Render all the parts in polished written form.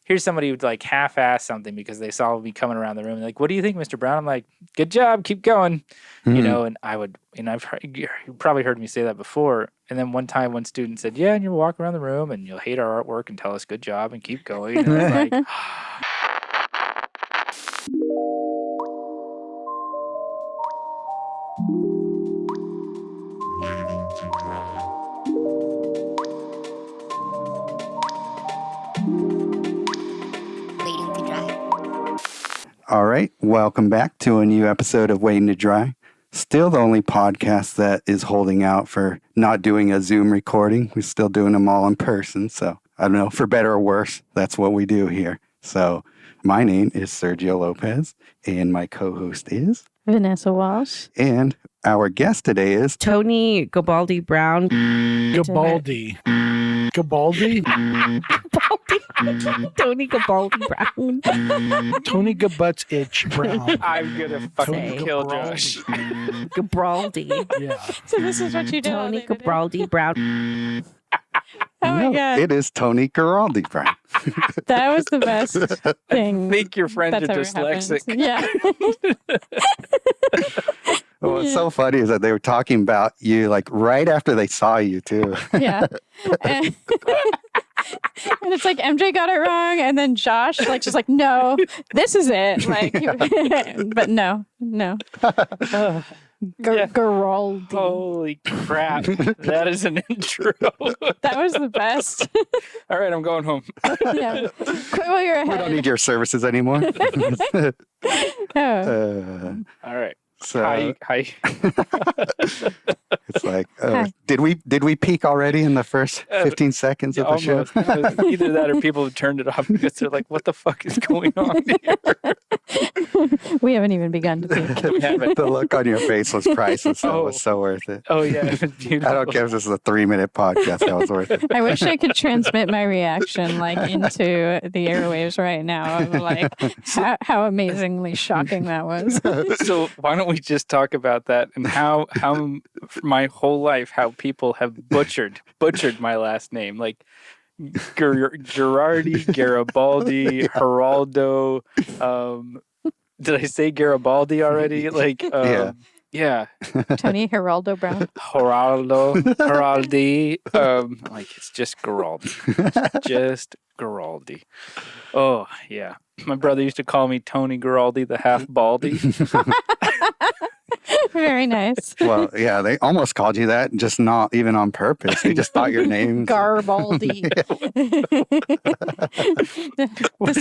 here's somebody who'd like half-ass something because they saw me coming around the room. They're like, what do you think, Mr. Brown? I'm like, good job, keep going. You know, and I would, and you probably heard me say that before. And then one time, one student said, yeah, and you'll walk around the room and you'll hate our artwork and tell us good job and keep going. And I was like, All right, welcome back to a new episode of Waiting to Dry. Still the only podcast that is holding out for not doing a Zoom recording. We're still doing them all in person. So I don't know, for better or worse, that's what we do here. So my name is Sergio Lopez, and my co-host is Vanessa Walsh. And our guest today is Tony Guaraldi Brown. Guaraldi. Guaraldi? Tony Guaraldi Brown. Tony Gabutts Itch Brown. I'm going to fucking kill Josh. Guaraldi. Yeah. So this is what you do. Tony Guaraldi Brown. Oh my God. It is Tony Guaraldi Brown. That was the best thing. I think your friends are that's ever dyslexic. happened. Yeah. What's so funny is that they were talking about you like right after they saw you too. Yeah. And it's like MJ got it wrong, and then Josh just like, no, this is it. Like, but no. Guaraldi. Holy crap. That is an intro. That was the best. All right, I'm going home. Yeah. Quit while you're ahead. We don't need your services anymore. Oh. All right. So Hi. it's like, did we peak already in the first 15 seconds of the show? Either that or people have turned it off because they're like, what the fuck is going on here? We haven't even begun to think. The look on your face was priceless. It was so worth it. Oh, yeah. It was beautiful. I don't care if this is a 3-minute podcast. That was worth it. I wish I could transmit my reaction into the airwaves right now of like how amazingly shocking that was. So why don't we just talk about that and how my whole life, how people have butchered my last name. Like Girardi, Garibaldi, Geraldo. Did I say Garibaldi already? Like, yeah. Tony Geraldo Brown. Geraldi. Like, it's just Guaraldi. Just Guaraldi. Oh, yeah. My brother used to call me Tony Guaraldi, the half baldy. Very nice. Well, yeah, they almost called you that, just not even on purpose. They just thought your name. Garbaldi. What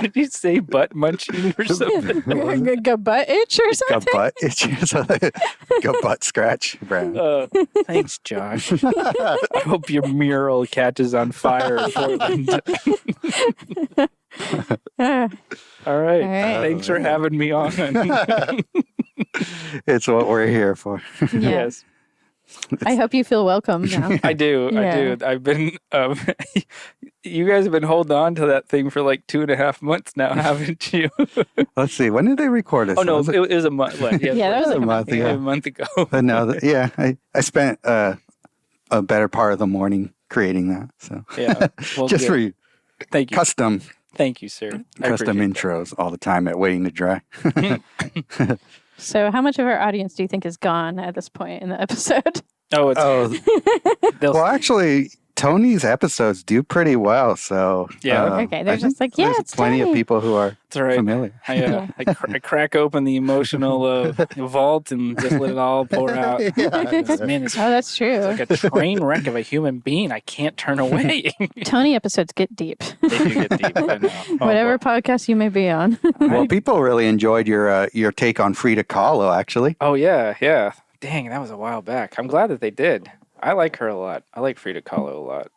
did you say? Butt munching or something? Butt itch or something? Butt itch or something. Butt scratch, Brown. Thanks, Josh. I hope your mural catches on fire in Portland. All right. Thanks for having me on. It's what we're here for. Yeah. Yes. I hope you feel welcome now. I do. I've been, you guys have been holding on to that thing for like 2.5 months now, haven't you? Let's see. When did they record us? Oh, no, it was a month. Yeah, that was like a month ago. A month ago. But no, I spent a better part of the morning creating that. So yeah. Well, just for you. Thank you. Custom. Thank you, sir. Custom intros all the time at Waiting to Dry. So how much of our audience do you think is gone at this point in the episode? Well, actually, Tony's episodes do pretty well. So yeah. Okay, they're just like, yeah, it's plenty Tony. of people who are familiar. I crack open the emotional vault and just let it all pour out. Man, that's true. It's like a train wreck of a human being. I can't turn away. Tony episodes get deep. They do get deep. I know. Whatever podcast you may be on. Well, people really enjoyed your take on Frida Kahlo, actually. Oh, yeah. Dang, that was a while back. I'm glad that they did. I like her a lot. I like Frida Kahlo a lot.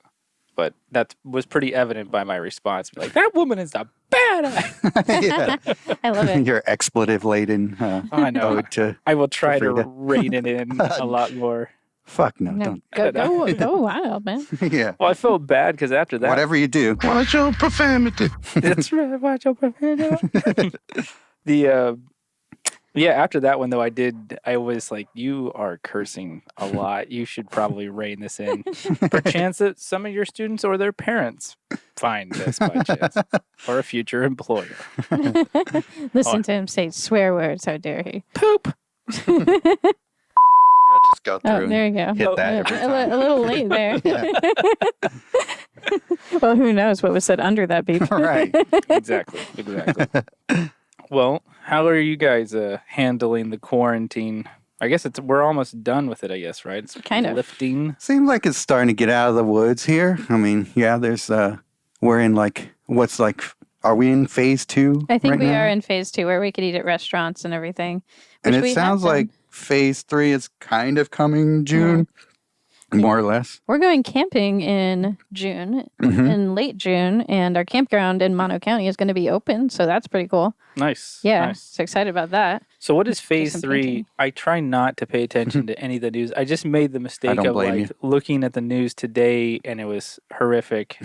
But that was pretty evident by my response. Like, that woman is a badass. Yeah. I love it. Your expletive-laden I know. ode to I will try to Frida. rein it in a lot more. Fuck no, don't. Go wild, man. Yeah. Well, I felt bad because after that... Whatever you do. Watch your profanity. That's right. Watch your profanity. Yeah, after that one though, I was like, you are cursing a lot. You should probably rein this in. Perchance that some of your students or their parents find this by chance, or a future employer. Listen to him say swear words. How dare he? Poop. I'll just go through Oh, there you go. and hit that every time. A little late there. Well, who knows what was said under that beep? Right. Exactly. Well, how are you guys handling the quarantine? I guess we're almost done with it, I guess, right? It's Kind of. lifting. Seems like it's starting to get out of the woods here. I mean, yeah, there's we're in are we in phase 2? I think right we now? are in phase 2 where we could eat at restaurants and everything. And which we it have sounds done. like phase 3 is kind of coming June, more or less. We're going camping in June, Mhm. in late June, and our campground in Mono County is going to be open, so that's pretty cool. Nice. Yeah, Nice. so excited about that. So what is phase some 3? painting. I try not to pay attention to any of the news. I just made the mistake don't of blame like looking at the news today, and it was horrific.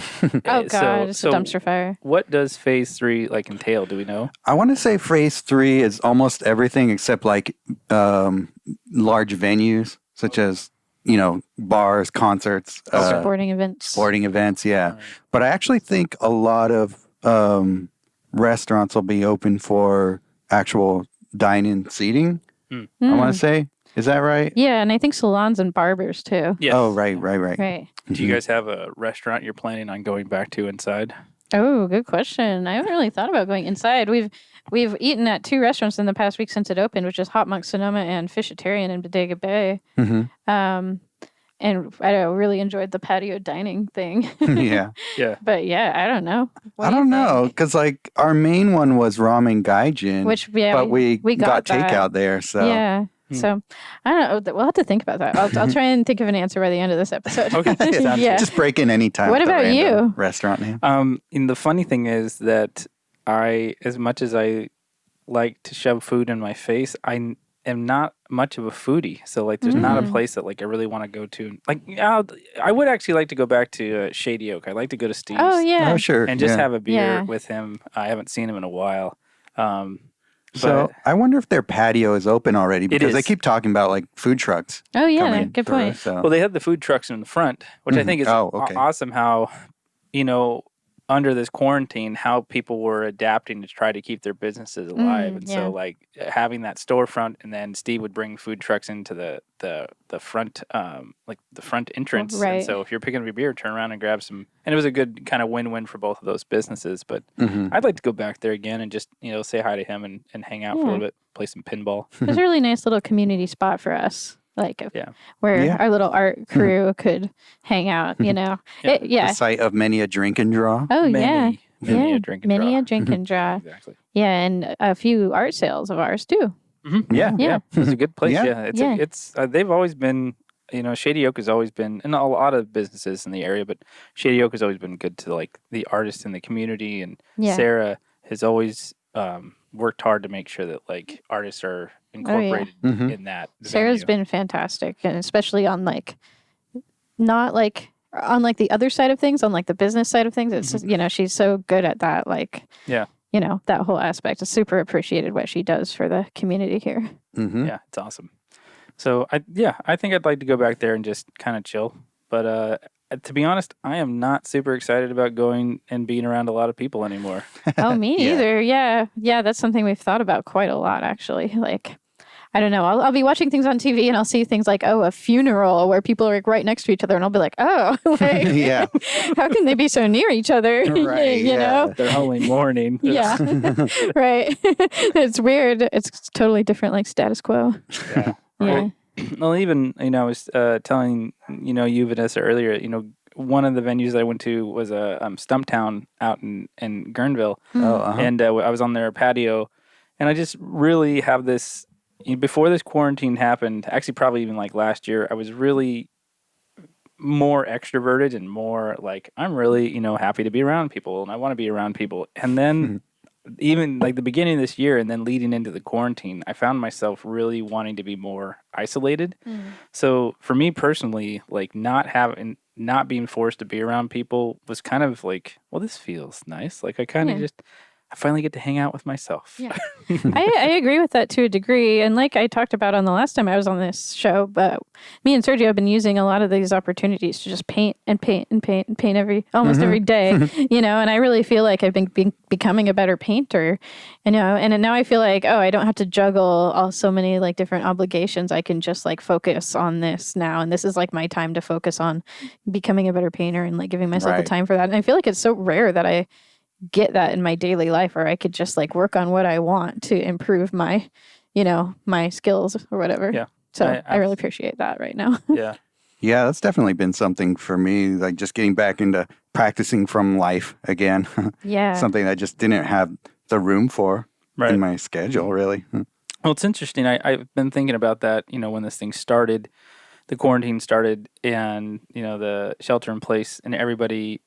Oh God, it's so a dumpster fire. What does phase 3 like entail? Do we know? I want to say phase 3 is almost everything except like large venues, such as, bars, concerts, Sporting events. sporting events. Yeah. Right. But I actually think a lot of restaurants will be open for actual dine-in seating. I want to say, is that right? Yeah, and I think salons and barbers too. Yes. Oh, right. Right. Do you guys have a restaurant you're planning on going back to inside? Oh, good question. I haven't really thought about going inside. We've eaten at 2 restaurants in the past week since it opened, which is Hot Monk Sonoma and Fishitarian in Bodega Bay. Mhm. And I really enjoyed the patio dining thing. Yeah. Yeah. But yeah, I don't know. What I do you don't know, think? because like our main one was Ramen Gaijin, Which yeah, but we got that. takeout there. So Yeah. So I don't know. We'll have to think about that. I'll try and think of an answer by the end of this episode. Okay. Sounds yeah. just break in any time. What with a about random you? Restaurant name. And the funny thing is that as much as I like to shove food in my face, I am not much of a foodie. So like, there's not a place that like I really want to go to. Like, I would actually like to go back to Shady Oak. I'd like to go to Steve's. Oh yeah. Oh, sure. And just yeah. have a beer Yeah. with him. I haven't seen him in a while. So I wonder if their patio is open already because they is. keep talking about like food trucks. Oh yeah. coming Good through, point. So. Well, they have the food trucks in the front, which I think is Oh, okay. awesome how, under this quarantine, how people were adapting to try to keep their businesses alive. And yeah. so, like, having that storefront, and then Steve would bring food trucks into the front, like the front entrance. Right. And so if you're picking up your beer, turn around and grab some. And it was a good kind of win-win for both of those businesses. But Mhm. I'd like to go back there again and just, say hi to him and hang out for a Yeah. little bit, play some pinball. It's a really nice little community spot for us. Like where Yeah. our little art crew could hang out, Yeah. The site of many a drink and draw. Oh yeah. Many Yeah. a drink and Many draw. a drink and draw. Exactly. Yeah, and a few art sales of ours too. Mm-hmm. Yeah. Yeah. It's a good place. Yeah. Yeah, Yeah. it's they've always been, Shady Oak has always been, and a lot of businesses in the area, but Shady Oak has always been good to like the artists in the community, and Yeah. Sarah has always worked hard to make sure that like artists are incorporated Mhm. in that. Sarah's venue. been fantastic, and especially on like not like on like the other side of things, on like the business side of things. It's just, she's so good at that. Like Yeah. that whole aspect. It's super appreciated what she does for the community here. Mhm. Yeah, it's awesome. So I think I'd like to go back there and just kind of chill. But to be honest, I am not super excited about going and being around a lot of people anymore. Oh, me Yeah. neither. Yeah, that's something we've thought about quite a lot actually. Like. I don't know. I'll be watching things on TV and I'll see things like, a funeral where people are like right next to each other, and I'll be like, like, Yeah. how can they be so near each other? Right, you know? Their holy morning. Yeah. Right. It's weird. It's totally different, like status quo. Yeah. Yeah. Well, even, I was telling, you, Vanessa, earlier, one of the venues that I went to was a Stumptown out in Guerneville. Oh, uh-huh. And I was on their patio. And I just really have this, before this quarantine happened, actually probably even like last year, I was really more extroverted and more like, I'm really, happy to be around people and I want to be around people. And then even like the beginning of this year and then leading into the quarantine, I found myself really wanting to be more isolated. So for me personally, like not being forced to be around people was kind of like, well, this feels nice. Like I kind of I finally get to hang out with myself. Yeah. I agree with that to a degree. And like I talked about on the last time I was on this show, but me and Sergio have been using a lot of these opportunities to just paint and paint and paint and paint almost every day, you know, and I really feel like I've been becoming a better painter, you know, and now I feel like, oh, I don't have to juggle so many like different obligations. I can just like focus on this now. And this is like my time to focus on becoming a better painter and like giving myself the time for that. And I feel like it's so rare that I get that in my daily life, or I could just like work on what I want to improve my, you know, my skills or whatever. Yeah. So I really appreciate that right now. Yeah. Yeah, that's definitely been something for me, like just getting back into practicing from life again. Yeah. Something I just didn't have the room for in my schedule, really. Well, it's interesting. I've been thinking about that, you know, when this thing started, the quarantine started and, you know, the shelter in place and everybody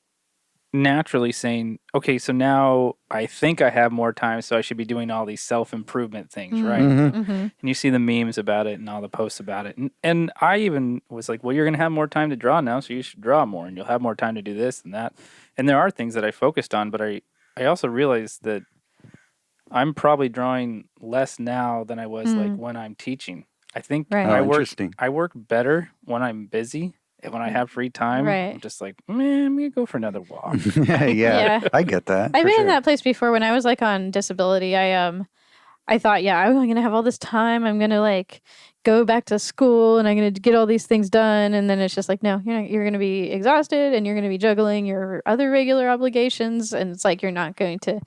naturally saying, okay, so now I think I have more time, so I should be doing all these self-improvement things, right? And you see the memes about it and all the posts about it. And I even was like, well, you're going to have more time to draw now, so you should draw more, and you'll have more time to do this and that. And there are things that I focused on, but I also realized that I'm probably drawing less now than I was like when I'm teaching. I think I work better when I'm busy. And when I have free time, I'm just like, man, I'm going to go for another walk. yeah, I get that. I've been in that place before when I was like on disability. I thought, yeah, I'm going to have all this time. I'm going to like go back to school and I'm going to get all these things done. And then it's just like, no, you're going to be exhausted and you're going to be juggling your other regular obligations. And it's like, you're not going to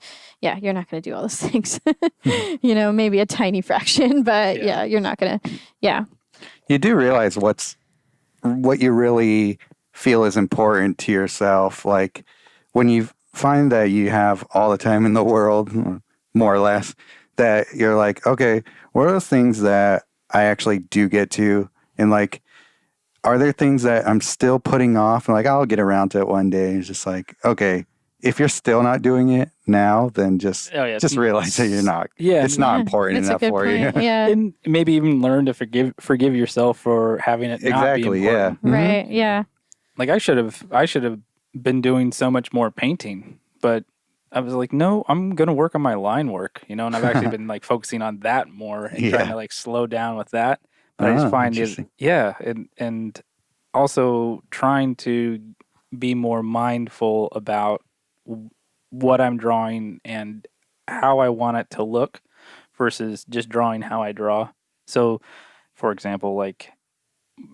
do all those things, you know, maybe a tiny fraction, but you're not going to, You do realize what you really feel is important to yourself. Like when you find that you have all the time in the world, more or less, that you're like, okay, what are those things that I actually do get to? And like, are there things that I'm still putting off? And like, I'll get around to it one day. It's just like, okay, if you're still not doing it now, then just realize that you're not. Yeah, it's not important enough for you. Yeah, and maybe even learn to forgive yourself for having it not be important. Yeah, right. Yeah, like I should have been doing so much more painting, but I was like, no, I'm gonna work on my line work, you know. And I've actually been like focusing on that more and trying to like slow down with that. But I just find it, and also trying to be more mindful about what I'm drawing and how I want it to look versus just drawing how I draw. So, for example, like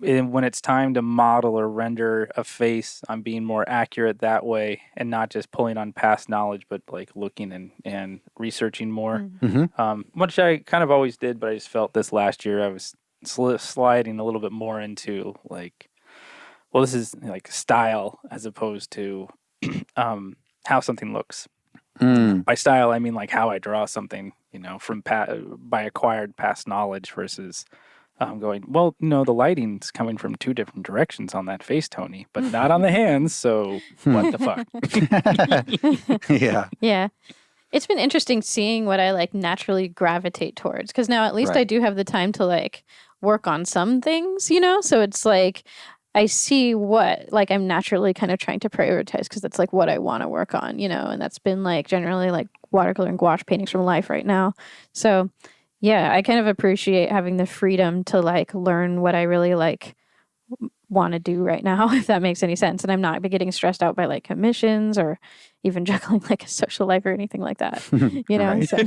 when it's time to model or render a face, I'm being more accurate that way and not just pulling on past knowledge, but like looking and researching more, which I kind of always did, but I just felt this last year I was sliding a little bit more into like, well, this is like style as opposed to how something looks. By style, I mean like how I draw something, you know, from by acquired past knowledge versus going, well, no, the lighting's coming from two different directions on that face, Tony, but not on the hands. So what the fuck? Yeah. It's been interesting seeing what I like naturally gravitate towards, because now at least I do have the time to like work on some things, you know. So it's like I see what like I'm naturally kind of trying to prioritize because that's like what I want to work on, you know, and that's been like generally like watercolor and gouache paintings from life right now. So yeah, I kind of appreciate having the freedom to like learn what I really like want to do right now, if that makes any sense. And I'm not getting stressed out by like commissions or even juggling like a social life or anything like that, you know? So.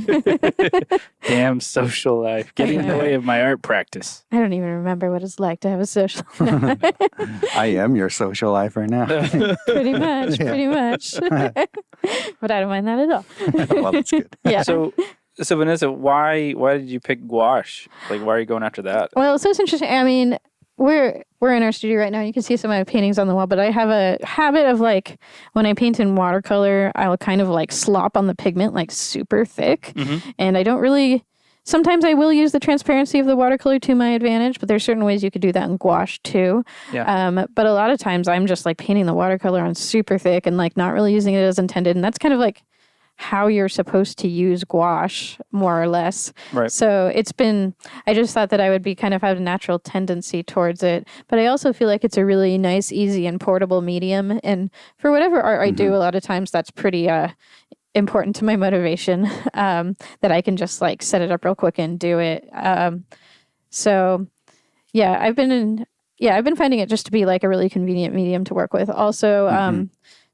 Damn social life. Getting in the way of my art practice. I don't even remember what it's like to have a social I am your social life right now. Pretty much. But I don't mind that at all. Well, that's good. Yeah. So Vanessa, why did you pick gouache? Like, why are you going after that? Well, so it's interesting. I mean, we're in our studio right now. You can see some of my paintings on the wall, but I have a habit of like when I paint in watercolor, I'll kind of like slop on the pigment like super thick. And I don't really, sometimes I will use the transparency of the watercolor to my advantage, but there's certain ways you could do that in gouache too. Yeah. But a lot of times I'm just like painting the watercolor on super thick and like not really using it as intended. And that's kind of like how you're supposed to use gouache, more or less. Right. So I just thought that I would be kind of have a natural tendency towards it. But I also feel like it's a really nice, easy, and portable medium. And for whatever art I do, a lot of times that's pretty important to my motivation, that I can just like set it up real quick and do it. So yeah, I've been finding it just to be like a really convenient medium to work with. Also,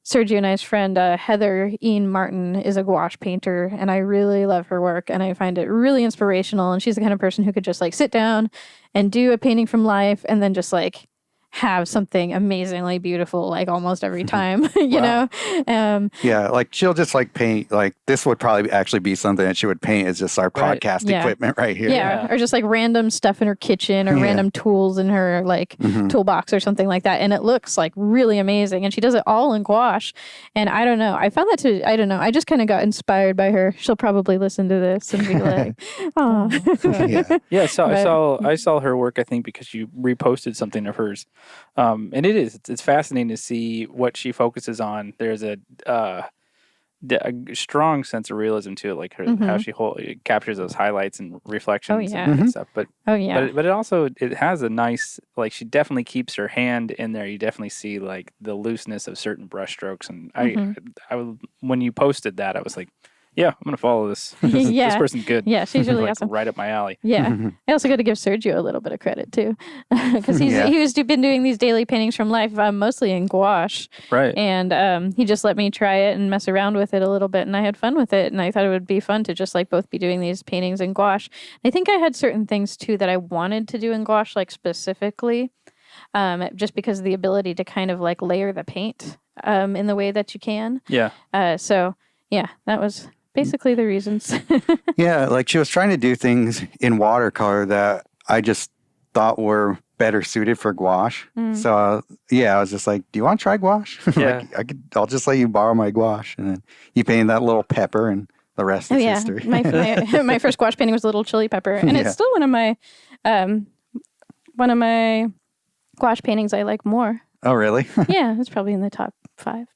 Sergio and I's friend, Heather Ian Martin, is a gouache painter, and I really love her work, and I find it really inspirational. And she's the kind of person who could just like sit down and do a painting from life and then just like have something amazingly beautiful like almost every time, you know? Yeah, like she'll just like paint, like this would probably actually be something that she would paint is just our podcast equipment right here. Yeah, or just like random stuff in her kitchen or random tools in her like toolbox or something like that. And it looks like really amazing. And she does it all in gouache. And I don't know, I found that I don't know, I just kind of got inspired by her. She'll probably listen to this and be like, oh. Yeah, so I saw her work, I think, because you reposted something of hers. And it's fascinating to see what she focuses on. There's a strong sense of realism to it, like how she captures those highlights and reflections and stuff. But it also it has a nice, like, she definitely keeps her hand in there. You definitely see like the looseness of certain brush strokes. And I when you posted that, I was like, yeah, I'm gonna follow this. This person's good. Yeah, she's really like, awesome. Right up my alley. Yeah, I also got to give Sergio a little bit of credit too, because he's been doing these daily paintings from life, mostly in gouache. Right. And he just let me try it and mess around with it a little bit, and I had fun with it. And I thought it would be fun to just like both be doing these paintings in gouache. I think I had certain things too that I wanted to do in gouache, like specifically, just because of the ability to kind of like layer the paint in the way that you can. Yeah. So yeah, that was basically the reasons. Yeah, like she was trying to do things in watercolor that I just thought were better suited for gouache. So I was just like, "Do you want to try gouache?" Yeah. I'll just let you borrow my gouache, and then you painted that little pepper, and the rest is history. My first gouache painting was a little chili pepper, and it's still one of my gouache paintings I like more. Oh, really? Yeah, it's probably in the top 5.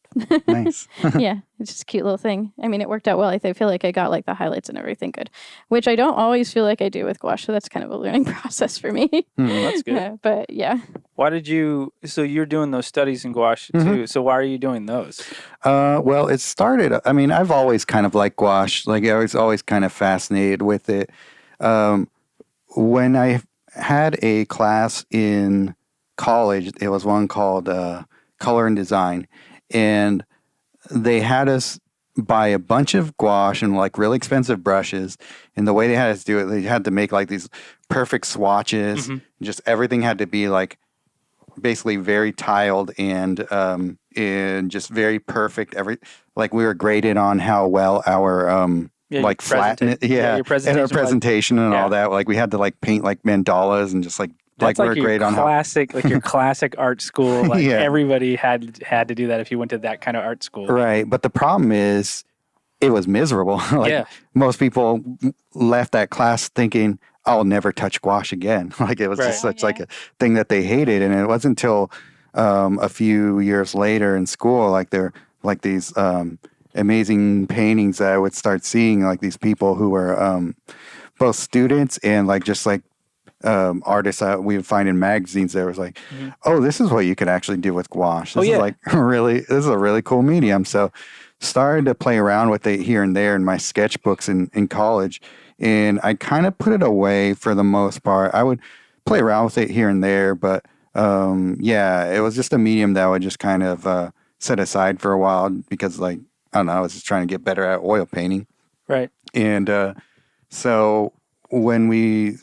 Nice. Yeah, it's just a cute little thing. I mean, it worked out well. I feel like I got like the highlights and everything good, which I don't always feel like I do with gouache. So that's kind of a learning process for me. That's good. But yeah. Why did you? So you're doing those studies in gouache too. So why are you doing those? Well, it started. I mean, I've always kind of liked gouache. Like I was always kind of fascinated with it. When I had a class in college, it was one called Color and Design. And they had us buy a bunch of gouache and like really expensive brushes. And the way they had us do it, they had to make like these perfect swatches. Just everything had to be like basically very tiled and just very perfect. Like we were graded on how well our like flatness, your presentation, and our presentation and all that. Like we had to like paint like mandalas and just like. That's like we're your great on classic, like your classic art school. Like everybody had to do that if you went to that kind of art school. Right. But the problem is it was miserable. Most people left that class thinking, I'll never touch gouache again. Like it was just such like a thing that they hated. And it wasn't until a few years later in school, like there like these amazing paintings that I would start seeing, like these people who were both students and like just like artists that we would find in magazines. There was like, oh, this is what you could actually do with gouache. This is like this is a really cool medium. So started to play around with it here and there in my sketchbooks in college. And I kind of put it away for the most part. I would play around with it here and there, but it was just a medium that I would just kind of set aside for a while because like, I don't know, I was just trying to get better at oil painting. Right. And so when we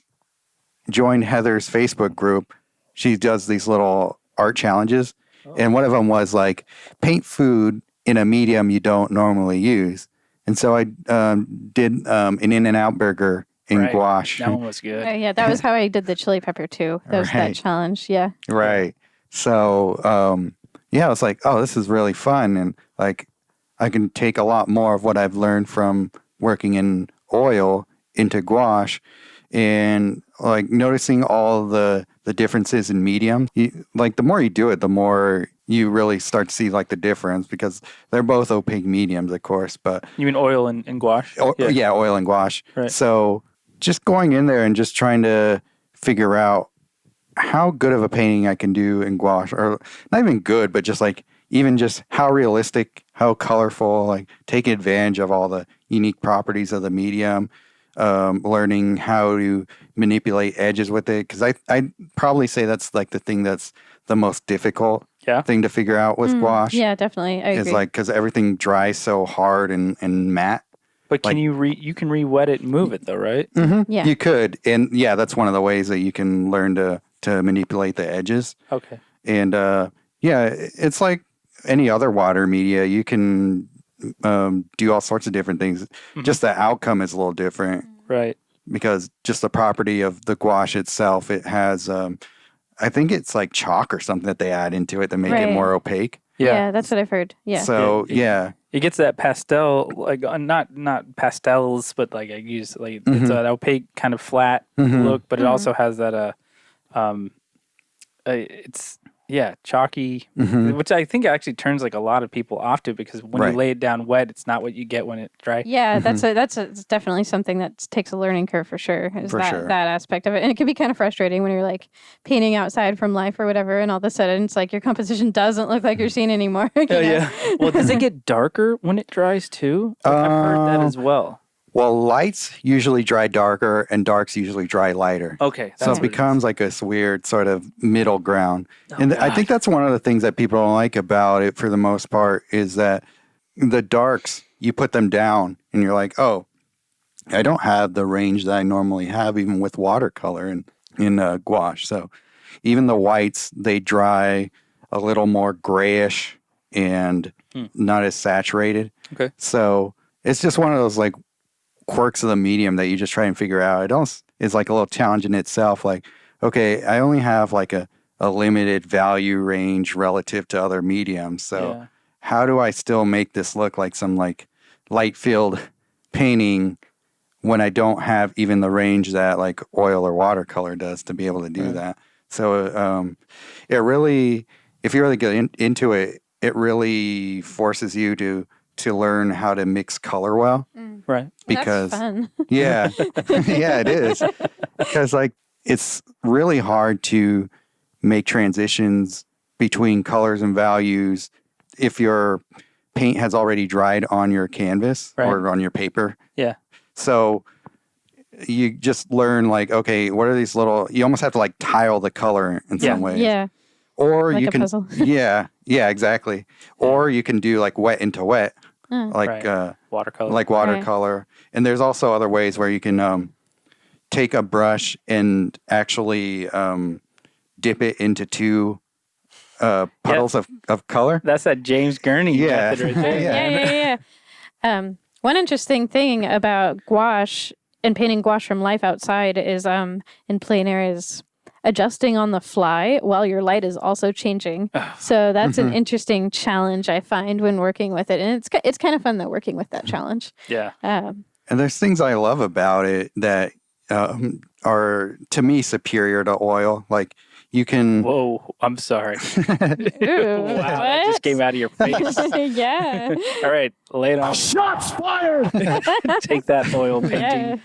joined Heather's Facebook group, she does these little art challenges. And one of them was like, paint food in a medium you don't normally use. And so I did an In-N-Out burger in gouache. That one was good. Oh, yeah, that was how I did the chili pepper too. That was that challenge. Yeah. Right. So, I was like, oh, this is really fun. And like, I can take a lot more of what I've learned from working in oil into gouache. And like noticing all the differences in medium, like the more you do it, the more you really start to see like the difference because they're both opaque mediums, of course. But you mean oil and gouache? Yeah, oil and gouache. Right. So just going in there and just trying to figure out how good of a painting I can do in gouache, or not even good, but just like even just how realistic, how colorful, like taking advantage of all the unique properties of the medium, learning how to manipulate edges with it. Because I'd probably say that's like the thing that's the most difficult thing to figure out with gouache. Yeah, definitely. I agree. Is like, because everything dries so hard and matte. But can you can re-wet it and move it though, right? Mm-hmm. Yeah. You could. And yeah, that's one of the ways that you can learn to manipulate the edges. Okay. And it's like any other water media. You can do all sorts of different things. Just the outcome is a little different. Right. Because just the property of the gouache itself, it has, I think it's like chalk or something that they add into it to make it more opaque. Yeah, that's what I've heard. Yeah. So, It gets that pastel, like not pastels, but like I use like it's an opaque kind of flat look, but it also has that it's chalky, which I think actually turns like a lot of people off to, because when you lay it down wet, it's not what you get when it's dry. Yeah, it's definitely something that takes a learning curve for sure. That aspect of it, and it can be kind of frustrating when you're like painting outside from life or whatever, and all of a sudden it's like your composition doesn't look like you're seeing anymore. Yeah. Well, does it get darker when it dries too? Like, I've heard that as well. Well, lights usually dry darker and darks usually dry lighter. Okay. So it becomes like this weird sort of middle ground. I think that's one of the things that people don't like about it for the most part, is that the darks, you put them down and you're like, oh, I don't have the range that I normally have even with watercolor in gouache. So even the whites, they dry a little more grayish and not as saturated. Okay. So it's just one of those like quirks of the medium that you just try and figure out. It's like a little challenge in itself. Like, okay, I only have like a limited value range relative to other mediums. So how do I still make this look like some like light field painting when I don't have even the range that like oil or watercolor does to be able to do that? So it really, if you really get into it, it really forces you to learn how to mix color well. Right. Because that's fun. yeah, it is. Because like it's really hard to make transitions between colors and values if your paint has already dried on your canvas or on your paper. Yeah. So you just learn like, okay, what are these you almost have to like tile the color in some ways. Yeah. Or like you a can, puzzle. yeah, exactly. Or you can do like wet into wet. Like watercolor. Like watercolor. And there's also other ways where you can take a brush and actually dip it into two puddles of color. That's that James Gurney method right there. Yeah. One interesting thing about gouache and painting gouache from life outside is in plein air is adjusting on the fly while your light is also changing. So that's an interesting challenge I find when working with it. And it's kind of fun though, working with that challenge. Yeah. And there's things I love about it that are, to me, superior to oil. Like you can... Whoa, I'm sorry. Ooh, wow, that just came out of your face. Yeah. All right, lay it on. Shots fired! Take that oil painting.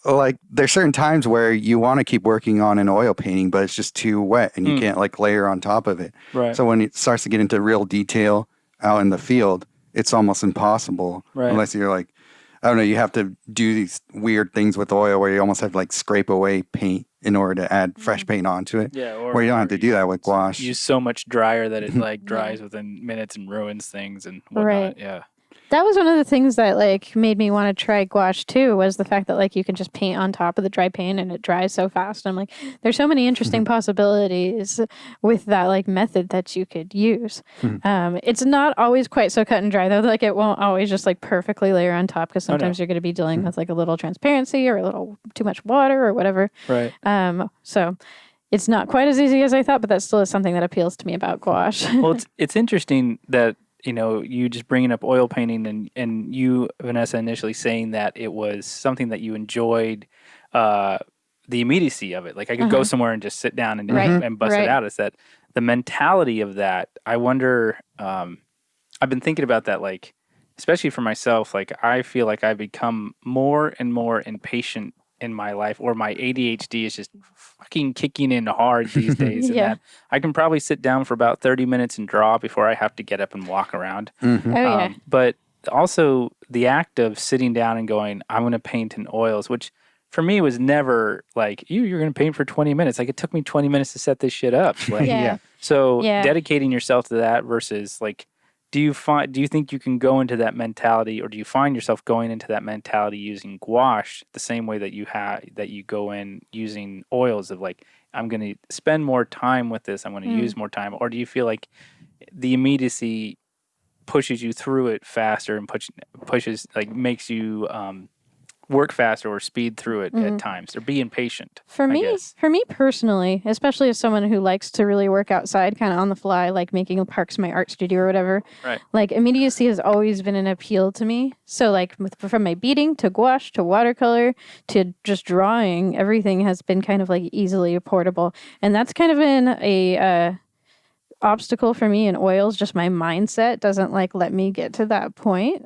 Like there's certain times where you want to keep working on an oil painting, but it's just too wet and you can't like layer on top of it. Right. So when it starts to get into real detail out in the field, it's almost impossible unless you're like, I don't know, you have to do these weird things with oil where you almost have to like scrape away paint in order to add fresh paint onto it. Yeah. Or you don't have to do that with gouache. Use so much drier that it like dries within minutes and ruins things and whatnot. Right. Yeah. That was one of the things that like made me want to try gouache too, was the fact that like you can just paint on top of the dry paint and it dries so fast. I'm like, there's so many interesting possibilities with that like method that you could use. It's not always quite so cut and dry though. Like it won't always just like perfectly layer on top, because sometimes you're going to be dealing with like a little transparency or a little too much water or whatever. Right. So it's not quite as easy as I thought, but that still is something that appeals to me about gouache. Well, it's interesting that, you know, you just bringing up oil painting and you, Vanessa, initially saying that it was something that you enjoyed, the immediacy of it. Like I could go somewhere and just sit down and bust it out. Is that the mentality of that? I wonder, I've been thinking about that, like, especially for myself, like I feel like I've become more and more impatient in my life, or my ADHD is just fucking kicking in hard these days. Yeah. And that I can probably sit down for about 30 minutes and draw before I have to get up and walk around. Mhm. Oh yeah. But also the act of sitting down and going, I'm going to paint in oils, which for me was never like, you're going to paint for 20 minutes. Like, it took me 20 minutes to set this shit up. Like, Yeah. so Yeah. dedicating yourself to that versus like, do you think you can go into that mentality, or do you find yourself going into that mentality using gouache the same way that you go in using oils of like, I'm going to spend more time with this, I'm going to use more time? Or do you feel like the immediacy pushes you through it faster and pushes like makes you work faster or speed through it at times, or be impatient? For I me, guess. for me personally, especially as someone who likes to really work outside, kind of on the fly, like making parks my art studio or whatever. Right. Like immediacy has always been an appeal to me. So like from my beading to gouache to watercolor to just drawing, everything has been kind of like easily portable, and that's kind of been a obstacle for me in oils. Just my mindset doesn't like let me get to that point.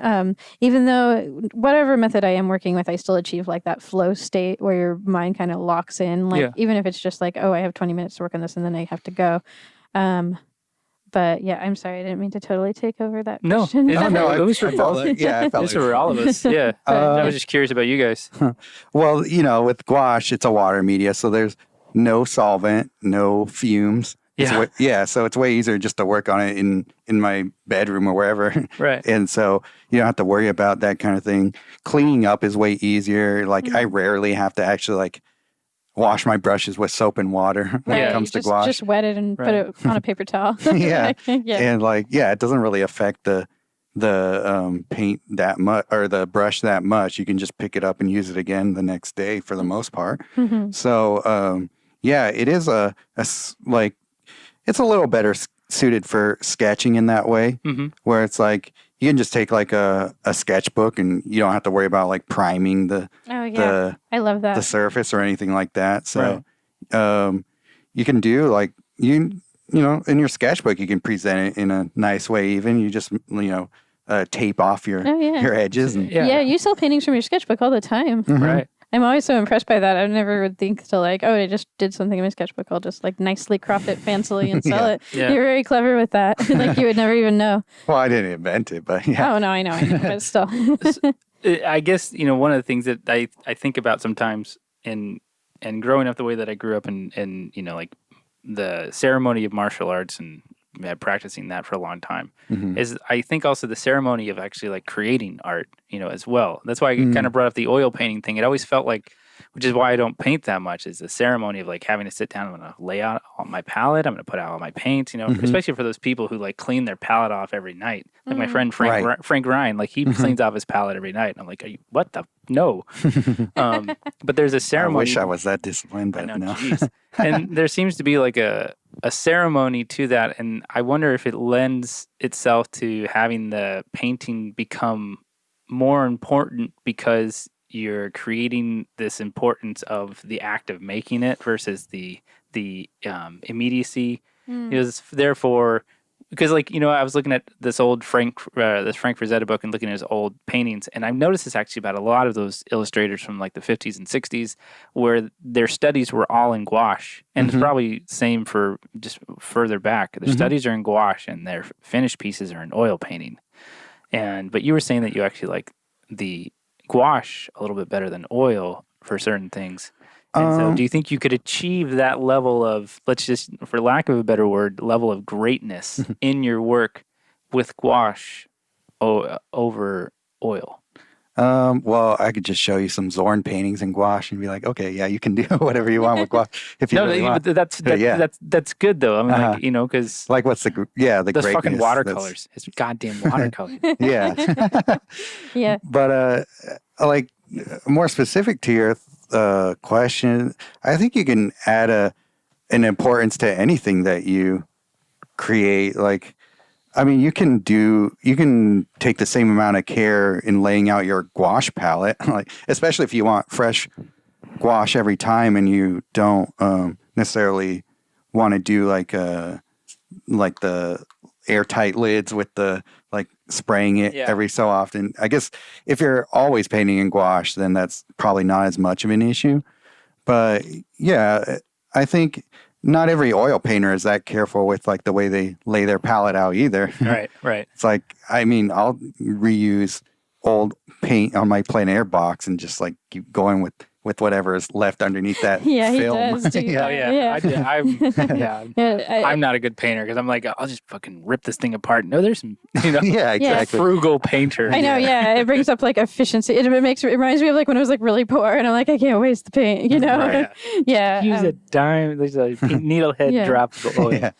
Even though whatever method I am working with, I still achieve like that flow state where your mind kind of locks in. Like even if it's just like, oh, I have 20 minutes to work on this and then I have to go. But yeah, I'm sorry, I didn't mean to totally take over that No, question. it was for I felt both. it. Yeah, I felt It's it. for all of us. Yeah. I was just curious about you guys. Well, with gouache, it's a water media, so there's no solvent, no fumes. So it's way easier just to work on it in my bedroom or wherever. Right. And so you don't have to worry about that kind of thing. Cleaning up is way easier. Like I rarely have to actually like wash my brushes with soap and water when it comes to gouache. Just wet it and put it on a paper towel. Yeah. Yeah. And it doesn't really affect the paint that much or the brush that much. You can just pick it up and use it again the next day for the most part. So it is it's a little better suited for sketching in that way, where it's like you can just take like a sketchbook and you don't have to worry about like priming the I love that. the surface or anything like that. So you can do like in your sketchbook you can present it in a nice way. Even you just tape off your edges. And, you sell paintings from your sketchbook all the time. Right. I'm always so impressed by that. I never would think to like, oh, I just did something in my sketchbook. I'll just like nicely crop it fancily and sell it. Yeah. You're very clever with that. Like you would never even know. Well, I didn't invent it, but yeah. Oh no, I know, but still. I guess, one of the things that I think about sometimes and growing up the way that I grew up in like the ceremony of martial arts and practicing that for a long time is I think also the ceremony of actually like creating art, as well. That's why I kind of brought up the oil painting thing. It always felt like, which is why I don't paint that much, is the ceremony of like having to sit down. I'm going to lay out all my palette. I'm going to put out all my paints, especially for those people who like clean their palette off every night. Like my friend Frank Ryan, like he cleans off his palette every night. And I'm like, what the? No. But there's a ceremony. I wish I was that disciplined, but no. And there seems to be like a ceremony to that. And I wonder if it lends itself to having the painting become more important because you're creating this importance of the act of making it versus the immediacy. Therefore, because I was looking at this old Frank Frazetta book and looking at his old paintings, and I've noticed this actually about a lot of those illustrators from like the 50s and 60s, where their studies were all in gouache, and it's probably same for just further back. Their studies are in gouache, and their finished pieces are in oil painting. But you were saying that you actually like the gouache a little bit better than oil for certain things. And so do you think you could achieve that level of, let's just, for lack of a better word, level of greatness in your work with gouache over oil? Well, I could just show you some Zorn paintings in gouache and be like, okay, yeah, you can do whatever you want with gouache if you really want. That's good though. I mean, because like what's the those fucking watercolors. It's goddamn watercolor. Yeah. Yeah. But like more specific to your question, I think you can add an importance to anything that you create. Like, I mean, you can take the same amount of care in laying out your gouache palette, like especially if you want fresh gouache every time and you don't necessarily want to do like the airtight lids with the like spraying it Yeah. every so often. I guess if you're always painting in gouache, then that's probably not as much of an issue. But yeah, I think not every oil painter is that careful with like the way they lay their palette out either. Right. It's like, I mean, I'll reuse old paint on my plein air box and just like keep going with whatever is left underneath that Yeah, he film. does do Yeah. Oh that. yeah, I did. Yeah, I'm not a good painter because I'm like, I'll just fucking rip this thing apart. No, there's some, Yeah, exactly. frugal painter. I know, yeah. It brings up like efficiency. It reminds me of like when I was like really poor and I'm like, I can't waste the paint, you know? Right. Yeah. Use a dime. There's a needlehead Yeah. drop of oil. Yeah.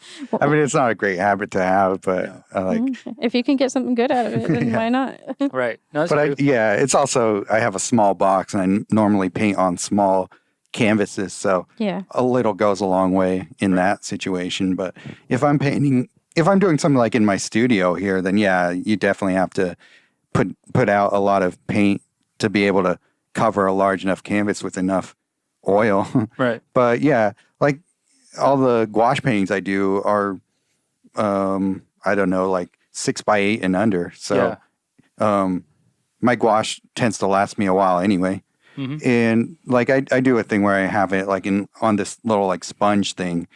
I mean, it's not a great habit to have, but I like. If you can get something good out of it, then why not? Right. No, that's But true. it's also I have a small box and I normally paint on small canvases, so Yeah. a little goes a long way in that situation. But if I'm doing something like in my studio here, then yeah, you definitely have to put out a lot of paint to be able to cover a large enough canvas with enough oil. Right. But yeah, like all the gouache paintings I do are, I don't know, like 6x8 and under. So, my gouache tends to last me a while anyway. Mhm. And like I do a thing where I have it like on this little like sponge thing,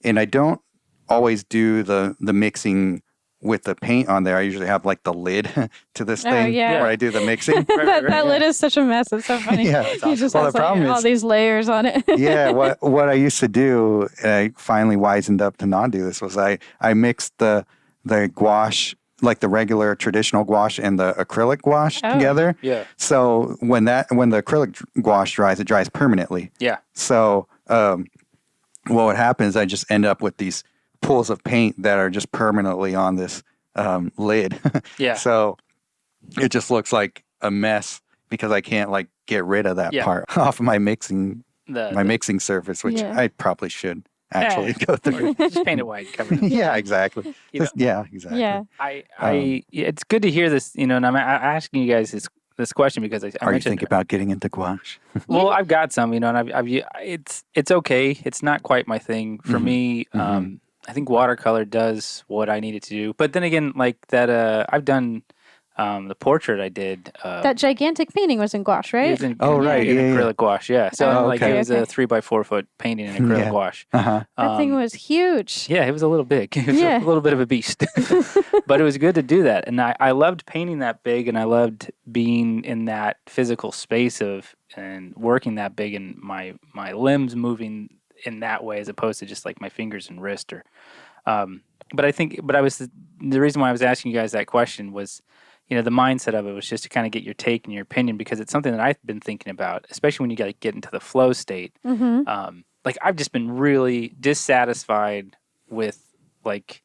and I don't always do the mixing with the paint on there. I usually have like the lid to this thing yeah. where I do the mixing. that lid is such a mess. It's so funny. Yeah. He just Well, has the like, problem all is- these layers on it. Yeah, what I used to do, and I finally wisened up to not do this, was I mixed the gouache, like the regular traditional gouache and the acrylic gouache Oh. together. Yeah. So when the acrylic gouache dries, it dries permanently. Yeah. So what would happen is I just end up with these pools of paint that are just permanently on this lid. Yeah. So it just looks like a mess because I can't like get rid of that Yeah. part off of my mixing The mixing surface, which Yeah. I probably should actually go through. just paint it white, cover it. Yeah, exactly. You know. Yeah, exactly. Yeah. It's good to hear this, and I'm asking you guys this question because I Are you mentioned. thinking about getting into gouache? Well, I've got some, and it's okay. It's not quite my thing. For me, I think watercolor does what I need it to do. But then again, like that, I've done the portrait I did. That gigantic painting was in gouache, It right? was in, Oh, right, in yeah, yeah. acrylic gouache, yeah. So Oh, like okay. it was a 3x4 foot painting in acrylic Yeah. gouache. Uh-huh. That thing was huge. Yeah, it was a little big. It was Yeah. a little bit of a beast. But it was good to do that. And I loved painting that big, and I loved being in that physical space and working that big, and my limbs moving in that way as opposed to just like my fingers and wrist but the reason why I was asking you guys that question was, the mindset of it was just to kind of get your take and your opinion, because it's something that I've been thinking about, especially when you get into the flow state. Mm-hmm. Like I've just been really dissatisfied with, like,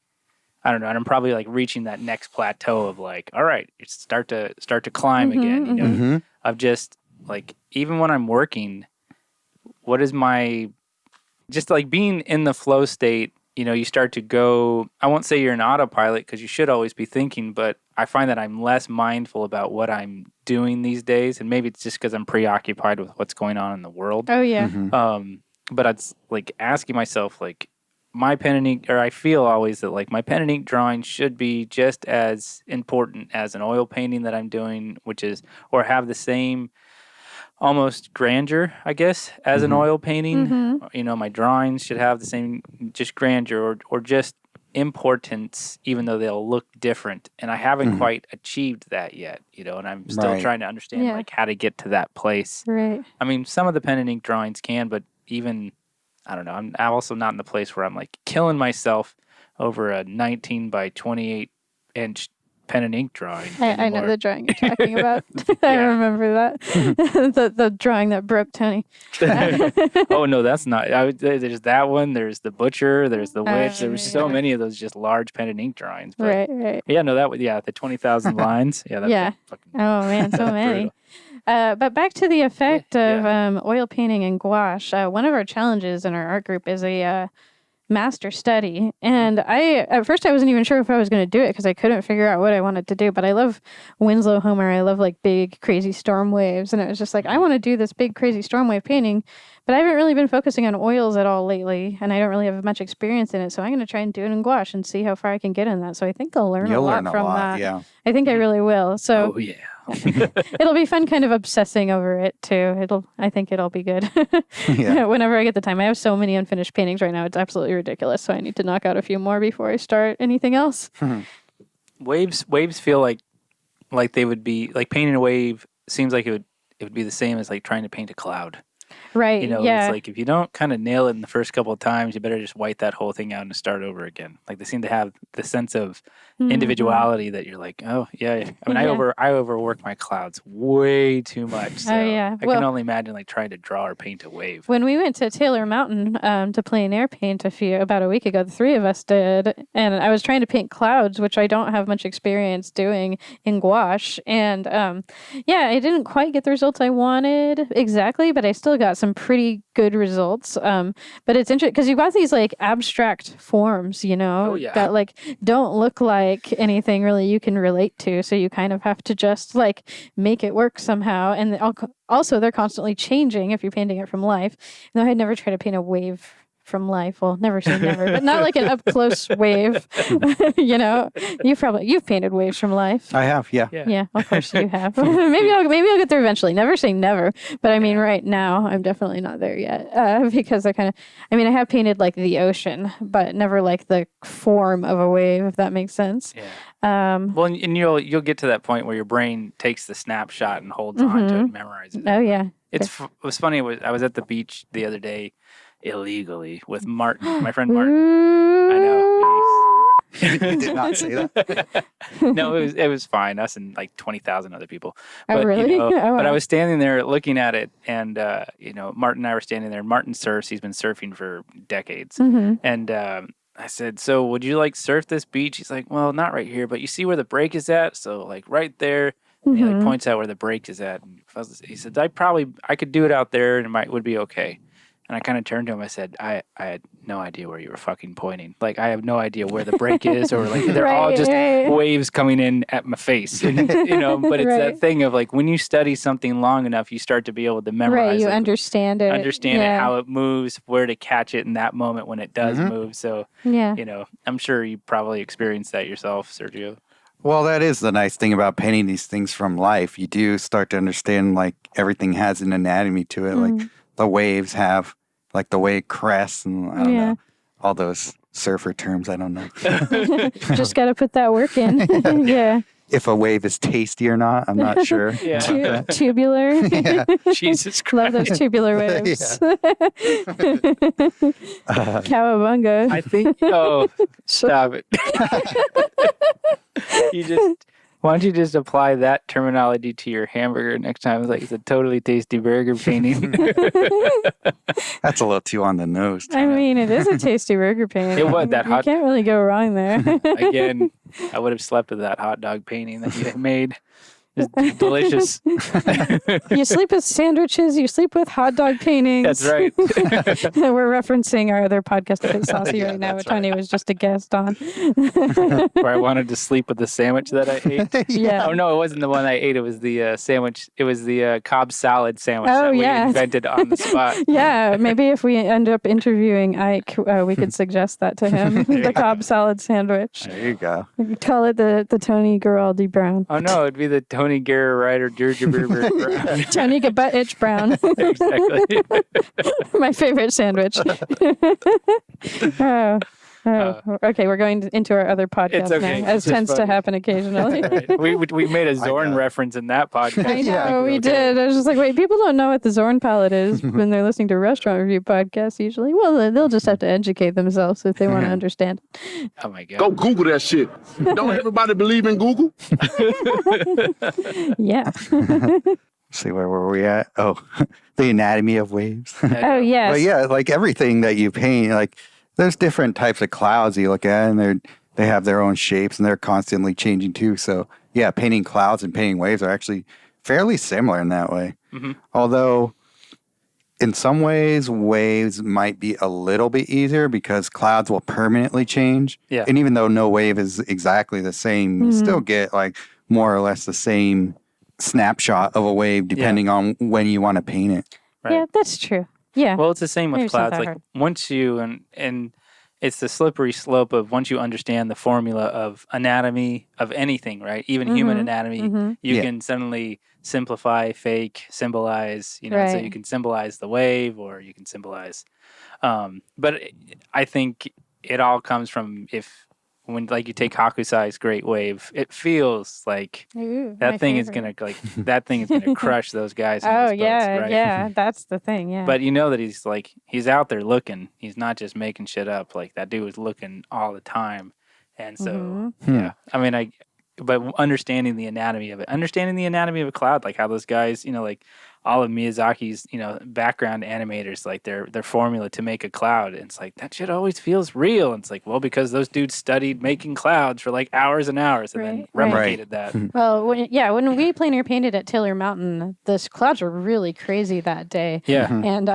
I don't know, and I'm probably like reaching that next plateau of like, all right, it's start to climb again, Mm-hmm. of just like, even when I'm working, what is my, just like being in the flow state, you start to go, I won't say you're an autopilot because you should always be thinking, but I find that I'm less mindful about what I'm doing these days. And maybe it's just because I'm preoccupied with what's going on in the world. Oh, yeah. Mm-hmm. But it's like asking myself, like, my pen and ink, or I feel always that like my pen and ink drawing should be just as important as an oil painting that I'm doing, or have the same almost grandeur, I guess, as an oil painting. Mm-hmm. My drawings should have the same just grandeur or just importance, even though they'll look different. And I haven't quite achieved that yet, and I'm still Right. trying to understand Yeah. like how to get to that place. Right. I mean, some of the pen and ink drawings can, but even, I don't know, I'm also not in the place where I'm like killing myself over a 19 by 28 inch pen and ink drawing. I know anymore. the drawing you're talking about. I Yeah. remember that. the drawing that broke Tony. Oh no, that's not. There's that one. There's the butcher. There's the witch. There were so yeah. many of those just large pen and ink drawings. But Right. yeah, no, that was the 20,000 lines. Yeah, that's Yeah. fucking Oh, man, so many. But back to the effect of oil painting and gouache. One of our challenges in our art group is master study. And at first I wasn't even sure if I was going to do it because I couldn't figure out what I wanted to do. But I love Winslow Homer. I love like big, crazy storm waves. And it was just like, I want to do this big, crazy storm wave painting. But I haven't really been focusing on oils at all lately. And I don't really have much experience in it. So I'm going to try and do it in gouache and see how far I can get in that. So I think I'll learn a lot from that. Yeah. I think I really will. So Oh yeah. it'll be fun kind of obsessing over it too. I think it'll be good. Yeah. Whenever I get the time. I have so many unfinished paintings right now. It's absolutely ridiculous. So I need to knock out a few more before I start anything else. Waves feel like they would be like painting a wave seems like it would be the same as like trying to paint a cloud. Right. You know, yeah. it's like if you don't kind of nail it in the first couple of times, you better just white that whole thing out and start over again. Like they seem to have the sense of individuality that you're like, oh yeah. I mean, Yeah. I overwork my clouds way too much. So Oh, yeah. I can only imagine like trying to draw or paint a wave. When we went to Taylor Mountain to plein air paint about a week ago, the three of us did, and I was trying to paint clouds, which I don't have much experience doing in gouache, and I didn't quite get the results I wanted exactly, but I still got some pretty good results. But it's interesting because you've got these like abstract forms, you know, that like don't look like anything really you can relate to, so you kind of have to just like make it work somehow. And also they're constantly changing if you're painting it from life. Though I had never tried to paint a wave from life. Well, never say never, but not like an up close wave. You know, you've painted waves from life. I have, yeah. Yeah, of course you have. maybe I'll get there eventually. Never say never, but I mean, right now I'm definitely not there yet because I have painted like the ocean, but never like the form of a wave, if that makes sense. Yeah. Well, and you'll get to that point where your brain takes the snapshot and holds on to it and memorizes it. Oh yeah. It was funny. I was at the beach the other day illegally with Martin, my friend Martin. I know. You did not say that. No, it was fine. Us and like 20,000 other people. Oh, really? But I was standing there looking at it, and Martin and I were standing there. Martin surfs. He's been surfing for decades, and I said, "So, would you like surf this beach?" He's like, "Well, not right here, but you see where the break is at? So, like right there." And he like points out where the break is at. And he said, "I could do it out there, and it would be okay." And I kind of turned to him. I said, I had no idea where you were fucking pointing. Like, I have no idea where the break is, or like they're all just waves coming in at my face. And, but it's that thing of like when you study something long enough, you start to be able to memorize. Right, you understand it. Understand it, how it moves, where to catch it in that moment when it does move. So, I'm sure you probably experienced that yourself, Sergio. Well, that is the nice thing about painting these things from life. You do start to understand like everything has an anatomy to it. Like the waves have like the way it crests and I don't know, all those surfer terms. I don't know. Just got to put that work in. Yeah. If a wave is tasty or not, I'm not sure. Tubular. Yeah. Jesus Christ. Love those tubular waves. Cowabunga. I think, stop it. Why don't you just apply that terminology to your hamburger next time? It's like it's a totally tasty burger painting. That's a little too on the nose. I mean, it is a tasty burger painting. It was that hot. You can't really go wrong there. Again, I would have slept with that hot dog painting that you made. It's delicious. You sleep with sandwiches. You sleep with hot dog paintings. That's right. We're referencing our other podcast, A Bit Saucy, right now, which Honey was just a guest on. Where I wanted to sleep with the sandwich that I ate. Yeah. Oh, no, it wasn't the one I ate. It was the sandwich. It was the Cobb salad sandwich that we invented on the spot. Yeah, maybe if we end up interviewing Ike, we could suggest that to him. The Cobb salad sandwich. There you go. We could call it the Tony Guaraldi Brown. Oh, no, it'd be the Tony Guerra Ryder Brown. Tony Butt Itch Brown. Exactly. My favorite sandwich. Okay, we're going into our other podcast now, as tends to happen occasionally. Right. We made a Zorn reference in that podcast. I know, we did. I was just like, wait, people don't know what the Zorn palette is when they're listening to restaurant review podcasts usually. Well, they'll just have to educate themselves if they want to understand. Oh, my God. Go Google that shit. Don't everybody believe in Google? Yeah. See, where were we at? Oh, the anatomy of waves. Oh, yes. But yeah, like everything that you paint, like there's different types of clouds you look at, and they have their own shapes, and they're constantly changing too. So yeah, painting clouds and painting waves are actually fairly similar in that way. Mm-hmm. Although in some ways, waves might be a little bit easier because clouds will permanently change. Yeah. And even though no wave is exactly the same, you still get like more or less the same snapshot of a wave depending on when you want to paint it. Right. Yeah, that's true. Yeah. Well, it's the same Maybe with it's not clouds. that Like hard. once you and it's the slippery slope of once you understand the formula of anatomy of anything, right? Even human anatomy, you Yeah. can suddenly simplify, fake, symbolize. You know, so Right. you can symbolize the wave, or you can symbolize. I think it all comes from when like you take Hakusai's Great Wave, it feels like Ooh, that my thing is favorite. gonna that thing is gonna crush those guys. In Oh those boats, yeah, right? yeah. That's the thing. Yeah. But you know that he's out there looking. He's not just making shit up. Like that dude was looking all the time. And so yeah. I mean but understanding the anatomy of it. Understanding the anatomy of a cloud, like how those guys, you know, like all of Miyazaki's, you know, background animators, like their formula to make a cloud. And it's like that shit always feels real. And it's like, well, because those dudes studied making clouds for like hours and hours and then Right. replicated that. Well, when we plein air painted at Taylor Mountain, the clouds were really crazy that day. Yeah. And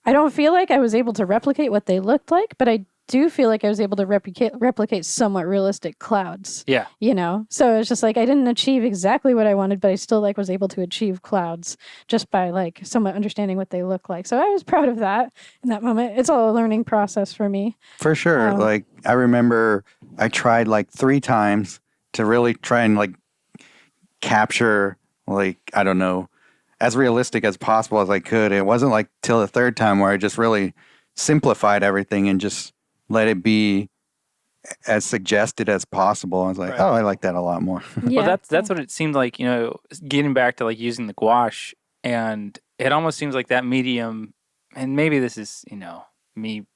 I don't feel like I was able to replicate what they looked like, but I do feel like I was able to replicate somewhat realistic clouds. Yeah. You know, so it's just like I didn't achieve exactly what I wanted, but I still like was able to achieve clouds just by like somewhat understanding what they look like. So I was proud of that in that moment. It's all a learning process for me. For sure. Like I remember I tried like 3 times to really try and like capture like, I don't know, as realistic as possible as I could. It wasn't like till the 3rd time where I just really simplified everything and just let it be as suggested as possible. I was like, oh, I like that a lot more. Yeah. Well, that's what it seemed like, you know, getting back to like using the gouache, and it almost seems like that medium, and maybe this is, you know, me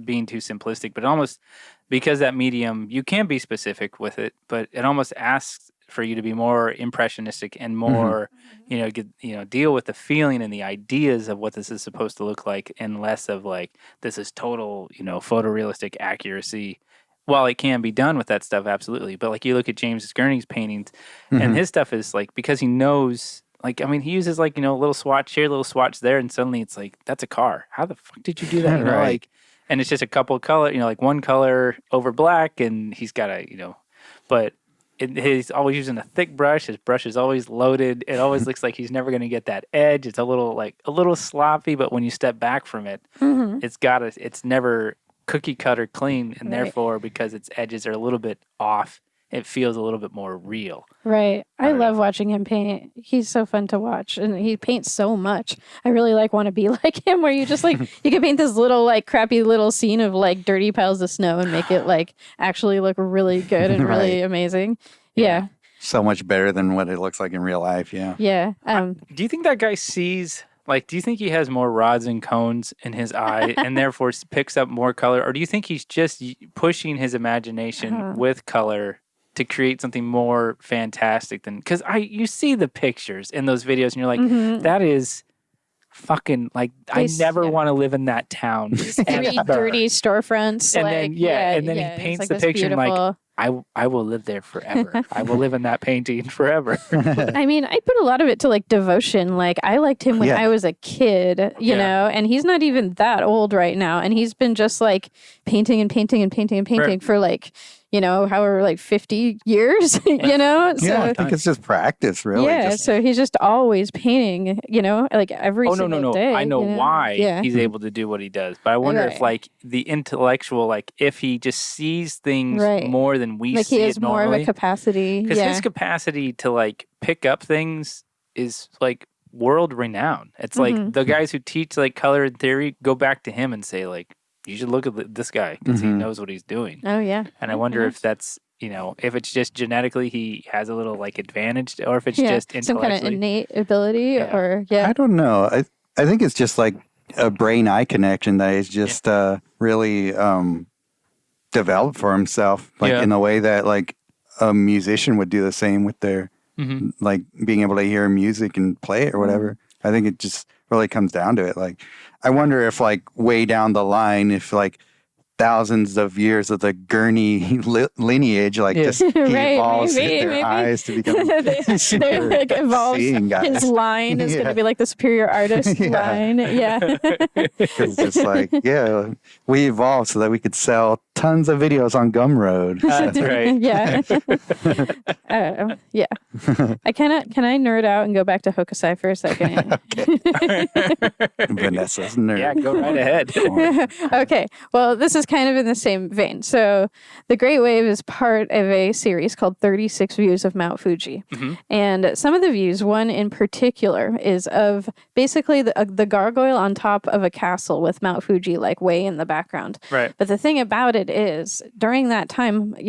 being too simplistic, but almost because that medium, you can be specific with it, but it almost asks for you to be more impressionistic and more, you know, deal with the feeling and the ideas of what this is supposed to look like, and less of like, this is total, you know, photorealistic accuracy. While it can be done with that stuff, absolutely. But like you look at James Gurney's paintings, and his stuff is like, because he knows, like, I mean, he uses like, you know, a little swatch here, a little swatch there, and suddenly it's like, that's a car. How the fuck did you do that? You know, Right. like, and it's just a couple of color, you know, like one color over black, and he's got a, you know, but he's always using a thick brush. His brush is always loaded. It always looks like he's never going to get that edge. It's a little sloppy, but when you step back from it, it's never cookie cutter clean, and therefore because its edges are a little bit off, it feels a little bit more real. Right. I don't know. love watching him paint. He's so fun to watch, and he paints so much. I really want to be like him, where you just like you can paint this little like crappy little scene of like dirty piles of snow and make it like actually look really good and really amazing. Yeah. So much better than what it looks like in real life. Yeah. Yeah. Do you think that guy sees, like, do you think he has more rods and cones in his eye and therefore picks up more color? Or do you think he's just pushing his imagination with color to create something more fantastic than, because you see the pictures in those videos and you're like, that is fucking like, I never want to live in that town. 3 ever. dirty storefronts. And like, then, and then yeah, he paints it's the this picture and like, beautiful- I will live there forever. I will live in that painting forever. I mean, I put a lot of it to like devotion. Like I liked him when Yeah. I was a kid, you know, and he's not even that old right now. And he's been just like painting and painting and painting and painting for like, you know, however, like 50 years, you know? So, Yeah, I think it's just practice, really. yeah, Just, so he's just always painting, you know, like every single day. I know you why he's able to do what he does. But I wonder if Right. like the intellectual, like if he just sees things Right. more than we Like see he has it more of normally. a capacity. Because Yeah. his capacity to like pick up things is like world renowned. It's like the guys who teach like color and theory go back to him and say like, you should look at this guy because he knows what he's doing. Oh, yeah. And I wonder if that's, you know, if it's just genetically he has a little like advantage, or if it's just some kind of intellectually. innate ability or, I don't know. I think it's just like a brain-eye connection that is just really developed for himself, like in a way that like a musician would do the same with their like being able to hear music and play it or whatever. I think it just really comes down to it. Like, I wonder if like way down the line, if like thousands of years of the Gurney lineage, like Yeah. just he Right, evolves maybe. their eyes to become They're super like evolves. seeing guys. His line is going Yeah. to be like the superior artist Yeah. line. Yeah. Because it's like, yeah, we evolved so that we could sell tons of videos on Gumroad. That's right. Yeah. Yeah. Can I nerd out and go back to Hokusai for a second? Vanessa's nerd. Yeah, go right ahead. Okay. Well, this is kind of in the same vein. So, The Great Wave is part of a series called 36 Views of Mount Fuji. Mm-hmm. And some of the views, one in particular, is of basically the gargoyle on top of a castle with Mount Fuji like way in the background. Right. But the thing about it is, during that time, I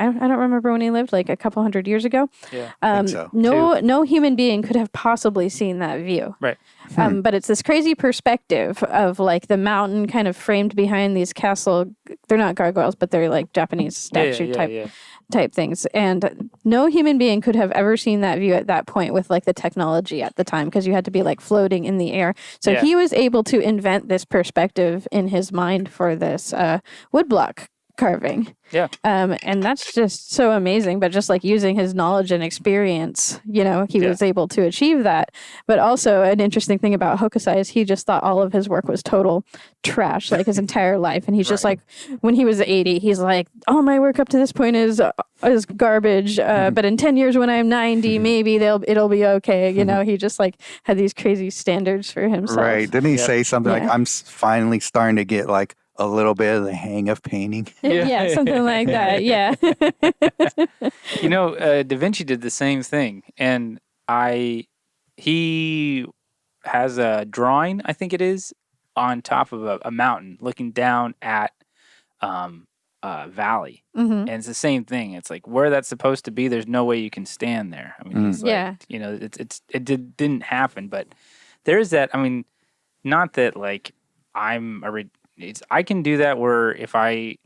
don't remember when he lived, like a couple hundred years ago. Yeah. think so. No human being could have possibly seen that view. Right. But it's this crazy perspective of like the mountain kind of framed behind these castle. They're not gargoyles, but they're like Japanese statue type things. And no human being could have ever seen that view at that point with like the technology at the time, because you had to be like floating in the air. So Yeah. he was able to invent this perspective in his mind for this woodblock carving. Yeah. And that's just so amazing. But just like using his knowledge and experience, he was able to achieve that. But also an interesting thing about Hokusai is he just thought all of his work was total trash, like his entire life. And he's just like, when he was 80, he's like, all my work up to this point is garbage. But in 10 years when I'm 90, maybe it'll be okay. He just like had these crazy standards for himself. Right. Didn't he Yeah. say something like, Yeah. I'm finally starting to get like a little bit of the hang of painting? Yeah, something like that. Yeah. Da Vinci did the same thing, and he has a drawing, I think it is, on top of a mountain, looking down at a valley, hmm and it's the same thing. It's like where that's supposed to be. There's no way you can stand there. I mean, he's like, Yeah. didn't happen, but there is that. I mean, not that like I can do that where if I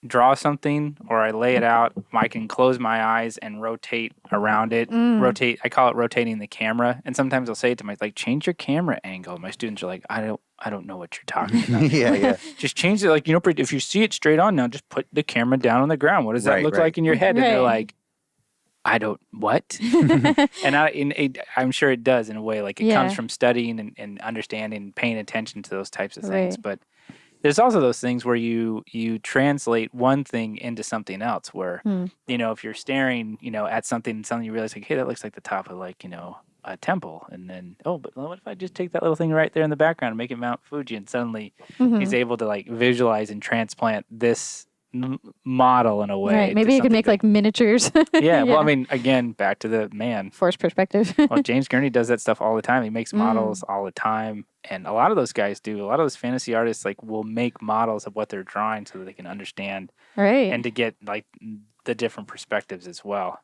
draw something or I lay it out, I can close my eyes and rotate around it. Rotate. I call it rotating the camera. And sometimes I'll say it to myself, change your camera angle. My students are like, I don't know what you're talking about. Yeah. Just change it. Like, if you see it straight on now, just put the camera down on the ground. What does that Right, look right. like in your head? And they're Right. like, what? And I'm sure it does in a way. Like it Yeah. comes from studying and understanding and paying attention to those types of things. Right. But there's also those things where you translate one thing into something else where, if you're staring, at something you realize like, hey, that looks like the top of like, a temple. And then, but what if I just take that little thing right there in the background and make it Mount Fuji? And suddenly he's able to like visualize and transplant this model in a way. Right. to Maybe you could something make like miniatures. yeah. Well, I mean, again, back to the man. Forced perspective. Well, James Gurney does that stuff all the time. He makes models all the time. And a lot of those guys do. A lot of those fantasy artists like will make models of what they're drawing so that they can understand Right. and to get like the different perspectives as well.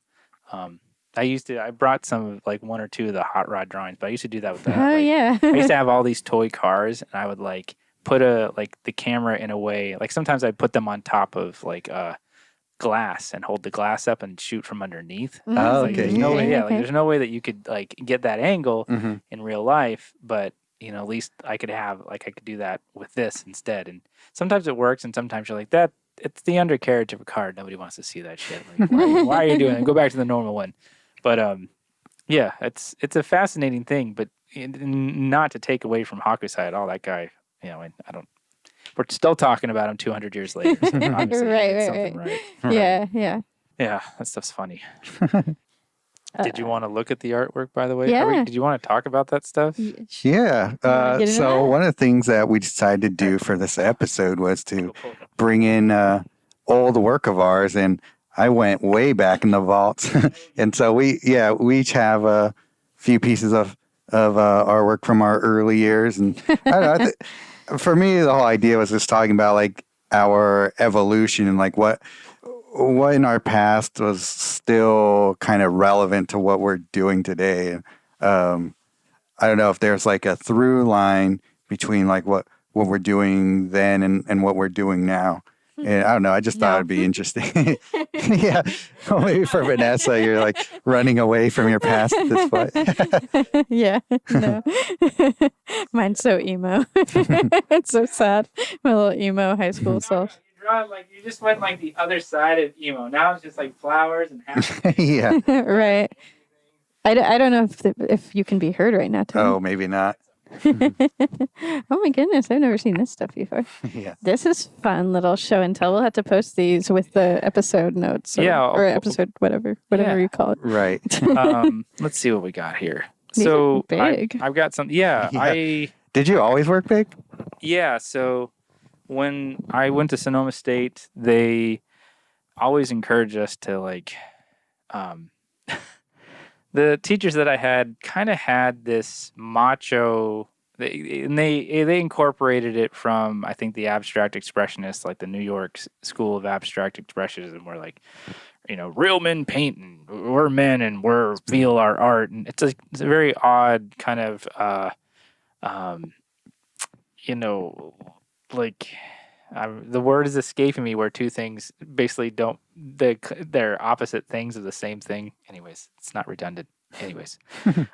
I brought some of like one or two of the hot rod drawings, but I used to do that with that. Oh, yeah. I used to have all these toy cars and I would like put the camera in a way, like sometimes I'd put them on top of like glass and hold the glass up and shoot from underneath. Oh, Like, okay. there's no way, Okay. there's no way that you could like get that angle Mm-hmm. in real life, but at least I could do that with this instead. And sometimes it works and sometimes you're like that. It's the undercarriage of a car. Nobody wants to see that shit. Like, why are you doing it? Go back to the normal one. But yeah, it's a fascinating thing, but not to take away from Hokusai at all. That guy, and I don't. We're still talking about him 200 years later. So obviously he did something right. Yeah. Yeah, that stuff's funny. Did you want to look at the artwork, by the way? Yeah. Did you want to talk about that stuff? Yeah. get into So that? one of the things that we decided to do for this episode was to bring in old work of ours, and I went way back in the vaults, and so we each have a few pieces of artwork from our early years, and I don't know, for me the whole idea was just talking about like our evolution and like what in our past was still kind of relevant to what we're doing today. I don't know if there's like a through line between like what we're doing then and what we're doing now. And I don't know. I just thought it'd be interesting. Yeah. Well, maybe for Vanessa, you're like running away from your past at this point. Yeah. No. Mine's so emo. It's so sad. My little emo high school self. gone like you just went like the other side of emo. Now it's just like flowers and happy. Yeah. Right. I don't know if you can be heard right now, Tony. Oh, maybe not. Oh my goodness, I've never seen this stuff before. Yeah. This is fun little show and tell. We'll have to post these with the episode notes. Or episode whatever you call it. Right. Let's see what we got here. These So are big. I've got some. Yeah, Yeah. Did you always work big? Yeah. So when I went to Sonoma State, they always encouraged us to like. The teachers that I had kind of had this macho. They incorporated it from, I think, the abstract expressionists, like the New York School of Abstract Expressionism, where like, real men paint and we're men and we're feel our art, and it's a very odd kind of, like. The word is escaping me where two things basically they're opposite things of the same thing. Anyways, it's not redundant. Anyways,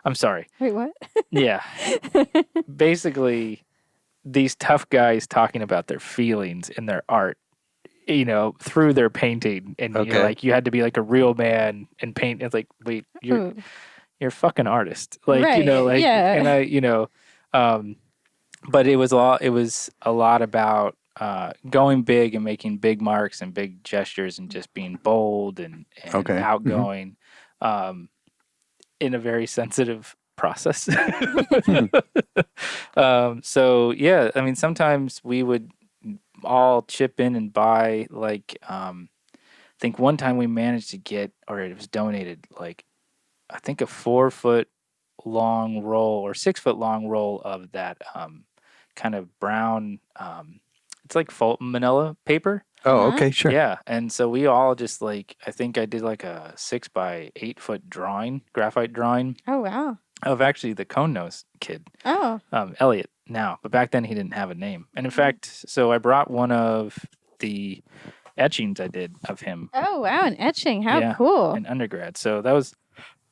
I'm sorry. Wait, what? Yeah. Basically, these tough guys talking about their feelings in their art, through their painting. And you had to be like a real man and paint. It's like, wait, you're a fucking artist. Like, right. Yeah. And but it was a lot about going big and making big marks and big gestures and just being bold and outgoing in a very sensitive process. So yeah, I mean, sometimes we would all chip in and buy like I think one time we managed to get, or it was donated, like I think a 4-foot long roll or 6-foot long roll of that kind of brown it's like manila paper. Oh, okay, sure. Yeah, and so we all just like, I think I did like a 6 by 8 foot graphite drawing Oh wow. of actually the cone nose kid, Oh. Elliot now, but back then he didn't have a name. And in fact, so I brought one of the etchings I did of him. Oh wow, an etching! How cool! In undergrad. So that was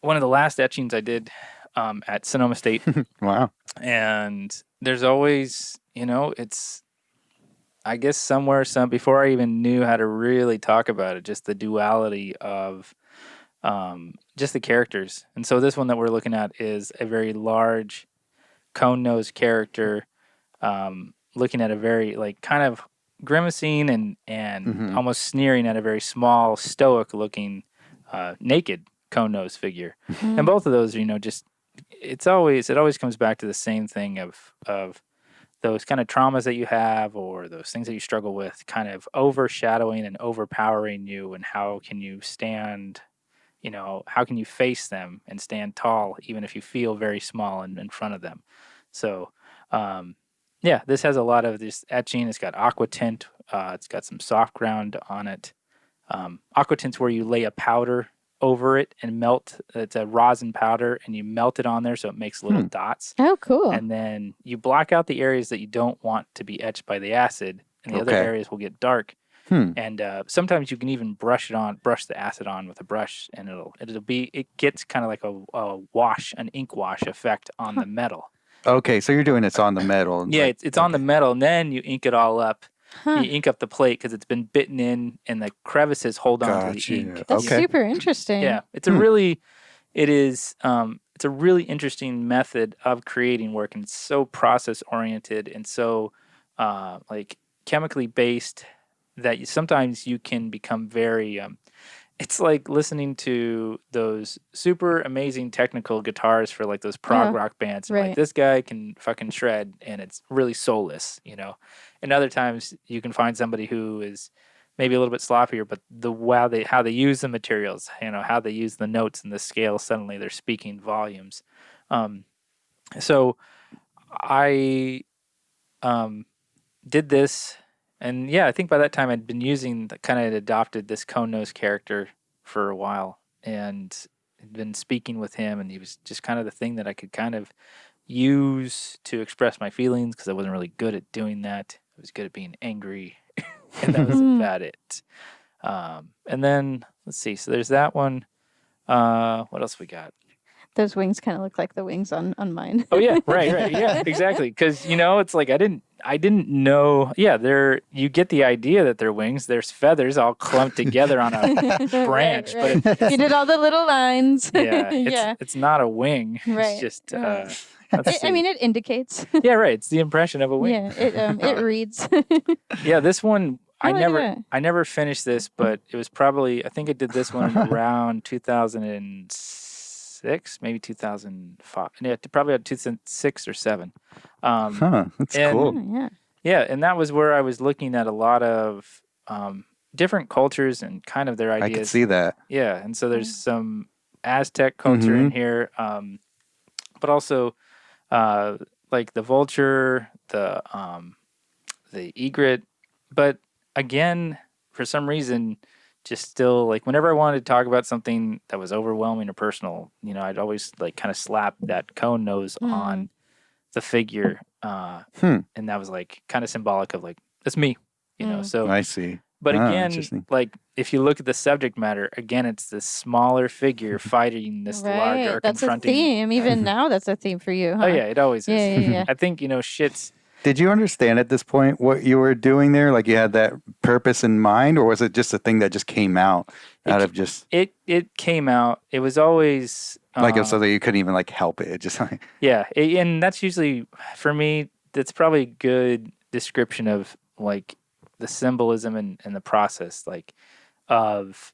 one of the last etchings I did at Sonoma State. Wow. And there's always, it's. I guess before I even knew how to really talk about it, just the duality of just the characters. And so this one that we're looking at is a very large cone-nosed character looking at a very like kind of grimacing and almost sneering at a very small, stoic-looking naked cone-nosed figure. And both of those, just it always comes back to the same thing of those kind of traumas that you have or those things that you struggle with kind of overshadowing and overpowering you, and how can you stand, how can you face them and stand tall even if you feel very small in front of them. So this has a lot of this etching. It's got aqua tint. It's got some soft ground on it. Aqua tint's where you lay a powder over it and melt. It's a rosin powder, and you melt it on there so it makes little dots. Oh, cool. And then you block out the areas that you don't want to be etched by the acid, and the other areas will get dark. And sometimes you can even brush the acid on with a brush, and it gets kind of like an ink wash effect on the metal. Okay, so you're doing this on the metal. Yeah, it's on the metal, and then you ink it all up. You ink up the plate because it's been bitten in, and the crevices hold on to the ink. That's super interesting. Yeah, it's a really interesting method of creating work, and it's so process oriented and so like chemically based that sometimes you can become very. It's like listening to those super amazing technical guitars for like those prog rock bands. And like, this guy can fucking shred, and it's really soulless, And other times you can find somebody who is maybe a little bit sloppier, but how they use the materials, how they use the notes and the scale, suddenly they're speaking volumes. So I did this. And yeah, I think by that time I'd been adopted this cone nose character for a while, and had been speaking with him, and he was just kind of the thing that I could kind of use to express my feelings, because I wasn't really good at doing that. I was good at being angry, and that was about it. And then let's see. So there's that one. What else we got? Those wings kind of look like the wings on mine. Oh yeah, right, yeah, exactly. Because it's like I didn't know. Yeah, you get the idea that they're wings. There's feathers all clumped together on a branch, Right. but You did all the little lines. it's not a wing. Right. It's just. I mean, it indicates. Yeah, right. It's the impression of a wing. Yeah, it reads. Yeah, this one Oh, look at that. I never finished this, but it was probably I think I did this one around 2006, maybe 2005. Yeah, probably about 2006 or 7. That's and- cool. Oh, yeah. Yeah, and that was where I was looking at a lot of different cultures and kind of their I ideas. could see that. Yeah, and so there's some Aztec culture in here, but also like the vulture, the egret. But again, for some reason, just still like whenever I wanted to talk about something that was overwhelming or personal, I'd always like kind of slap that cone nose on the figure, and that was like kind of symbolic of like that's me, So I see. but again, interesting. like if you look at the subject matter, again, it's this smaller figure fighting this larger, or That's confronting. a theme. Even now, that's a theme for you, huh? Oh yeah, it always is. Yeah. I think shit's. Did you understand at this point what you were doing there? Like you had that purpose in mind, or was it just a thing that just came out of just It came out. It was always like so that you couldn't even like help it? It just like yeah, and that's usually for me. That's probably a good description of like the symbolism and the process, like of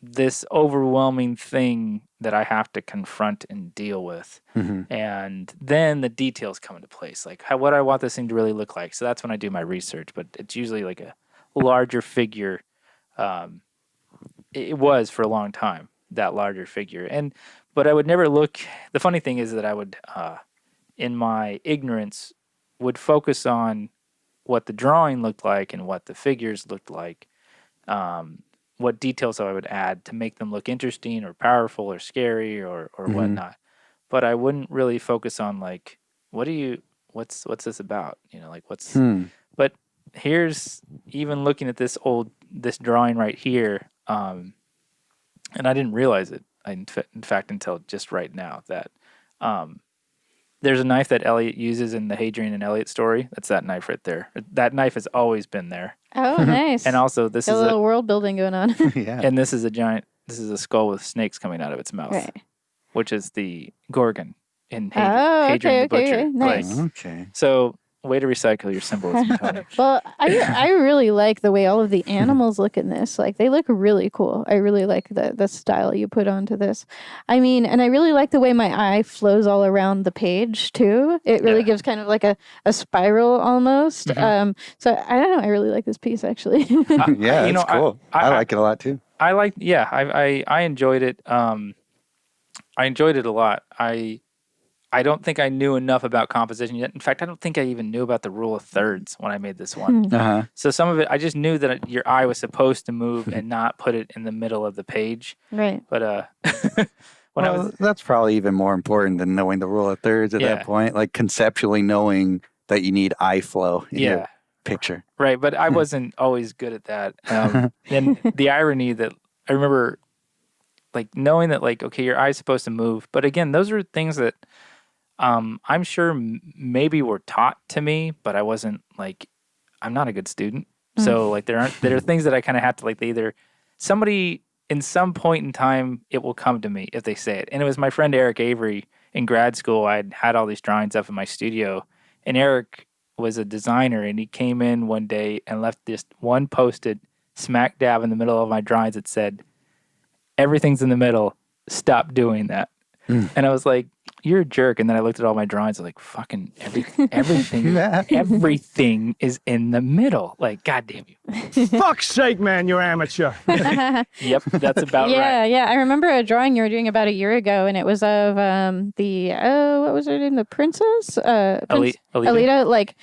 this overwhelming thing that I have to confront and deal with. And then the details come into place, like what I want this thing to really look like. So that's when I do my research, but it's usually like a larger figure. It was for a long time, that larger figure. But I would never look, the funny thing is that I would, in my ignorance, would focus on what the drawing looked like and what the figures looked like, what details I would add to make them look interesting or powerful or scary or whatnot. But I wouldn't really focus on like, what's this about? Like what's, but here's even looking at this drawing right here. And I didn't realize it, in fact, until just right now that, there's a knife that Elliot uses in the Hadrian and Elliot story. That's that knife right there. That knife has always been there. Oh, nice. And also this a is little world building going on. yeah. and this is a skull with snakes coming out of its mouth, Right. which is the Gorgon in Oh, Hadrian the okay, Butcher. nice. Okay. So way to recycle your symbolism, Tony. Well, I really like the way all of the animals look in this. Like they look really cool. I really like the style you put onto this. I mean, and I really like the way my eye flows all around the page too. It really gives kind of like a spiral almost. So I don't know. I really like this piece actually. Yeah, it's cool. I like it a lot too. I enjoyed it. I enjoyed it a lot. I don't think I knew enough about composition yet. In fact, I don't think I even knew about the rule of thirds when I made this one. So some of it, I just knew that your eye was supposed to move and not put it in the middle of the page. Right. But that's probably even more important than knowing the rule of thirds at that point. Like conceptually knowing that you need eye flow in your picture. Right, but I wasn't always good at that. And the irony that I remember, like knowing that, like, okay, your eye's supposed to move, but again, those are things that I'm sure maybe were taught to me, but I wasn't like, I'm not a good student. So like there are things that I kind of have to like, somebody in some point in time, it will come to me if they say it. And it was my friend Eric Avery in grad school. I had all these drawings up in my studio, and Eric was a designer, and he came in one day and left this one Post-it smack dab in the middle of my drawings that said, "Everything's in the middle. Stop doing that." And I was like, "You're a jerk." And then I looked at all my drawings. I was like, "Fucking everything, everything is in the middle." Like, goddamn you. Fuck's sake, man, you're amateur. Yep, that's about right. Yeah. I remember a drawing you were doing about a year ago, and it was of what was her name? The princess? Alita, like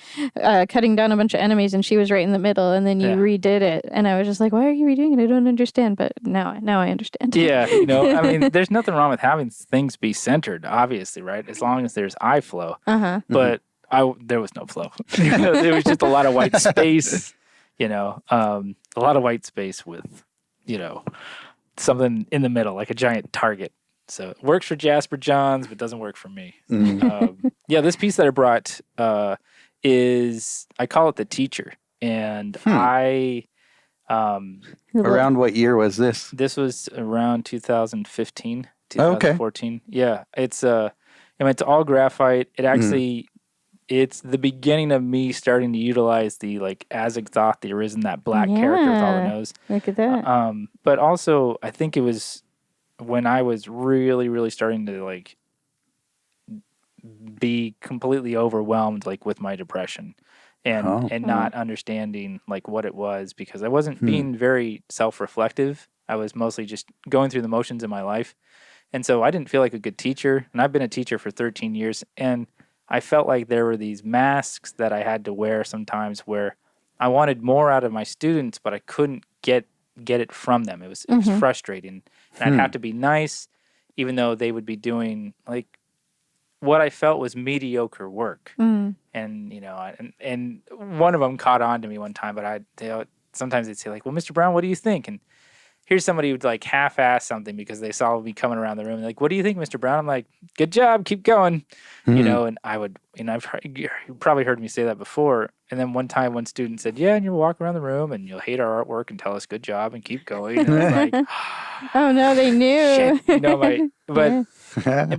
cutting down a bunch of enemies, and she was right in the middle, and then you redid it. And I was just like, why are you redoing it? I don't understand. But now I understand. Yeah, I mean, there's nothing wrong with having things be centered, obviously, right? As long as there's eye flow. But there was no flow. There was just a lot of white space, a lot of white space with, something in the middle, like a giant target. So it works for Jasper Johns, but doesn't work for me. Mm. Yeah, this piece that I brought is, I call it The Teacher. And Around what year was this? this was around 2015, Okay. 2014. Yeah, it's it's all graphite. It actually, it's the beginning of me starting to utilize the like Azagthoth, the arisen, that black character with all the Yeah. nose. Look at that. But also, I think it was when I was really, really starting to like be completely overwhelmed, like with my depression, and not understanding like what it was, because I wasn't being very self-reflective. I was mostly just going through the motions in my life, and so I didn't feel like a good teacher. And I've been a teacher for 13 years, and I felt like there were these masks that I had to wear sometimes, where I wanted more out of my students, but I couldn't get it from them. It was frustrating, and I'd have to be nice, even though they would be doing like what I felt was mediocre work. And and one of them caught on to me one time, but sometimes they'd say like, "Well, Mr. Brown, what do you think?" And here's somebody who'd like half-ass something because they saw me coming around the room. Like, "What do you think, Mr. Brown?" I'm like, "Good job, keep going." And I would, you probably heard me say that before. And then one time, one student said, "Yeah, and you'll walk around the room and you'll hate our artwork and tell us good job and keep going." And I was like, Oh no, they knew. "Shit," but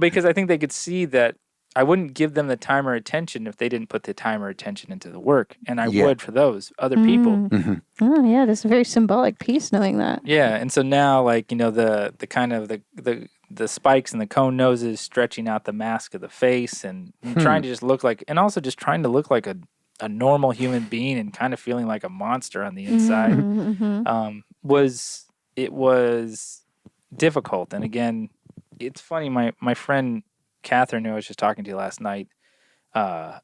because I think they could see that I wouldn't give them the time or attention if they didn't put the time or attention into the work, and I would for those other people. Oh yeah, this is a very symbolic piece, knowing that. Yeah, and so now, like, the kind of the spikes and the cone noses stretching out the mask of the face, and trying to just look like, and also just trying to look like a normal human being, and kind of feeling like a monster on the inside, was difficult. And again, it's funny, my friend Catherine, who I was just talking to last night, I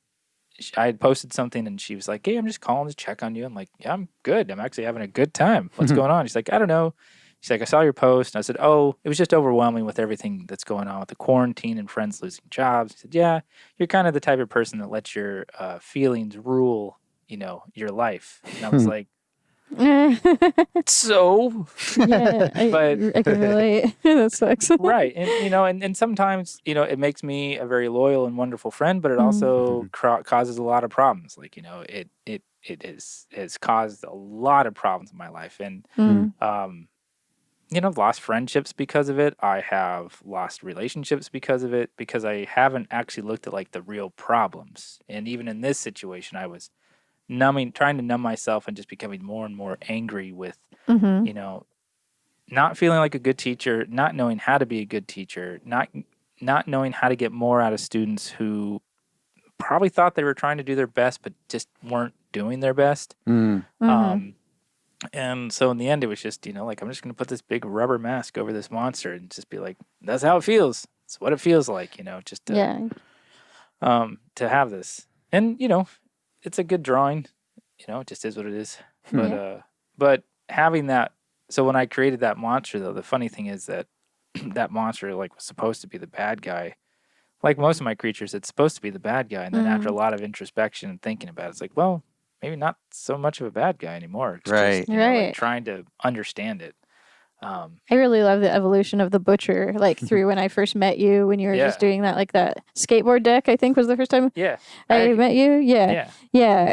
had posted something and she was like, "Hey, I'm just calling to check on you." I'm like, "Yeah, I'm good. I'm actually having a good time. What's going on?" She's like, "I don't know." She's like, "I saw your post." And I said, "Oh, it was just overwhelming with everything that's going on with the quarantine and friends losing jobs." She said, "Yeah, you're kind of the type of person that lets your feelings rule, your life." And I was like, "So?" Yeah, But I can relate. That sucks. right. And and sometimes it makes me a very loyal and wonderful friend, but it also causes a lot of problems. Like, it has caused a lot of problems in my life, and I've lost friendships because of it. I have lost relationships because of it, because I haven't actually looked at like the real problems. And even in this situation, I was trying to numb myself and just becoming more and more angry with not feeling like a good teacher, not knowing how to be a good teacher, not knowing how to get more out of students who probably thought they were trying to do their best but just weren't doing their best. And so in the end, it was just, like, I'm just going to put this big rubber mask over this monster and just be like, that's how it feels. It's what it feels like, just to have this. And, it's a good drawing, it just is what it is. But having that, so when I created that monster, though, the funny thing is that that monster, like, was supposed to be the bad guy. Like most of my creatures, it's supposed to be the bad guy. And then after a lot of introspection and thinking about it, it's like, well, maybe not so much of a bad guy anymore. It's just, like, trying to understand it. I really love the evolution of the butcher, like through when I first met you, when you were just doing that, like that skateboard deck, I think was the first time I met you. Yeah.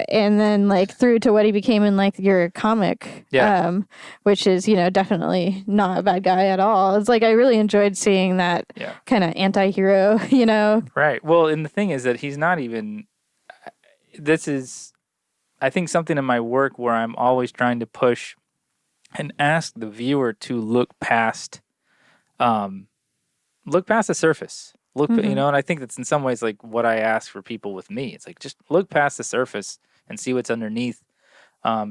And then like through to what he became in like your comic, which is, definitely not a bad guy at all. It's like, I really enjoyed seeing that kind of anti-hero, Right. Well, and the thing is that he's not even, this is, I think, something in my work where I'm always trying to push and ask the viewer to look past the surface. And I think that's in some ways like what I ask for people with me. It's like, just look past the surface and see what's underneath.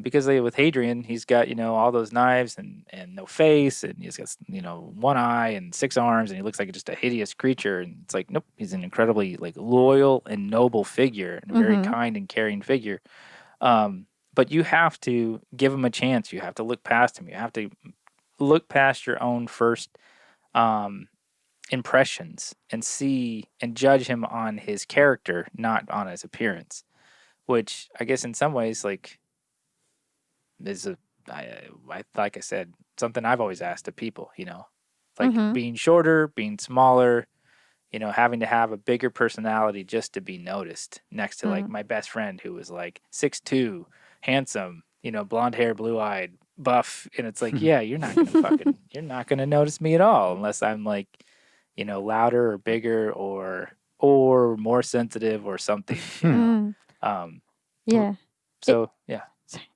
Because with Hadrian, he's got, all those knives and no face, and he's got, one eye and 6 arms, and he looks like just a hideous creature. And it's like, nope, he's an incredibly like loyal and noble figure, and a very kind and caring figure. But you have to give him a chance. You have to look past him. You have to look past your own first impressions and see and judge him on his character, not on his appearance. Which I guess in some ways, like, is like I said, something I've always asked of people. like being shorter, being smaller, having to have a bigger personality just to be noticed next to like my best friend who was like 6'2", handsome, blonde hair, blue eyed, buff. And it's like, yeah, you're not going to notice me at all unless I'm like, louder or bigger or more sensitive or something. Yeah. So, yeah.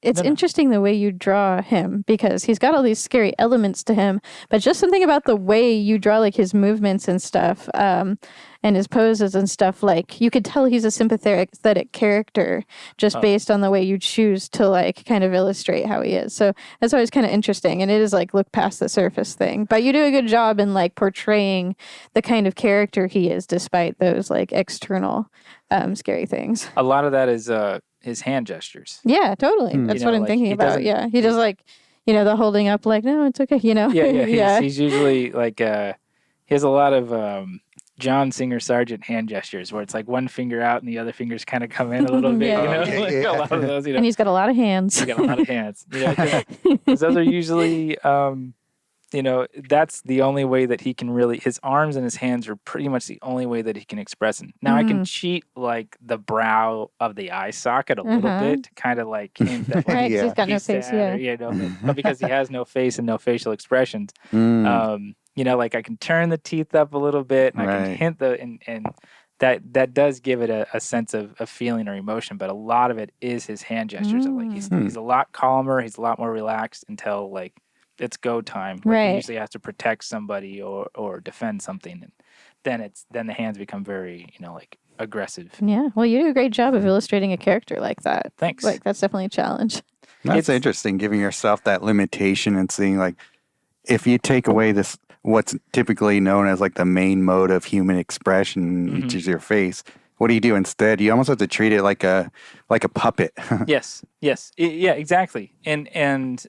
It's interesting the way you draw him because he's got all these scary elements to him, but just something about the way you draw like his movements and stuff, and his poses and stuff, like you could tell he's a sympathetic character just based on the way you choose to like kind of illustrate how he is. So that's always kind of interesting, and it is like look past the surface thing, but you do a good job in like portraying the kind of character he is despite those like external scary things. A lot of that is his hand gestures. Yeah, totally. That's what I'm like, thinking about. Yeah, he does like, the holding up like, no, it's okay, Yeah. He's usually like, he has a lot of John Singer Sargent hand gestures where it's like one finger out and the other fingers kind of come in a little bit, a lot of those, And he's got a lot of hands. He's got a lot of hands. Because those are usually, that's the only way that he can really, his arms and his hands are pretty much the only way that he can express it. Now I can cheat like the brow of the eye socket a little bit to kind of like hint that Right, 'cause he's got no face, but because he has no face and no facial expressions, like I can turn the teeth up a little bit and I can hint and that does give it a sense of feeling or emotion, but a lot of it is his hand gestures. Like he's a lot calmer, he's a lot more relaxed until like it's go time. Like he usually has to protect somebody or defend something, and then the hands become very like aggressive. Yeah, well, you do a great job of illustrating a character like that. Thanks. Like that's definitely a challenge. That's interesting, giving yourself that limitation and seeing like if you take away this what's typically known as like the main mode of human expression, which is your face. What do you do instead? You almost have to treat it like a puppet. Yes. Yeah, exactly. And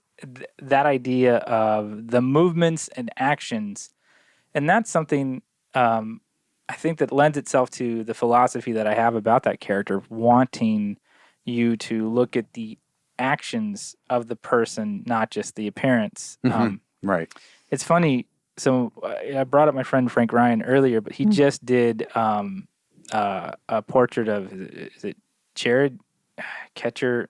that idea of the movements and actions, and that's something I think that lends itself to the philosophy that I have about that character, wanting you to look at the actions of the person, not just the appearance. Right. It's funny. So I brought up my friend Frank Ryan earlier, but he just did a portrait of, is it Jared Ketcher,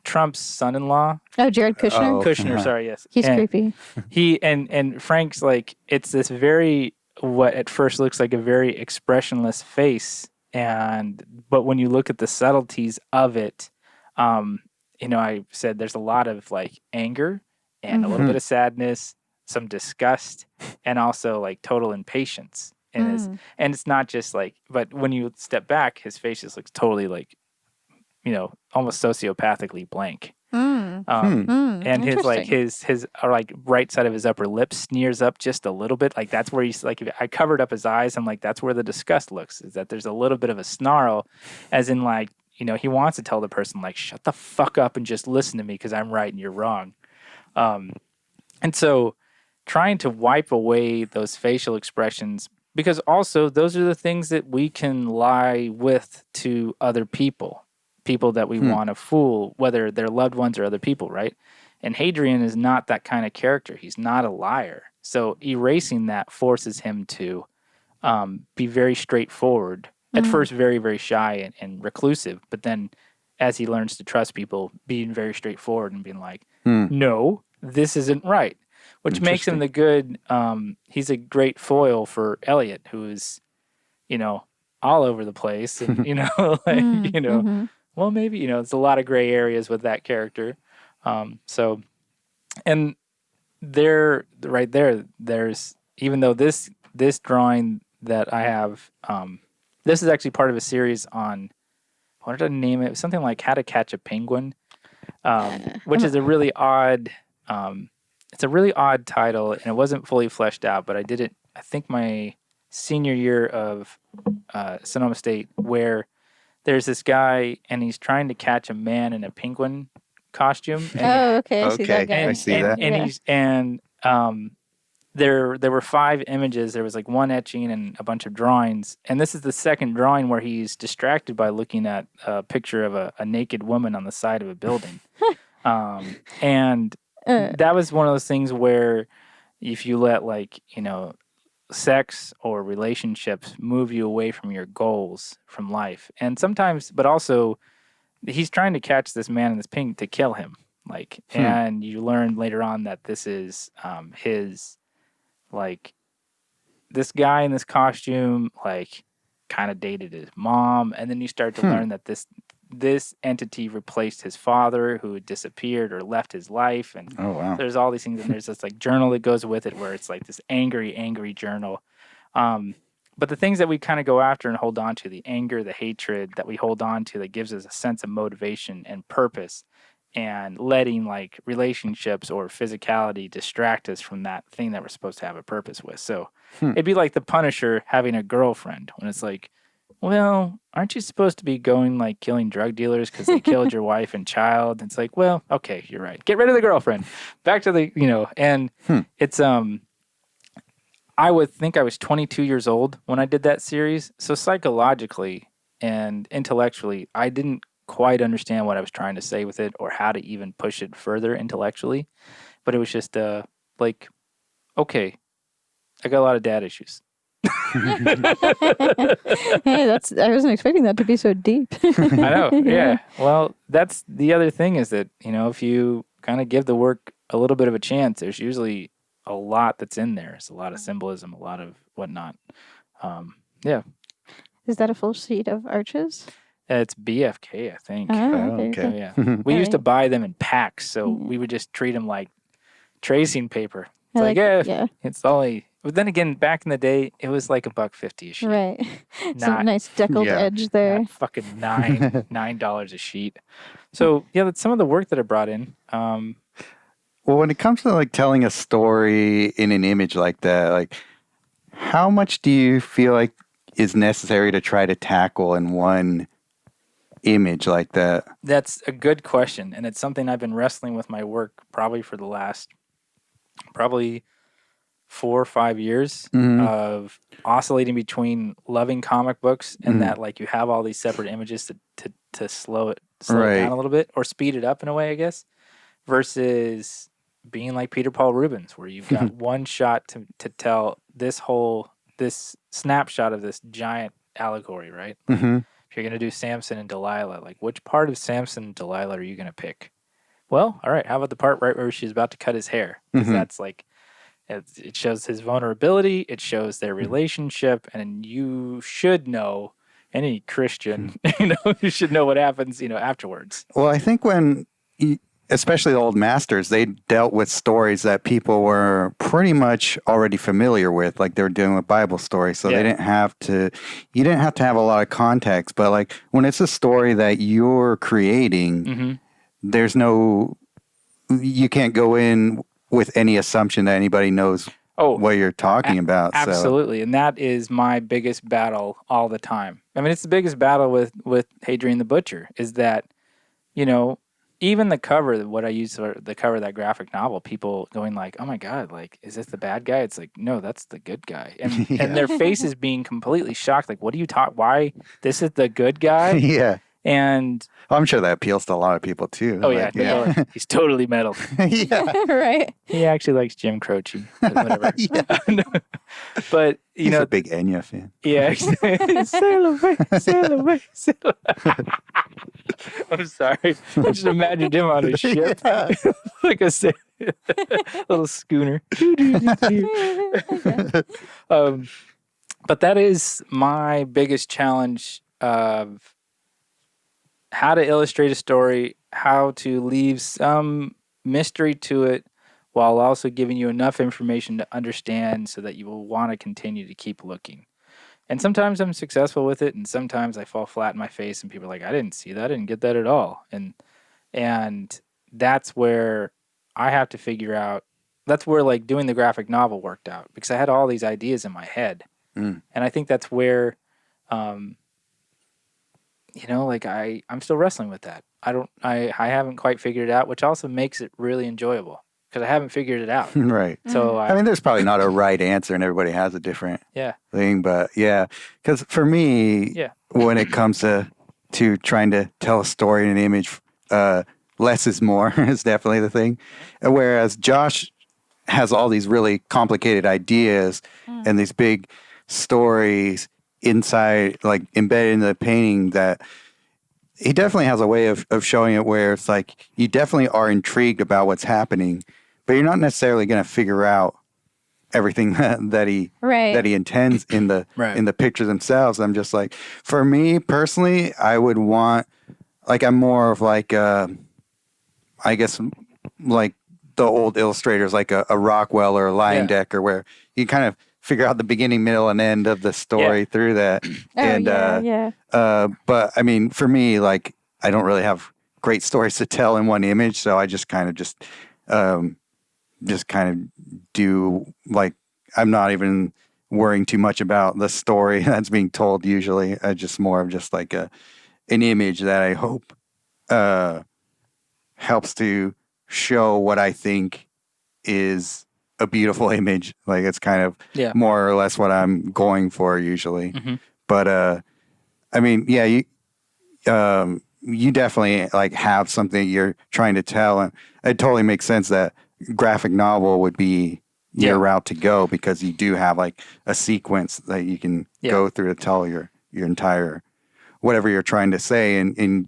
Trump's son-in-law? Oh, Jared Kushner? Oh. Kushner, sorry, yes. He's creepy. He and Frank's like, it's this very, what at first looks like a very expressionless face, but when you look at the subtleties of it, I said there's a lot of like anger and a little bit of sadness, some disgust, and also like total impatience. And it's not just like, but when you step back, his face just looks totally like, almost sociopathically blank. And his like his like right side of his upper lip sneers up just a little bit. Like that's where he's like, I covered up his eyes. I'm like, that's where the disgust looks, is that there's a little bit of a snarl, as in like, he wants to tell the person like, shut the fuck up and just listen to me because I'm right and you're wrong. And so trying to wipe away those facial expressions, because also those are the things that we can lie with to other people that we want to fool, whether they're loved ones or other people, right? And Hadrian is not that kind of character. He's not a liar. So erasing that forces him to be very straightforward. At first, very, very shy and reclusive. But then as he learns to trust people, being very straightforward and being like, no, this isn't right. Which makes him the good, he's a great foil for Elliot, who is, all over the place. And, well, maybe, it's a lot of gray areas with that character. So, and right there's, even though this drawing that I have, this is actually part of a series on, what did I name it? Something like How to Catch a Penguin, which is a really odd, it's a really odd title, and it wasn't fully fleshed out, but I did it, I think my senior year of Sonoma State, where there's this guy and he's trying to catch a man in a penguin costume. And, okay. I see that guy. I see that. And there were 5 images. There was like one etching and a bunch of drawings. And this is the second drawing where he's distracted by looking at a picture of a naked woman on the side of a building. And that was one of those things where if you let like, sex or relationships move you away from your goals from life. And sometimes, but also he's trying to catch this man in this pink to kill him. Like, and you learn later on that this is his, like, this guy in this costume, like, kind of dated his mom. And then you start to learn that this entity replaced his father who had disappeared or left his life. And there's all these things. And there's this like journal that goes with it where it's like this angry journal. But the things that we kind of go after and hold on to, the anger, the hatred that we hold on to that gives us a sense of motivation and purpose, and letting like relationships or physicality distract us from that thing that we're supposed to have a purpose with. So it'd be like the Punisher having a girlfriend when it's like, well, aren't you supposed to be going like killing drug dealers because they killed your wife and child? It's like, well, okay, you're right. Get rid of the girlfriend. Back to the, and it's, I would think I was 22 years old when I did that series. So psychologically and intellectually, I didn't quite understand what I was trying to say with it or how to even push it further intellectually. But it was just like, okay, I got a lot of dad issues. Hey, I wasn't expecting that to be so deep. I know. Yeah. Well, that's the other thing is that, if you kind of give the work a little bit of a chance, there's usually a lot that's in there. It's a lot of symbolism, a lot of whatnot. Yeah. Is that a full sheet of arches? It's BFK, I think. Okay. Yeah. We used to buy them in packs, so we would just treat them like tracing paper. It's it's only. But then again, back in the day, it was like $1.50 a sheet. Right. Some nice deckled edge there. Not fucking $9 a sheet. So yeah, that's some of the work that I brought in. Well, when it comes to like telling a story in an image like that, like how much do you feel like is necessary to try to tackle in one image like that? That's a good question, and it's something I've been wrestling with my work probably for the last 4 or 5 years of oscillating between loving comic books and that like you have all these separate images to slow it down a little bit or speed it up in a way, I guess, versus being like Peter Paul Rubens, where you've got one shot to tell this snapshot of this giant allegory, right? If you're going to do Samson and Delilah, like which part of Samson and Delilah are you going to pick? Well, all right, how about the part right where she's about to cut his hair? Because that's like, it shows his vulnerability, it shows their relationship, and you should know, any Christian, you should know what happens, afterwards. Well, I think when, especially the old masters, they dealt with stories that people were pretty much already familiar with, like they were dealing with Bible stories. So you didn't have to have a lot of context. But like when it's a story that you're creating, there's you can't go in with any assumption that anybody knows what you're talking about. Absolutely. So. And that is my biggest battle all the time. I mean, it's the biggest battle with Hadrian the Butcher is that, even the cover, what I use for the cover of that graphic novel, people going like, oh my God, like, is this the bad guy? It's like, no, that's the good guy. And and their faces being completely shocked. Like, what do you talk? Why? This is the good guy? Yeah. And I'm sure that appeals to a lot of people too. Oh, like, yeah. He's totally metal. Right. He actually likes Jim Croce. Whatever. But, he's a big Enya fan. Yeah. Sail away, sail away, sail away. I'm sorry. I just imagined him on a ship. Like a little schooner. But that is my biggest challenge of how to illustrate a story, how to leave some mystery to it while also giving you enough information to understand so that you will want to continue to keep looking. And sometimes I'm successful with it, and sometimes I fall flat in my face and people are like, I didn't see that, I didn't get that at all. And that's where I have to figure out, that's where like doing the graphic novel worked out, because I had all these ideas in my head. And I think that's where like I'm still wrestling with that. I haven't quite figured it out, which also makes it really enjoyable because I haven't figured it out. Right. So I mean, there's probably not a right answer and everybody has a different thing, but because for me, when it comes to trying to tell a story in an image, less is more is definitely the thing. Whereas Josh has all these really complicated ideas and these big stories inside, like embedded in the painting, that he definitely has a way of showing it where it's like you definitely are intrigued about what's happening, but you're not necessarily going to figure out everything that he intends in the in the pictures themselves. I'm just like, for me personally, I would want, like, I'm more of like I guess like the old illustrators, like a Rockwell or a Leyendecker, where you kind of figure out the beginning, middle, and end of the story through that. But I mean, for me, like, I don't really have great stories to tell in one image, so I just kind of do, like, I'm not even worrying too much about the story that's being told usually. I just more of just like an image that I hope helps to show what I think is a beautiful image. Like, it's kind of more or less what I'm going for usually. But I mean, you definitely like have something you're trying to tell, and it totally makes sense that graphic novel would be your route to go, because you do have like a sequence that you can go through to tell your entire whatever you're trying to say, and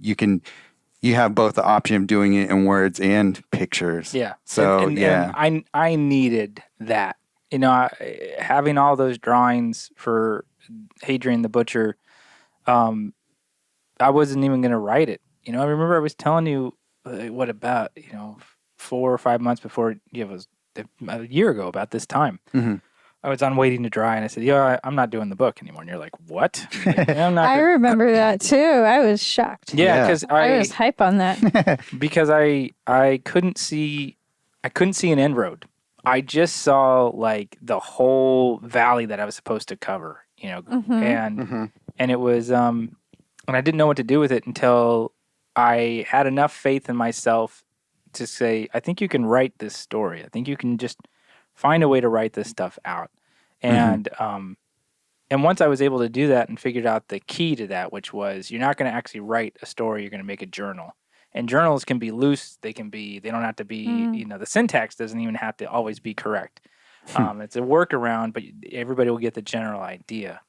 you have both the option of doing it in words and pictures. Yeah. So and I needed that. You know, having all those drawings for Hadrian the Butcher, I wasn't even going to write it. You know, I remember I was telling you, what about, 4 or 5 months before, it was a year ago about this time. I was on Waiting to Dry, and I said, I'm not doing the book anymore. And you're like, what? Like, I'm not I remember that too. I was shocked. Yeah, because I was hype on that. Because I couldn't see an end road. I just saw like the whole valley that I was supposed to cover, and it was and I didn't know what to do with it until I had enough faith in myself to say, I think you can write this story. I think you can just find a way to write this stuff out. And once I was able to do that and figured out the key to that, which was you're not going to actually write a story, you're going to make a journal. And journals can be loose. They don't have to be, the syntax doesn't even have to always be correct. It's a workaround, but everybody will get the general idea.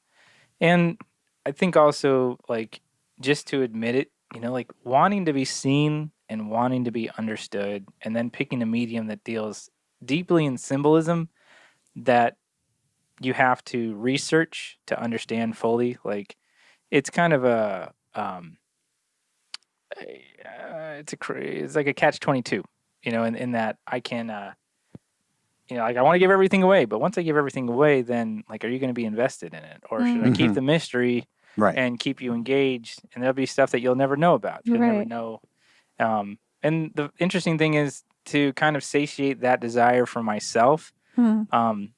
And I think also, like, just to admit it, like wanting to be seen and wanting to be understood, and then picking a medium that deals deeply in symbolism that you have to research to understand fully. Like, it's kind of it's like a catch-22, in that I can, like, I want to give everything away, but once I give everything away, then, like, are you going to be invested in it? Or should I keep the mystery and keep you engaged? And there'll be stuff that you'll never know about. You'll never know. And the interesting thing is to kind of satiate that desire for myself. I'm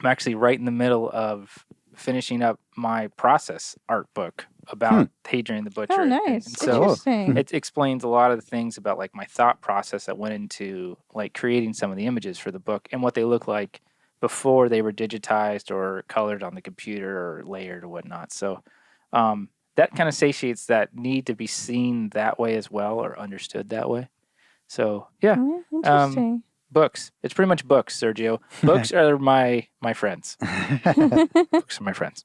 actually right in the middle of finishing up my process art book about Hadrian the Butcher. Oh, nice. And so it explains a lot of the things about, like, my thought process that went into, like, creating some of the images for the book and what they look like before they were digitized or colored on the computer or layered or whatnot. So that kind of satiates that need to be seen that way as well, or understood that way. So Interesting. Books. It's pretty much books, Sergio. Books are my friends. Books are my friends.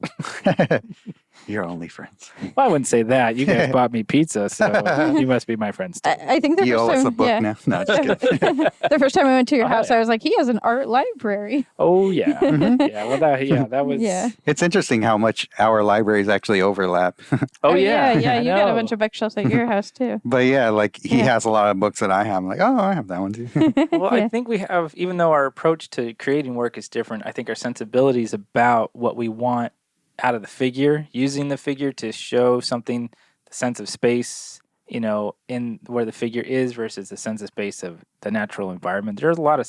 Your only friends. Well, I wouldn't say that. You guys bought me pizza, so you must be my friends too. I think the You first owe us time, a book now. No, just kidding. the first time I went to your house, I was like, he has an art library. Oh yeah, yeah. Well, that was. Yeah. It's interesting how much our libraries actually overlap. Oh yeah. Yeah. You I got a know. bunch of bookshelves at your house too. But yeah, like he has a lot of books that I have. I'm like, oh, I have that one too. Well, I think we have, even though our approach to creating work is different, I think our sensibilities about what we want out of the figure, using the figure to show something, the sense of space, in where the figure is versus the sense of space of the natural environment. There's a lot of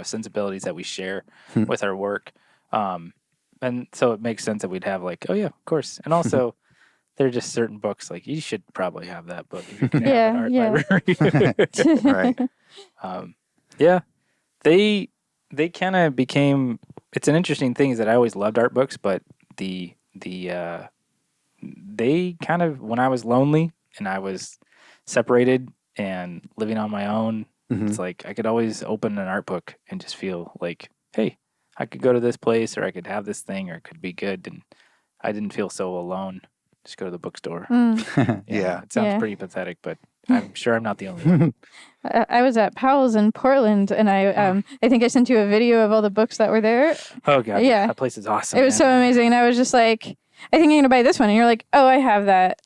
sensibilities that we share with our work. And so it makes sense that we'd have, like, oh yeah, of course. And also there are just certain books, like, you should probably have that book if you can have an art library. Right. They kind of became, it's an interesting thing is that I always loved art books, but they kind of, when I was lonely and I was separated and living on my own, It's like I could always open an art book and just feel like, hey, I could go to this place, or I could have this thing, or it could be good, and I didn't feel so alone. Just go to the bookstore. Yeah. It sounds pretty pathetic, but I'm sure I'm not the only one. I was at Powell's in Portland, and I think I sent you a video of all the books that were there. Oh god, Yeah. that place is awesome. It was so amazing, and I was just like, I think I'm gonna buy this one, and you're like, oh, I have that.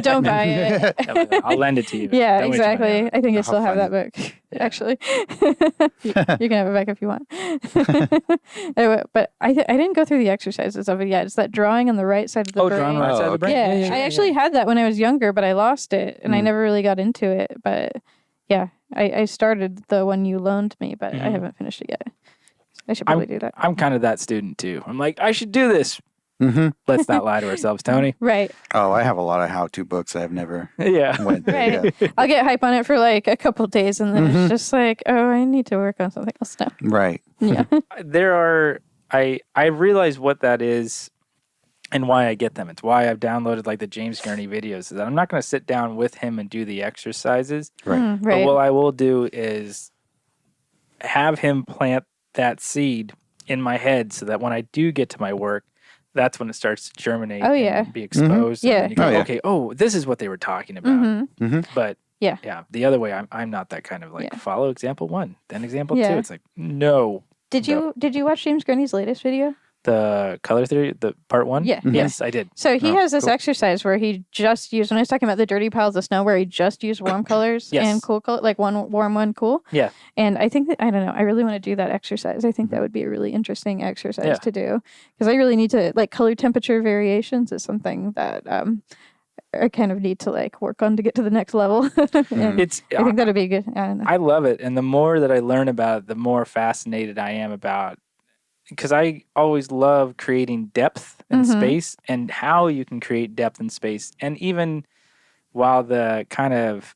Don't buy it. I'll lend it to you. Yeah, Don't wait till I have exactly. it. I think I How still have that funny. book, actually. You can have it back if you want. Anyway, but I didn't go through the exercises of it yet. It's that drawing on the right side of the brain. drawing on the right side of the brain. Yeah, I actually had that when I was younger, but I lost it, and I never really got into it. But yeah, I started the one you loaned me, but I haven't finished it yet. I should probably do that. I'm kind of that student too. I'm like, I should do this. Let's not lie to ourselves, Tony. Right. Oh, I have a lot of how-to books I've never Yeah. went there. Right. Yeah. I'll get hype on it for like a couple days, and then it's just like, oh, I need to work on something else now. Right. Yeah. I realize what that is and why I get them. It's why I've downloaded like the James Gurney videos. Is that I'm not going to sit down with him and do the exercises. Right. But Right. what I will do is have him plant that seed in my head so that when I do get to my work, that's when it starts to germinate Oh, yeah. and be exposed. Yeah. And you go, Oh, yeah. okay, this is what they were talking about. But Yeah. the other way, I'm not that kind of like Yeah. follow example 1, then example 2. Yeah. It's like, no. Did you watch James Gurney's latest video? The color theory, the part 1? Yeah. Yes, I did. So he Oh, has this cool. exercise where he just used, when I was talking about the dirty piles of snow, where he just used warm colors Yes. and cool color, like one warm, one cool. Yeah. And I think that, I don't know, I really want to do that exercise. I think that would be a really interesting exercise to do, because I really need to, like, color temperature variations is something that I kind of need to like work on to get to the next level. And It's I think that'd be good. I don't know. I love it. And the more that I learn about it, the more fascinated I am about, because I always love creating depth and space and how you can create depth and space. And even while the kind of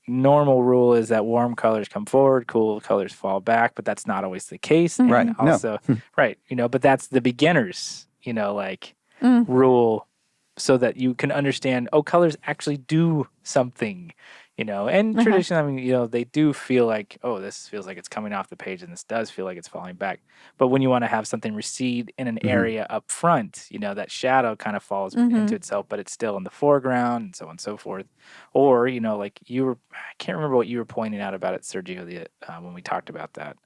normal rule is that warm colors come forward, cool colors fall back, but that's not always the case. And Right. No. also, right. But that's the beginners, rule, so that you can understand, colors actually do something, and traditionally, they do feel like, this feels like it's coming off the page and this does feel like it's falling back. But when you want to have something recede in an area up front, that shadow kind of falls into itself, but it's still in the foreground and so on and so forth. Or, like I can't remember what you were pointing out about it, Sergio, when we talked about that.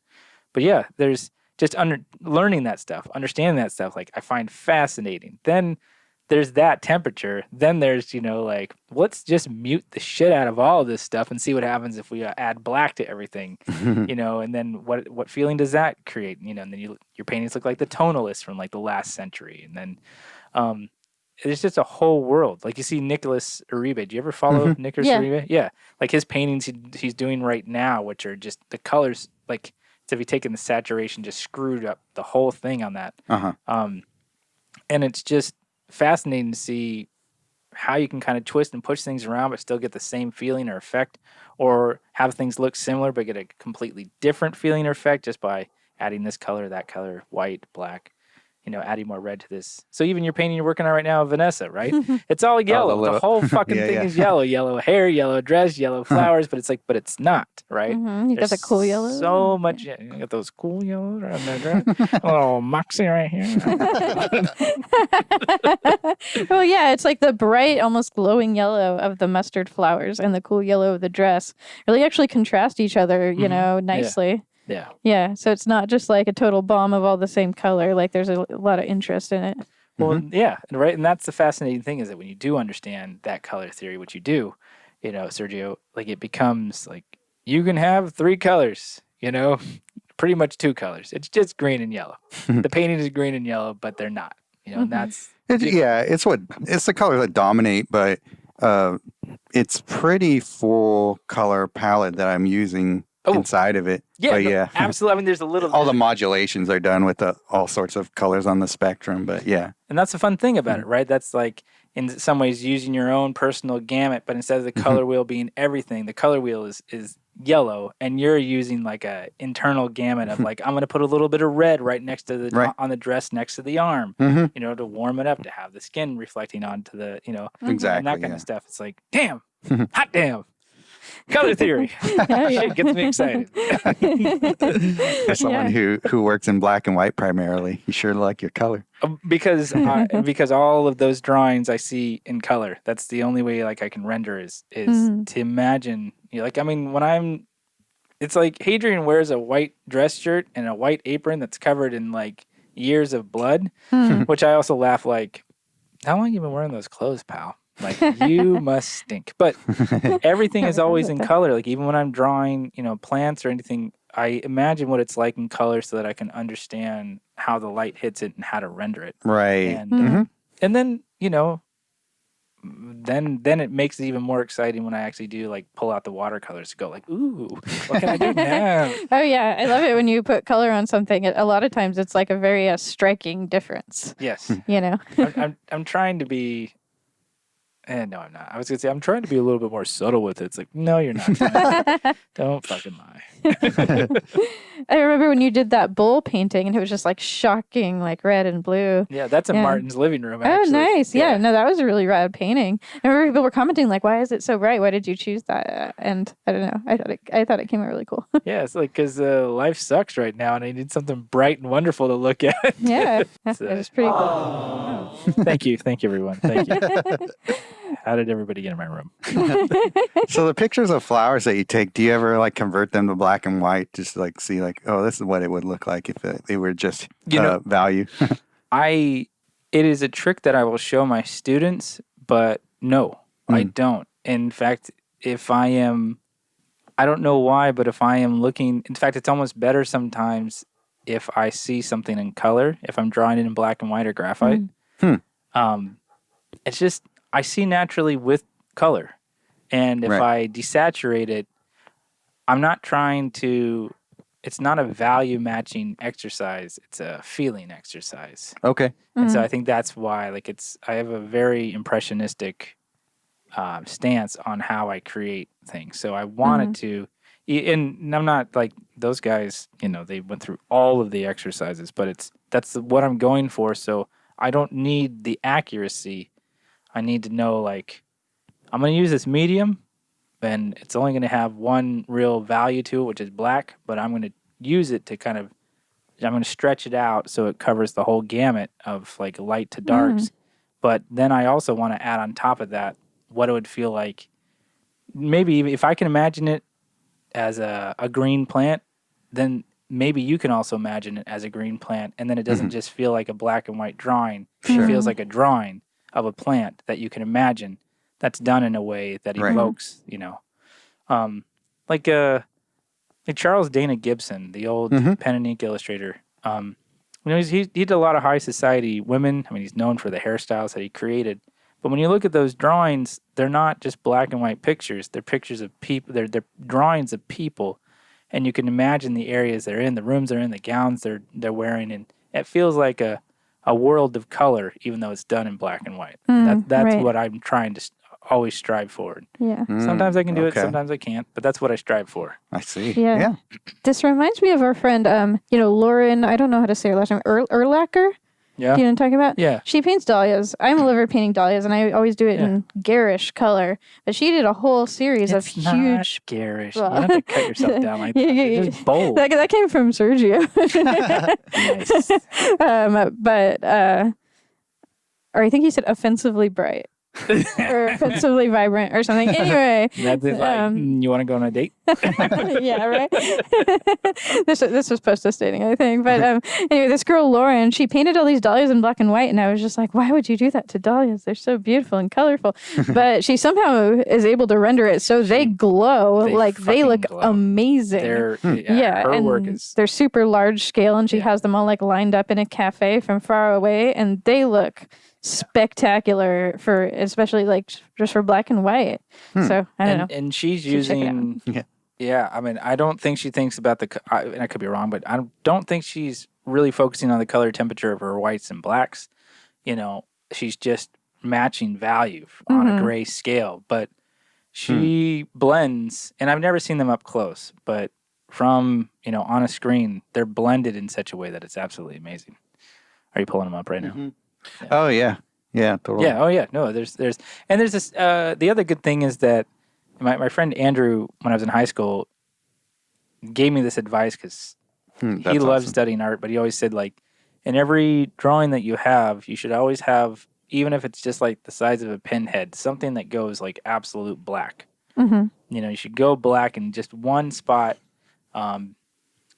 But yeah, there's just learning that stuff, understanding that stuff, like I find fascinating. Then there's that temperature. Then there's, let's just mute the shit out of all of this stuff and see what happens if we add black to everything, and then what feeling does that create? And then your paintings look like the tonalists from like the last century. And then it's just a whole world. Like you see Nicholas Uribe. Do you ever follow Nicholas Uribe? Yeah. Like his paintings he's doing right now, which are just the colors, like as if he'd taken the saturation, just screwed up the whole thing on that. And it's just fascinating to see how you can kind of twist and push things around but still get the same feeling or effect, or have things look similar but get a completely different feeling or effect just by adding this color, that color, white, black, adding more red to this. So even your painting you're working on right now, Vanessa, right? It's all yellow. The whole fucking thing is yellow. Yellow hair, yellow dress, yellow flowers, but it's not, right? You got the cool yellow. So much. You got those cool yellows around there. A little moxie right here. Well, yeah, it's like the bright, almost glowing yellow of the mustard flowers and the cool yellow of the dress really actually contrast each other, nicely. Yeah. Yeah, so it's not just like a total bomb of all the same color. Like there's a lot of interest in it. Well, yeah, right. And that's the fascinating thing, is that when you do understand that color theory, which you do, Sergio, like it becomes like you can have 3 colors, pretty much 2 colors. It's just green and yellow. The painting is green and yellow, but they're not, and that's. It's the colors that dominate, but it's pretty full color palette that I'm using inside of it. Yeah, but no, absolutely. I mean, there's a little. All the modulations are done with all sorts of colors on the spectrum, but yeah. And that's the fun thing about it, right? That's like, in some ways, using your own personal gamut, but instead of the color wheel being everything, the color wheel is yellow, and you're using like a internal gamut of like, I'm going to put a little bit of red right next to on the dress next to the arm, to warm it up, to have the skin reflecting onto the, Exactly, and that kind of stuff. It's like, damn, hot damn. Color theory. Yeah, yeah. Shit gets me excited. For someone who works in black and white primarily, you sure like your color. Because all of those drawings I see in color. That's the only way like I can render is to imagine. Like I mean, it's like Hadrian wears a white dress shirt and a white apron that's covered in like years of blood, which I also laugh like, how long have you been wearing those clothes, pal? Like you must stink. But everything is always in color. Like even when I'm drawing, plants or anything, I imagine what it's like in color so that I can understand how the light hits it and how to render it. Right. And and then, then it makes it even more exciting when I actually do like pull out the watercolors to go like, ooh, what can I do now? Oh yeah, I love it when you put color on something. A lot of times it's like a very striking difference. Yes. I'm trying to be. No, I'm not. I was gonna say I'm trying to be a little bit more subtle with it. It's like, no, you're not. Don't fucking lie. I remember when you did that bull painting, and it was just like shocking, like red and blue. Yeah, that's in Martin's living room. Actually. Oh, nice. Yeah, no, that was a really rad painting. I remember people were commenting like, "Why is it so bright? Why did you choose that?" And I don't know. I thought it came out really cool. Yeah, it's like because life sucks right now, and I need something bright and wonderful to look at. Yeah, it was pretty cool. Thank you, everyone. Thank you. How did everybody get in my room? So the pictures of flowers that you take, do you ever like convert them to black and white, just like see like, oh, this is what it would look like if they were just value? It is a trick that I will show my students, but no, I don't. In fact, I don't know why, but if I am looking, in fact, it's almost better sometimes if I see something in color, if I'm drawing it in black and white or graphite. It's just, I see naturally with color. And if I desaturate it, I'm not trying to, it's not a value matching exercise. It's a feeling exercise. Okay. And so I think that's why, like I have a very impressionistic stance on how I create things. So I wanted to, and I'm not like those guys, they went through all of the exercises, but that's what I'm going for. So I don't need the accuracy. I need to know, like, I'm going to use this medium, and it's only going to have one real value to it, which is black, but I'm going to use it to I'm going to stretch it out so it covers the whole gamut of, like, light to darks. But then I also want to add on top of that what it would feel like. Maybe if I can imagine it as a green plant, then maybe you can also imagine it as a green plant, and then it doesn't just feel like a black and white drawing. It feels like a drawing of a plant that you can imagine that's done in a way that evokes, like Charles Dana Gibson, the old pen and ink illustrator. He did a lot of high society women. I mean, he's known for the hairstyles that he created. But when you look at those drawings, they're not just black and white pictures. They're pictures of people. They're drawings of people, and you can imagine the areas they're in, the rooms they're in, the gowns they're wearing, and it feels like a world of color, even though it's done in black and white. That's what I'm trying to always strive for. Yeah. Sometimes I can do it, sometimes I can't, but that's what I strive for. I see. Yeah. This reminds me of our friend, Lauren, I don't know how to say her last name, Erlacher? Yeah. Do you know what I'm talking about? Yeah. She paints dahlias. I'm a liver painting dahlias, and I always do it in garish color. But she did a whole series of huge. Not garish. You don't have to cut yourself down like that. It's just bold. That came from Sergio. Nice. Or I think he said offensively bright. Or offensively vibrant or something. Anyway. That's it, like, you want to go on a date? Yeah, right. This was post-stating, I think. But anyway, this girl Lauren, she painted all these dahlias in black and white, and I was just like, why would you do that to dahlias? They're so beautiful and colorful. But she somehow is able to render it so they glow, they look amazing. Her work is. They're super large scale, and she has them all like lined up in a cafe from far away, and they look spectacular especially like just for black and white. So I don't know. And she's using. I mean, I don't think she thinks about and I could be wrong, but I don't think she's really focusing on the color temperature of her whites and blacks. She's just matching value on a gray scale, but she blends, and I've never seen them up close, but from, on a screen, they're blended in such a way that it's absolutely amazing. Are you pulling them up right now? Yeah. Oh yeah, totally. Yeah. Oh yeah. No, there's this. The other good thing is that my friend Andrew, when I was in high school, gave me this advice because he loves studying art, but he always said, like, in every drawing that you have, you should always have, even if it's just like the size of a pinhead, something that goes like absolute black. Mm-hmm. You know, you should go black in just one spot,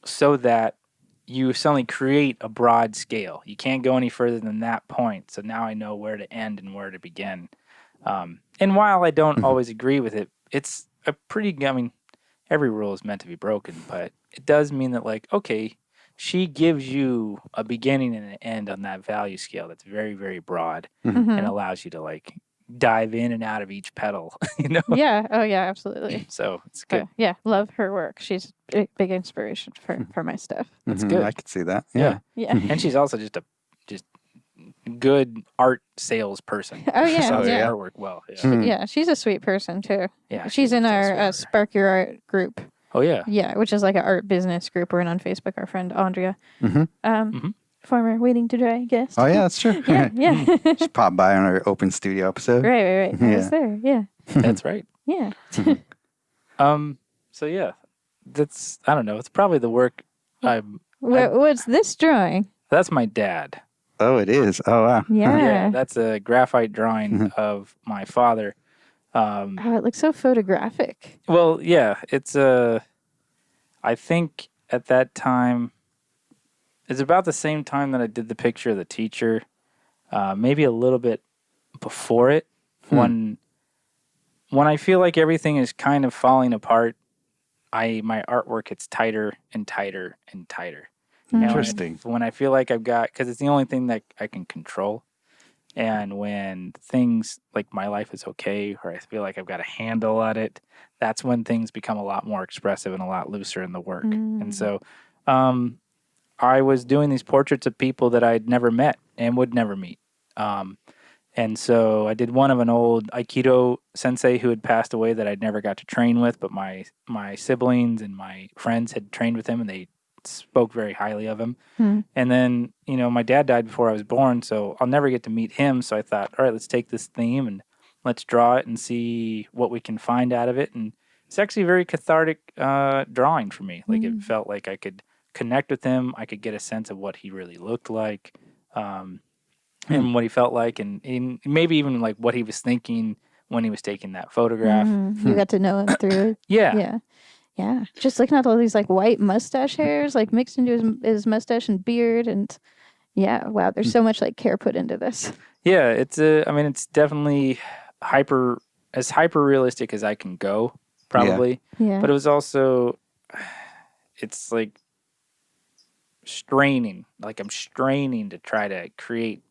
so that you suddenly create a broad scale. You can't go any further than that point. So now I know where to end and where to begin. And while I don't always agree with it, it's a pretty, I mean, every rule is meant to be broken, but it does mean that, like, okay, she gives you a beginning and an end on that value scale that's very, very broad Mm-hmm. and allows you to, like, dive in and out of each petal, you know? Yeah. Oh, yeah, absolutely. So it's good. Yeah, love her work. She's a big inspiration for my stuff. That's good. I could see that. Yeah. Yeah. And she's also just good art salesperson. Oh, yeah, Sells yeah. her artwork well. Yeah. Yeah, she's a sweet person too. Yeah, she's in a our sweetheart. Spark Your Art group. Oh yeah. Yeah, which is like an art business group. We're in on Facebook. Our friend Andrea, Mm-hmm. former Waiting to Dry guest. Oh, yeah, that's true. yeah. Just pop by on our open studio episode. Right. I Yeah. was there. Yeah, That's right. yeah. So yeah, that's, I don't know. It's probably the work. What's this drawing? That's my dad. Oh, it is. Oh, wow. Yeah. That's a graphite drawing of my father. Oh, it looks so photographic. Well, yeah, it's I think at that time, it's about the same time that I did the picture of the teacher, maybe a little bit before it, when I feel like everything is kind of falling apart. My artwork gets tighter and tighter and tighter. And Interesting. when I feel like I've got, because it's the only thing that I can control. And when things like my life is okay, or I feel like I've got a handle on it, that's when things become a lot more expressive and a lot looser in the work. And so I was doing these portraits of people that I'd never met and would never meet. And so I did one of an old Aikido sensei who had passed away that I'd never got to train with, but my siblings and my friends had trained with him, and they spoke very highly of him. And then, you know, my dad died before I was born, so I'll never get to meet him. So I thought, all right, let's take this theme and let's draw it and see what we can find out of it. And it's actually a very cathartic drawing for me. Like, it felt like I could connect with him. I could get a sense of what he really looked like, and what he felt like, and maybe even like what he was thinking when he was taking that photograph. You got to know him through it. Yeah. Yeah. Just looking at all these like white mustache hairs, like mixed into his mustache and beard, and yeah, wow, there's so much like care put into this. Yeah, it's definitely hyper realistic as I can go, probably. Yeah. But it was also, it's like straining. Like, I'm straining to try to create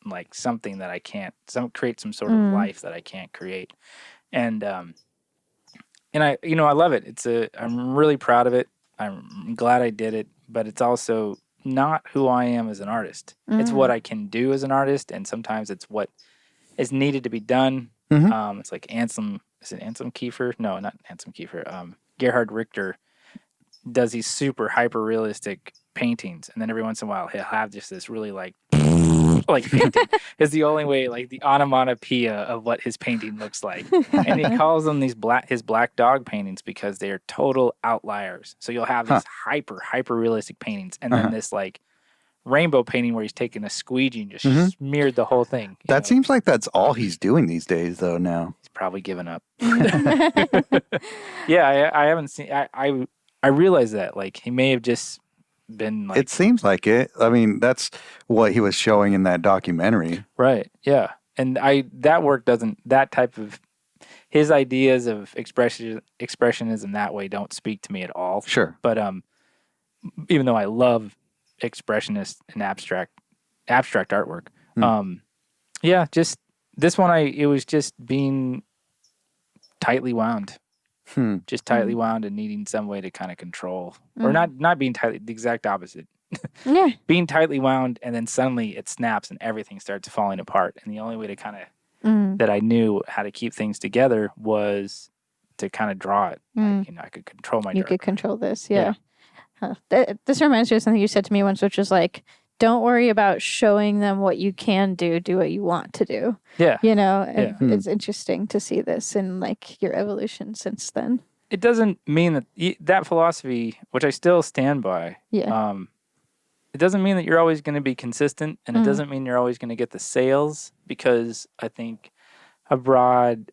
like something that I can't, create some sort of life that I can't create. And I, I love it. I'm really proud of it. I'm glad I did it, but it's also not who I am as an artist. It's what I can do as an artist, and sometimes it's what is needed to be done. It's like Anselm Kiefer? No, not Anselm Kiefer. Gerhard Richter does these super hyper realistic paintings, and then every once in a while he'll have just this really like painting is the only way, like the onomatopoeia of what his painting looks like. And he calls them his black dog paintings because they're total outliers. So you'll have these hyper realistic paintings, and then this like rainbow painting where he's taken a squeegee and just smeared the whole thing. That seems like that's all he's doing these days, though, now. He's probably given up. Yeah, I haven't seen, I realize that, like, he may have just been like, It seems like it. I mean, that's what he was showing in that documentary. right, yeah. And that work doesn't, that type of, his ideas of expressionism that way don't speak to me at all. Sure. But even though I love expressionist and abstract artwork, yeah, just this one, it was just being tightly wound. Just tightly wound and needing some way to kind of control, or not being tightly, the exact opposite. Yeah. Being tightly wound, and then suddenly it snaps and everything starts falling apart. And the only way to kind of, that I knew how to keep things together was to kind of draw it. Like, I could control my You draw. could control this. Yeah. This reminds me of something you said to me once, which was like, don't worry about showing them what you can do. Do what you want to do. Yeah. You know, and it's interesting to see this in like your evolution since then. It doesn't mean that that philosophy, which I still stand by, Yeah. it doesn't mean that you're always going to be consistent, and it doesn't mean you're always going to get the sales, because I think a broad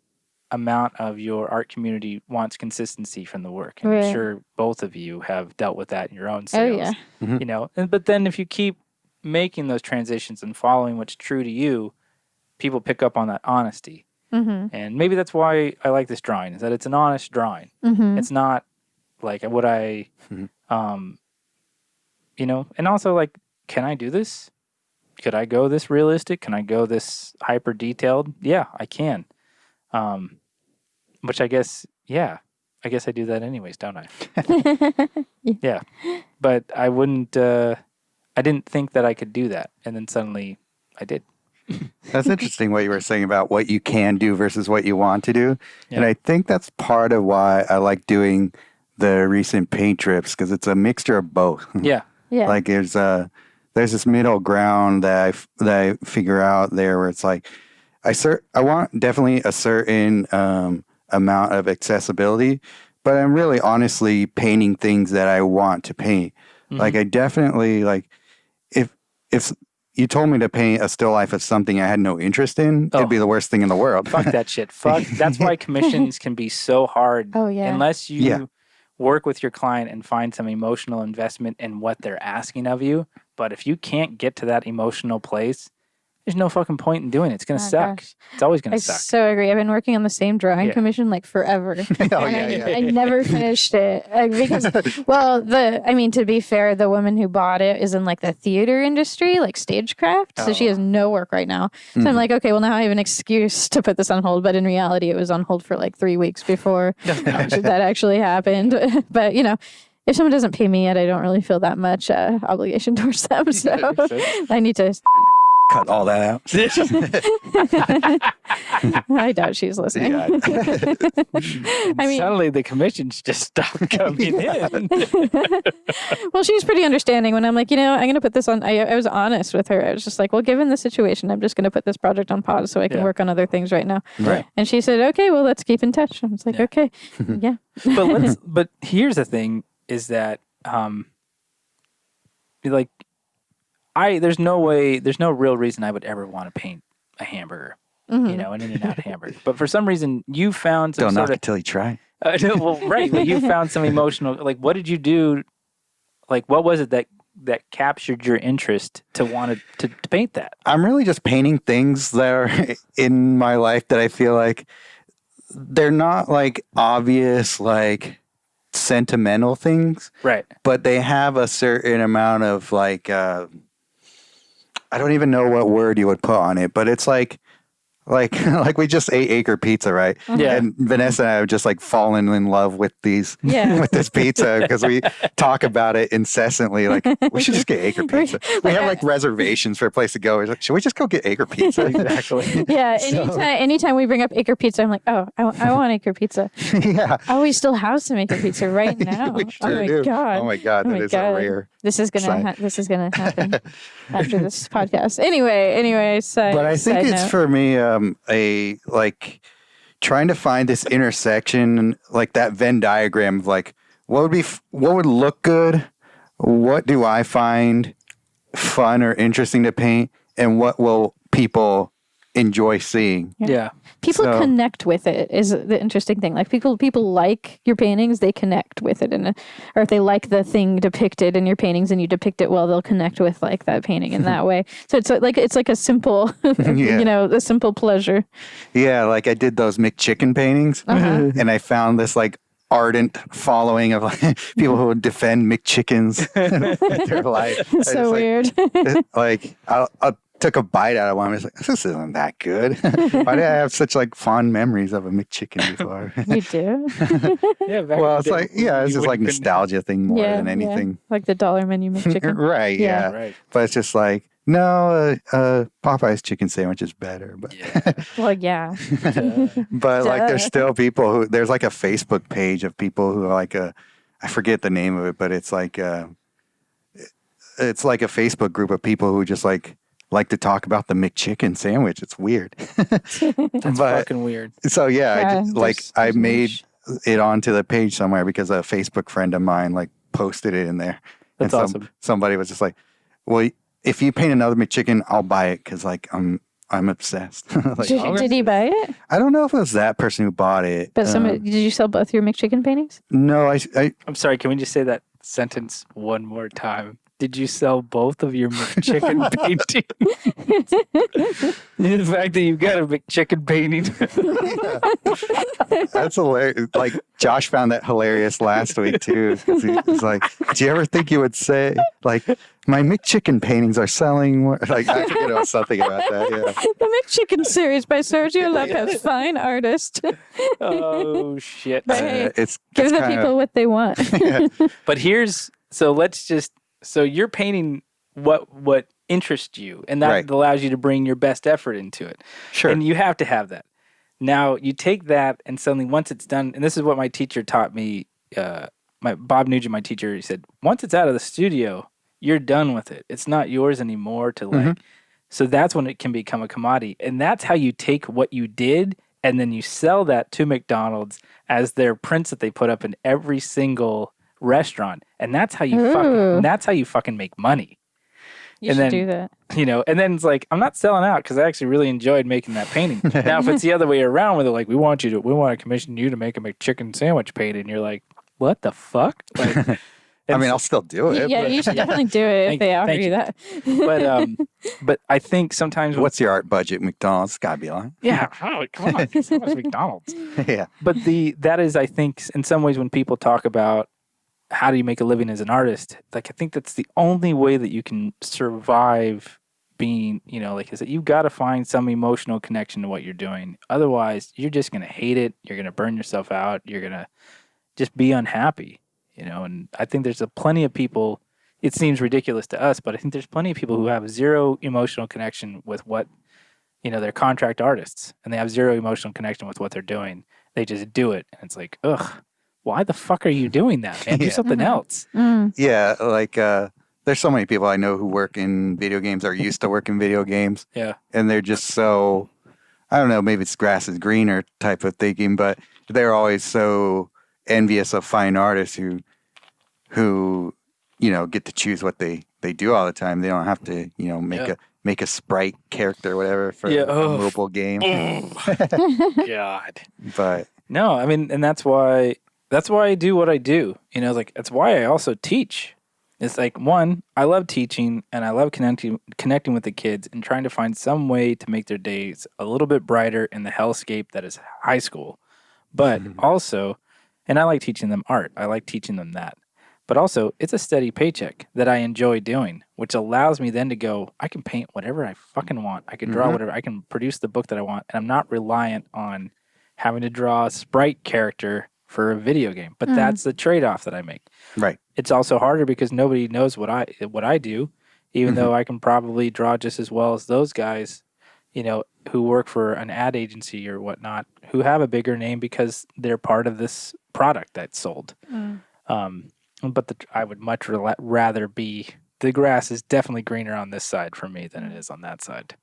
amount of your art community wants consistency from the work. And I'm sure both of you have dealt with that in your own sales. Oh, yeah. You know, but then if you keep making those transitions and following what's true to you, people pick up on that honesty. And maybe that's why I like this drawing, is that it's an honest drawing. It's not like what I, you know, and also like, can I do this? Could I go this realistic? Can I go this hyper detailed? Yeah, I can. Which I guess I do that anyways, don't I? Yeah. But I wouldn't, I didn't think that I could do that. And then suddenly I did. That's interesting what you were saying about what you can do versus what you want to do. Yeah. And I think that's part of why I like doing the recent paint trips, because it's a mixture of both. Yeah. Yeah. Like there's this middle ground that I figure out there where it's like, I want definitely a certain amount of accessibility, but I'm really honestly painting things that I want to paint. Like I definitely like, if you told me to paint a still life of something I had no interest in, it'd be the worst thing in the world. Fuck that shit. That's why commissions can be so hard. Oh, yeah. Unless you work with your client and find some emotional investment in what they're asking of you. But if you can't get to that emotional place, there's no fucking point in doing it. It's going to suck. Gosh. It's always going I to suck. so agree. I've been working on the same drawing commission like forever. I never finished it because, to be fair, the woman who bought it is in like the theater industry, like stagecraft. So she has no work right now. So I'm like, okay, well now I have an excuse to put this on hold. But in reality, it was on hold for like 3 weeks before that actually happened. But you know, if someone doesn't pay me yet, I don't really feel that much obligation towards them. So I need to cut all that out. I doubt she's listening. Yeah. I mean, suddenly the commissions just stopped coming in. well, she's pretty understanding when I'm like, you know, I'm going to put this on. I was honest with her. I was just like, well, given the situation, I'm just going to put this project on pause so I can work on other things right now. Right. And she said, okay, well, let's keep in touch. I was like, okay, yeah. But here's the thing is that, like, there's no real reason I would ever want to paint a hamburger, you know, an In-N-Out hamburger. But for some reason, you found some Don't sort knock of... it till you try. Well, right. But you found some emotional... Like, what did you do? Like, what was it that captured your interest to want to paint that? I'm really just painting things that are in my life that I feel like they're not, like, obvious, like, sentimental things. Right. But they have a certain amount of, like... I don't even know what word you would put on it, but it's like we just ate Acre Pizza, right? Yeah. And Vanessa and I have just like fallen in love with with this pizza because we talk about it incessantly. Like, we should just get Acre Pizza. We have like reservations for a place to go. We're like, should we just go get Acre Pizza? Exactly. Yeah. Anytime we bring up Acre Pizza, I'm like, oh, I want Acre Pizza. Yeah. Oh, we still have some Acre Pizza right now. We sure oh my do. god. Oh my god, that is a rare. This is gonna happen after this podcast. Anyway. But I think it's for me a like trying to find this intersection, like that Venn diagram of like what would look good, what do I find fun or interesting to paint, and what will people enjoy seeing. Yeah. People connect with it is the interesting thing. Like people like your paintings, they connect with it, or if they like the thing depicted in your paintings and you depict it well, they'll connect with like that painting in that way. So it's like a simple, a simple pleasure. Yeah, like I did those McChicken paintings, and I found this like ardent following of like people who would defend McChickens in their life. It's so weird. Like I took a bite out of one. I was like, this isn't that good. Why did I have such like fond memories of a McChicken before? You do? Yeah. Well, it's like, it's just like nostalgia thing more than anything. Yeah. Like the $1 menu McChicken. Right. Yeah. Right. But it's just like, no, Popeye's chicken sandwich is better. But Well, yeah. but like there's still people there's like a Facebook page of people who are like I forget the name of it, but it's like it's like a Facebook group of people who just like to talk about the McChicken sandwich. It's weird. That's fucking weird. So Yeah, I there's made niche. it onto the page somewhere because a Facebook friend of mine like posted it in there. That's awesome. Somebody was just like, well, if you paint another McChicken, I'll buy it because like I'm obsessed. Like, Did he buy it? I don't know if it was that person who bought it. But did you sell both your McChicken paintings? No, I'm sorry. Can we just say that sentence one more time? Did you sell both of your McChicken paintings? The fact that you've got a McChicken painting. that's hilarious. Like Josh found that hilarious last week too. 'Cause he was like, "Do you ever think you would say like my McChicken paintings are selling more?" Like I forget it was something about that. Yeah. The McChicken series by Sergio Lopez, fine artist. Oh shit! But hey, It's give the kinda- people what they want. But so you're painting what interests you, and that Right. allows you to bring your best effort into it. Sure. And you have to have that. Now you take that, and suddenly once it's done, and this is what my teacher taught me. My Bob Nugent, my teacher, he said, once it's out of the studio, you're done with it. It's not yours anymore to like. So that's when it can become a commodity, and that's how you take what you did, and then you sell that to McDonald's as their prints that they put up in every single restaurant, and that's how you fucking make money. You And should then- do that. And then it's like, I'm not selling out because I actually really enjoyed making that painting. Now, if it's the other way around, where they're like, we want to commission you to make a McChicken sandwich painting, and you're like, what the fuck? Like, I mean, I'll still do it. Yeah, you should definitely do it if Thank- they offer thank you you. that. but I think sometimes, What's your art budget, McDonald's? Gotta be lying. yeah, oh, come on, so much McDonald's. Yeah. But that is, I think, in some ways, when people talk about how do you make a living as an artist, like I think that's the only way that you can survive being, like I said, you've got to find some emotional connection to what you're doing. Otherwise, you're just going to hate it. You're going to burn yourself out. You're going to just be unhappy, and I think there's plenty of people, it seems ridiculous to us, but I think there's plenty of people who have zero emotional connection with what, they're contract artists, and they have zero emotional connection with what they're doing. They just do it. And it's like, ugh, why the fuck are you doing that, man? Do Yeah. something else. Yeah, like there's so many people I know who work in video games or used to work in video games. Yeah. And they're just so, I don't know, maybe it's grass is greener type of thinking, but they're always so envious of fine artists who get to choose what they do all the time. They don't have to, make a sprite character or whatever for a mobile game. God. But No, I mean, and that's why I do what I do. Like that's why I also teach. It's like, one, I love teaching and I love connecting with the kids and trying to find some way to make their days a little bit brighter in the hellscape that is high school. But also, and I like teaching them art. I like teaching them that. But also, it's a steady paycheck that I enjoy doing, which allows me then to go, I can paint whatever I fucking want. I can draw whatever. I can produce the book that I want. And I'm not reliant on having to draw a sprite character for a video game. But that's the trade-off that I make. right. It's also harder because nobody knows what I do, even though I can probably draw just as well as those guys, who work for an ad agency or whatnot, who have a bigger name because they're part of this product that's sold. But I would much rather be, the grass is definitely greener on this side for me than it is on that side.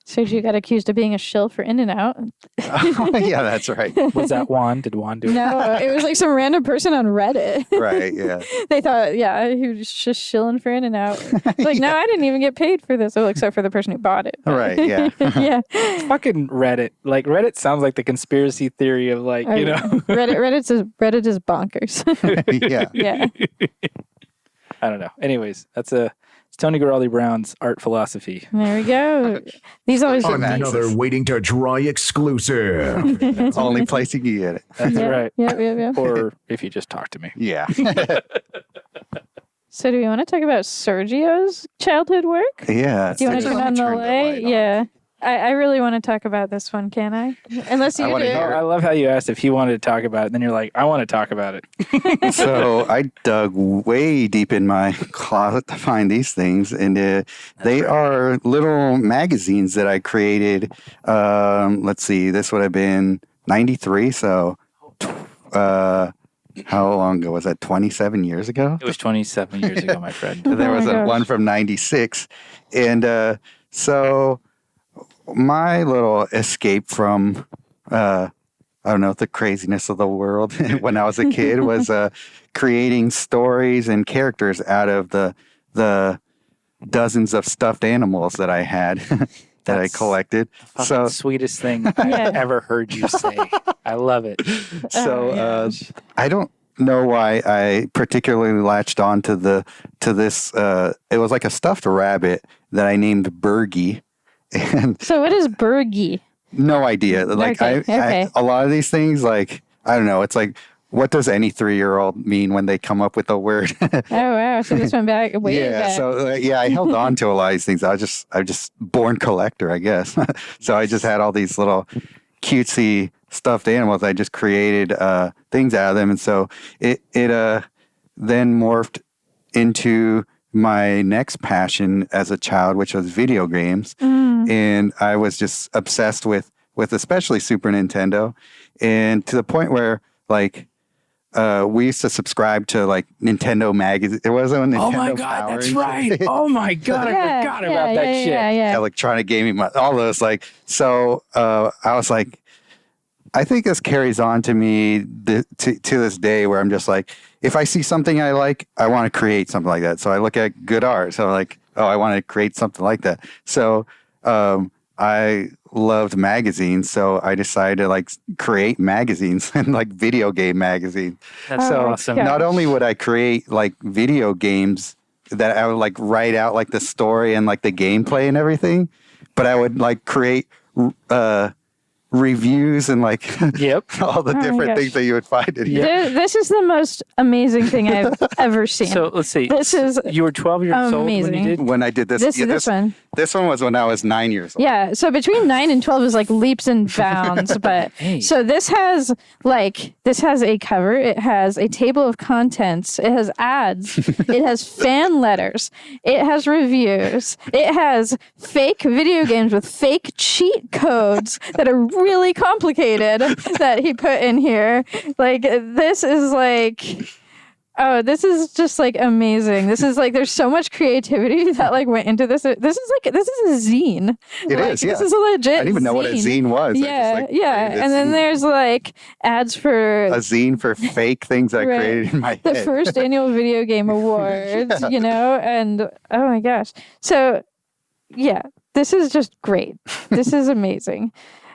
Sergio got accused of being a shill for In-N-Out. Yeah, that's right. Was that Juan? Did Juan do it? No, it was like some random person on Reddit. Right, yeah. They thought, he was just shilling for In-N-Out. Like, no, I didn't even get paid for this. Well, except for the person who bought it. Right, yeah. Yeah. Fucking Reddit. Like, Reddit sounds like the conspiracy theory of like, Reddit is bonkers. Yeah. Yeah. I don't know. Anyways, it's Tony Guaraldi Brown's art philosophy. There we go. These always Another waiting to dry exclusive. That's the only place you can get it. That's right. Yeah. Or if you just talk to me. Yeah. So do we want to talk about Sergio's childhood work? Yeah. Do you want to turn on the light? Yeah. I really want to talk about this one, can I? Unless you I do. wanna hear I love how you asked if he wanted to talk about it. And then you're like, I want to talk about it. So I dug way deep in my closet to find these things, and they are little magazines that I created. Let's see, this would have been 93, so how long ago was that? 27 years ago? It was 27 years ago, my friend. There was my gosh. one from 96. And so my little escape from, I don't know, the craziness of the world when I was a kid was creating stories and characters out of the dozens of stuffed animals that I had that I collected. So sweetest thing I've ever heard you say. I love it. So I don't know why I particularly latched on to this. It was like a stuffed rabbit that I named Bergie. And So what is Bergie? no idea. Like Okay. a lot of these things, like, I don't know. It's like, what does any 3-year-old mean when they come up with a word? Oh wow! So this went back way Yeah. back. So I held on to a lot of these things. I'm just born collector, I guess. So I just had all these little cutesy stuffed animals. I just created things out of them, and so it then morphed into my next passion as a child, which was video games. And I was just obsessed with especially Super Nintendo, and to the point where like we used to subscribe to like Nintendo magazine. It wasn't a Nintendo Oh my God, Power that's and right. shit. Oh my God, I forgot about that shit. Yeah. Electronic gaming, all those like. So I was like, I think this carries on to me to this day, where I'm just like, if I see something I like, I want to create something like that. So I look at good art. So I'm like, oh, I want to create something like that. So I loved magazines, so I decided to like create magazines and like video game magazines. That's Oh my awesome. God. Not only would I create like video games that I would like write out like the story and like the gameplay and everything, but I would like create reviews and like Yep. all the my different gosh. things that you would find in here. This is the most amazing thing I've ever seen. So let's see. This is You were 12 years old when you amazing. did. When I did this, This one. This one was when I was 9 years old. Yeah, so between 9 and 12 is like leaps and bounds. But Hey. so this has a cover, it has a table of contents, it has ads, it has fan letters, it has reviews, it has fake video games with fake cheat codes that are really complicated that he put in here. Like this is like, oh, this is just like amazing. This is like, there's so much creativity that like went into this. This is a zine. It Like, is, yeah. This is a legit I didn't even know what a zine was. I just, Yeah, like, yeah. created a And then zine. there's like ads for a zine for fake things I Right. created in my the head. first annual video game awards, you know, and oh my gosh. So yeah, this is just great. This is amazing.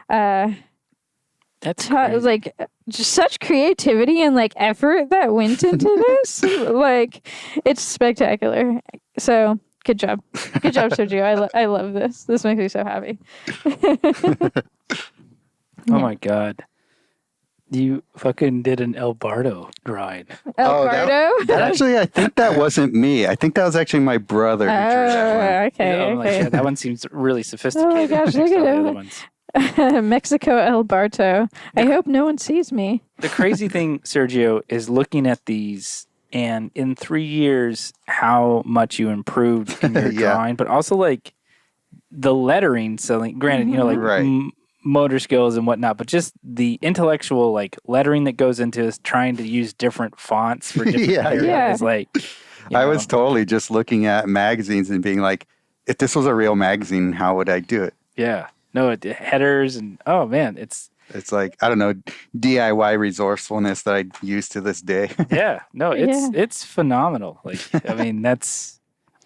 That's crazy. Like just such creativity and like effort that went into this. Like it's spectacular. So good job, Sergio. I love this. This makes me so happy. Oh my God. You fucking did an El Bardo drawing. El Oh, Pardo. Actually, I think that wasn't me. I think that was actually my brother who drew that one. Oh, okay. Oh my Okay. God, that one seems really sophisticated. Oh my gosh, next look to at all the him. other ones. Mexico El Barto. I hope no one sees me. The crazy thing, Sergio, is looking at these and in 3 years, how much you improved in your Yeah. drawing, but also like the lettering. So, like, granted, you know, like Right. motor skills and whatnot, but just the intellectual like lettering that goes into is trying to use different fonts for different Yeah, areas. yeah. Like, you I know. was totally just looking at magazines and being like, if this was a real magazine, how would I do it? Yeah. No, headers and oh man, it's It's like, I don't know, DIY resourcefulness that I use to this day. yeah. No, Yeah. it's phenomenal. Like, I mean, that's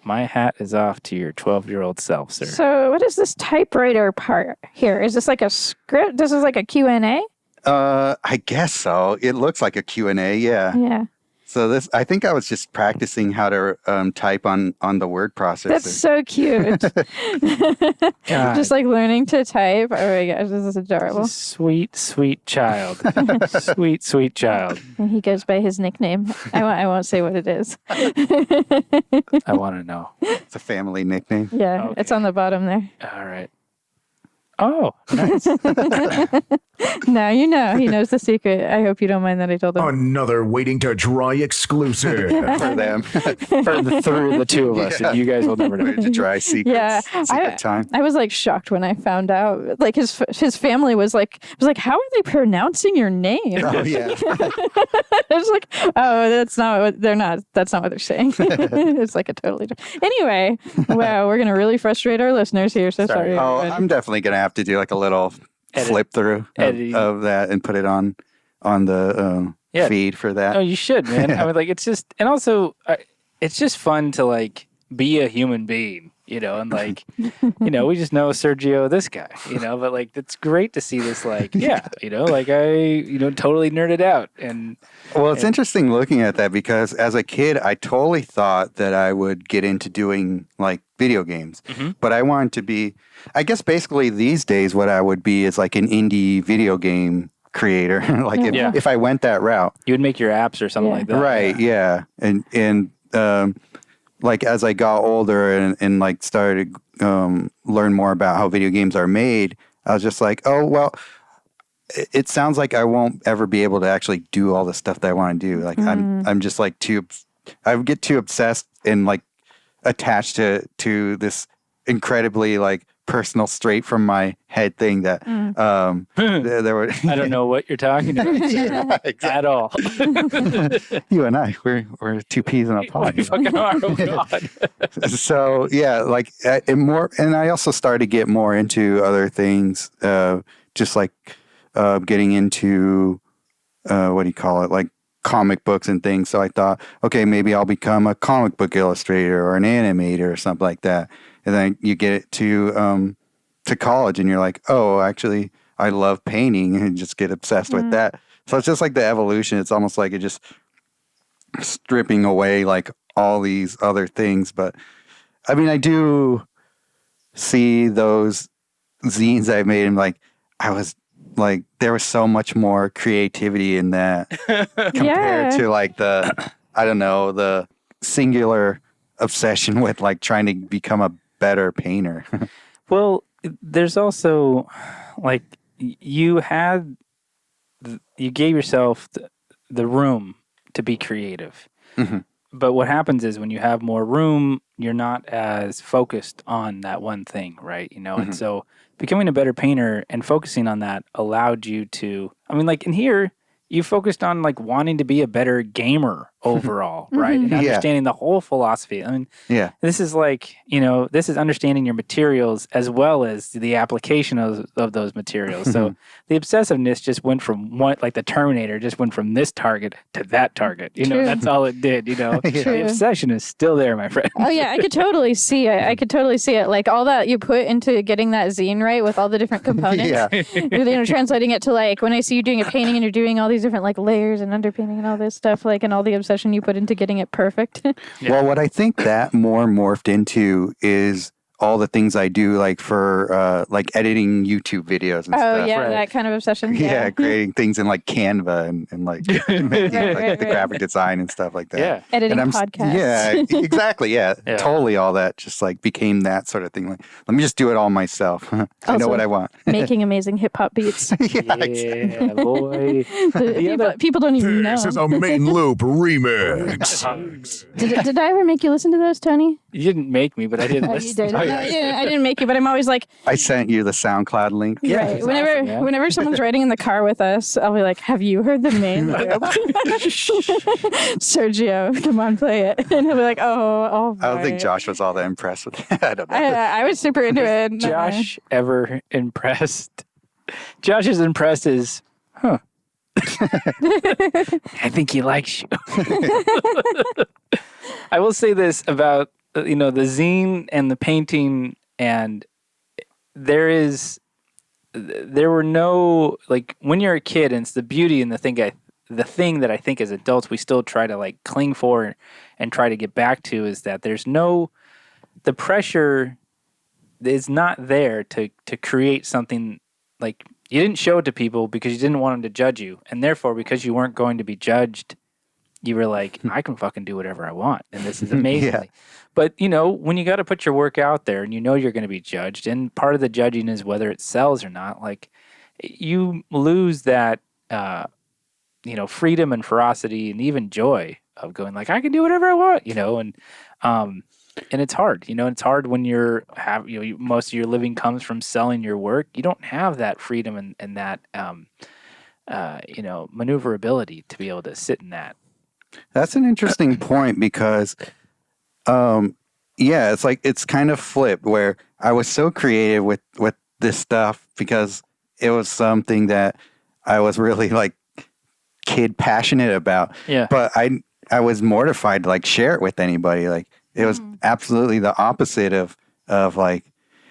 my hat is off to your 12-year-old self, sir. So what is this typewriter part here? Is this like a script? This is like a Q&A? I guess so. It looks like a Q&A, yeah. Yeah. So this, I think I was just practicing how to type on the word processor. That's so cute. God. Just like learning to type. Oh my gosh, this is adorable. Sweet, sweet child. Sweet, sweet child. And he goes by his nickname. I won't say what it is. I want to know. It's a family nickname. Yeah, Okay. it's on the bottom there. All right. Oh, nice. Now you know. He knows the secret. I hope you don't mind that I told him. Another waiting to dry exclusive. For them. Through the two of us. Yeah. You guys will never know. To dry secrets. Yeah, Secret time. I was like shocked when I found out. Like his family was like, how are they pronouncing your name? Oh, yeah. I was like, oh, that's not what they're not. That's not what they're saying. It's like a totally different. Anyway, wow, we're gonna really frustrate our listeners here. So sorry. Oh, everybody. I'm definitely going to have to do like a little flip through of that and put it on the feed for that. Oh, you should, man. I mean, like, it's just, and also, it's just fun to like be a human being, you know, and like, you know, we just know Sergio, this guy, you know, but like, it's great to see this, like, yeah, you know, like totally nerded out. And Well, it's interesting looking at that because as a kid, I totally thought that I would get into doing like video games, but I wanted to be, I guess basically these days, what I would be is like an indie video game creator. Like if I went that route, you would make your apps or something like that. right? Yeah. And like as I got older and like started learn more about how video games are made, I was just like, oh well, it sounds like I won't ever be able to actually do all the stuff that I want to do. Like I'm just like I would get too obsessed and like attached to this incredibly like personal, straight from my head thing that there were. I don't know what you're talking about at all. You and I, we're two peas in a pod. We fucking are. Oh God. So yeah, like and I also started to get more into other things, just like getting into what do you call it, like comic books and things. So I thought, okay, maybe I'll become a comic book illustrator or an animator or something like that. And then you get it to college and you're like, oh, actually, I love painting, and just get obsessed with that. So it's just like the evolution. It's almost like it just stripping away like all these other things. But I mean, I do see those zines I've made, and like I was like, there was so much more creativity in that compared to like the singular obsession with like trying to become a better painter. Well, there's also like you gave yourself the room to be creative. But what happens is when you have more room, you're not as focused on that one thing, right? You know, and so becoming a better painter and focusing on that allowed you to, I mean, like in here, you focused on like wanting to be a better gamer overall, right? And understanding the whole philosophy. I mean, this is like, you know, this is understanding your materials as well as the application of those materials. So the obsessiveness just went from one, like the Terminator, just went from this target to that target. You know, that's all it did, you know. The obsession is still there, my friend. Oh yeah, I could totally see it. I could totally see it. Like all that you put into getting that zine right with all the different components. You know, translating it to like when I see you doing a painting and you're doing all these different like layers and underpainting and all this stuff, like, and all the obsession you put into getting it perfect. Well, what I think that more morphed into is all the things I do, like for like editing YouTube videos and stuff. Oh yeah, that kind of obsession. Yeah, creating things in like Canva and like making like the graphic design and stuff like that. Yeah, editing and podcasts. Yeah, exactly. Yeah, totally. All that just like became that sort of thing. Like, let me just do it all myself. I know what I want. Making amazing hip hop beats. Yeah, boy. People don't even know. This is a main loop remix. Did I ever make you listen to those, Tony? You didn't make me, but I did Oh, you listen. did. I didn't make you, but I'm always like, I sent you the SoundCloud link. Yeah, right. it's Whenever awesome, whenever someone's riding in the car with us, I'll be like, "Have you heard the main loop?" Sergio, come on, play it, and he'll be like, "Oh, I don't think Josh was all that impressed with it. I don't know. I was super into it. Josh ever impressed? Josh is impressed as, I think he likes you. I will say this about, you know, the zine and the painting, and there were no, like, when you're a kid, and it's the beauty and the thing that I think as adults we still try to like cling for and try to get back to, is that the pressure is not there to create something. Like, you didn't show it to people because you didn't want them to judge you, and therefore because you weren't going to be judged, you were like, I can fucking do whatever I want, and this is amazing. But when you got to put your work out there, and you're going to be judged, and part of the judging is whether it sells or not. Like, you lose that, freedom and ferocity and even joy of going like, I can do whatever I want, and it's hard, it's hard when most of your living comes from selling your work. You don't have that freedom and that, maneuverability to be able to sit in that. That's an interesting point because, it's like, it's kind of flipped where I was so creative with this stuff because it was something that I was really like kid passionate about. Yeah. But I was mortified to like share it with anybody. Like it was absolutely the opposite of like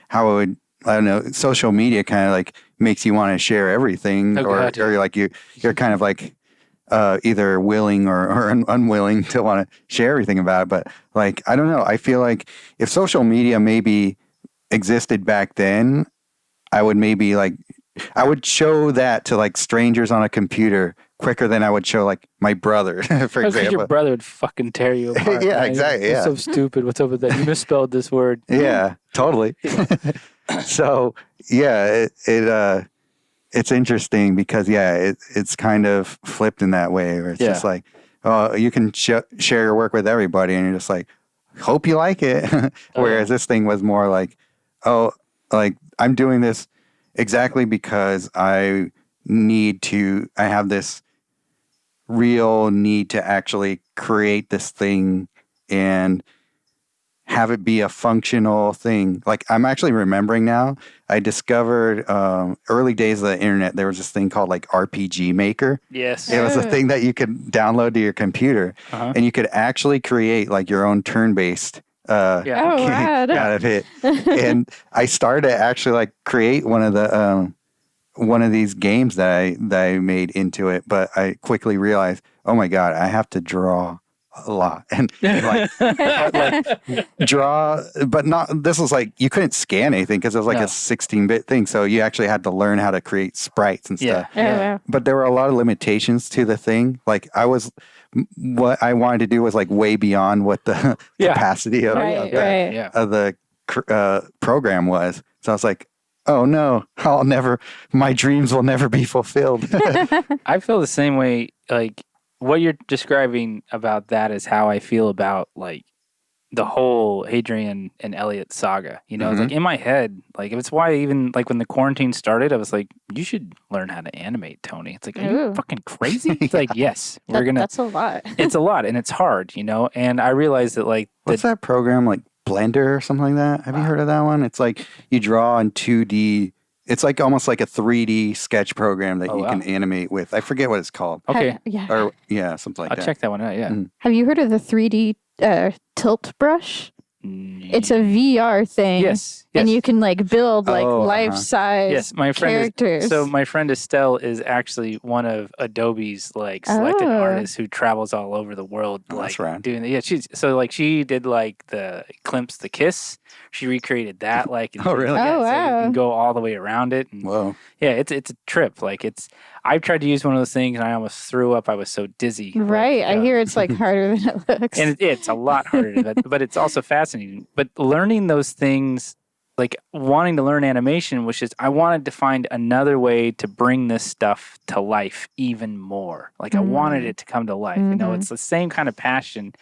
how it would, I don't know, social media kind of like makes you want to share everything or like you're kind of like either willing or unwilling to want to share everything about it. But like, I don't know. I feel like if social media maybe existed back then, I would maybe like, I would show that to like strangers on a computer quicker than I would show like my brother, for example. Your brother would fucking tear you apart. Yeah, man. Exactly. It's so stupid. What's up with that? You misspelled this word. Yeah, totally. So yeah, it's interesting because it's kind of flipped in that way where it's just like, oh, you can share your work with everybody, and you're just like, hope you like it. Whereas this thing was more like, oh, like I'm doing this exactly because I have this real need to actually create this thing and have it be a functional thing. Like I'm actually remembering now, I discovered early days of the internet, there was this thing called like RPG Maker. Yes. It was a thing that you could download to your computer and you could actually create like your own turn-based game out of it. And I started to actually like create one of these games that I made into it, but I quickly realized, oh my God, I have to draw a lot and like draw, but not, this was like, you couldn't scan anything because it was like a 16-bit thing. So you actually had to learn how to create sprites and stuff. Yeah. But there were a lot of limitations to the thing. Like what I wanted to do was like way beyond what the capacity of the program was. So I was like, oh no, my dreams will never be fulfilled. I feel the same way. Like what you're describing about that is how I feel about like the whole Hadrian and Elliot saga. It's like in my head, like it's why even like when the quarantine started, I was like, you should learn how to animate, Tony. It's like, are you fucking crazy? It's like, yes, that's a lot. It's a lot and it's hard, and I realized that like, what's that program like? Blender or something like that. Have you heard of that one? It's like you draw in 2D. It's like almost like a 3D sketch program that you can animate with. I forget what it's called. Okay. Or something like that. I'll check that one out. Yeah. Have you heard of the 3D tilt brush? It's a VR thing. Yes. And you can like build like life-size characters. So my friend Estelle is actually one of Adobe's like selected artists who travels all over the world like doing it. Yeah, she did like the Eclipse the Kiss. She recreated that like really? Wow. So you can go all the way around it. And, whoa. Yeah, it's a trip. Like I've tried to use one of those things and I almost threw up. I was so dizzy. Right. I hear it's like harder than it looks. And it's a lot harder, but it's also fascinating. But learning those things, like wanting to learn animation, was just, I wanted to find another way to bring this stuff to life even more. Like I wanted it to come to life. It's the same kind of passion.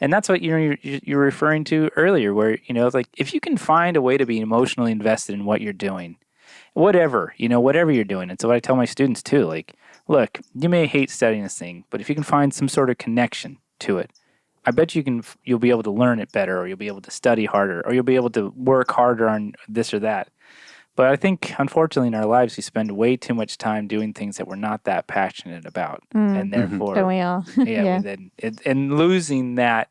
And that's what you're referring to earlier, where, it's like, if you can find a way to be emotionally invested in what you're doing, whatever you're doing. And so what I tell my students too, like, look, you may hate studying this thing, but if you can find some sort of connection to it, I bet you'll be able to learn it better, or you'll be able to study harder, or you'll be able to work harder on this or that. But I think, unfortunately, in our lives, we spend way too much time doing things that we're not that passionate about. And therefore, don't we all? And losing that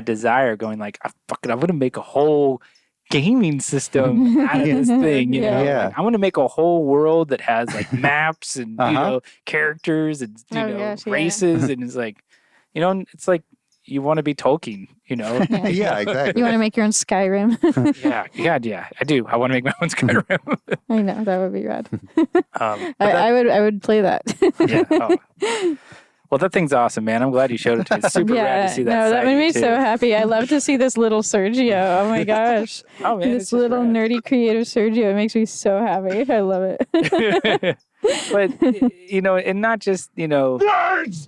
desire, going like, I'm going to make a whole gaming system out of this thing, Like, I want to make a whole world that has like maps and, characters and, races. And it's like, it's like, you want to be Tolkien, Yeah, exactly. You want to make your own Skyrim? Yeah, I do. I want to make my own Skyrim. I know, that would be rad. I would play that. Well, that thing's awesome, man. I'm glad you showed it to me. It's super rad to see that. No, that side made of me you, too. so happy. I love to see this little Sergio. Oh my gosh. Oh man, This little nerdy creative Sergio. It makes me so happy. I love it. But and not just Nerds!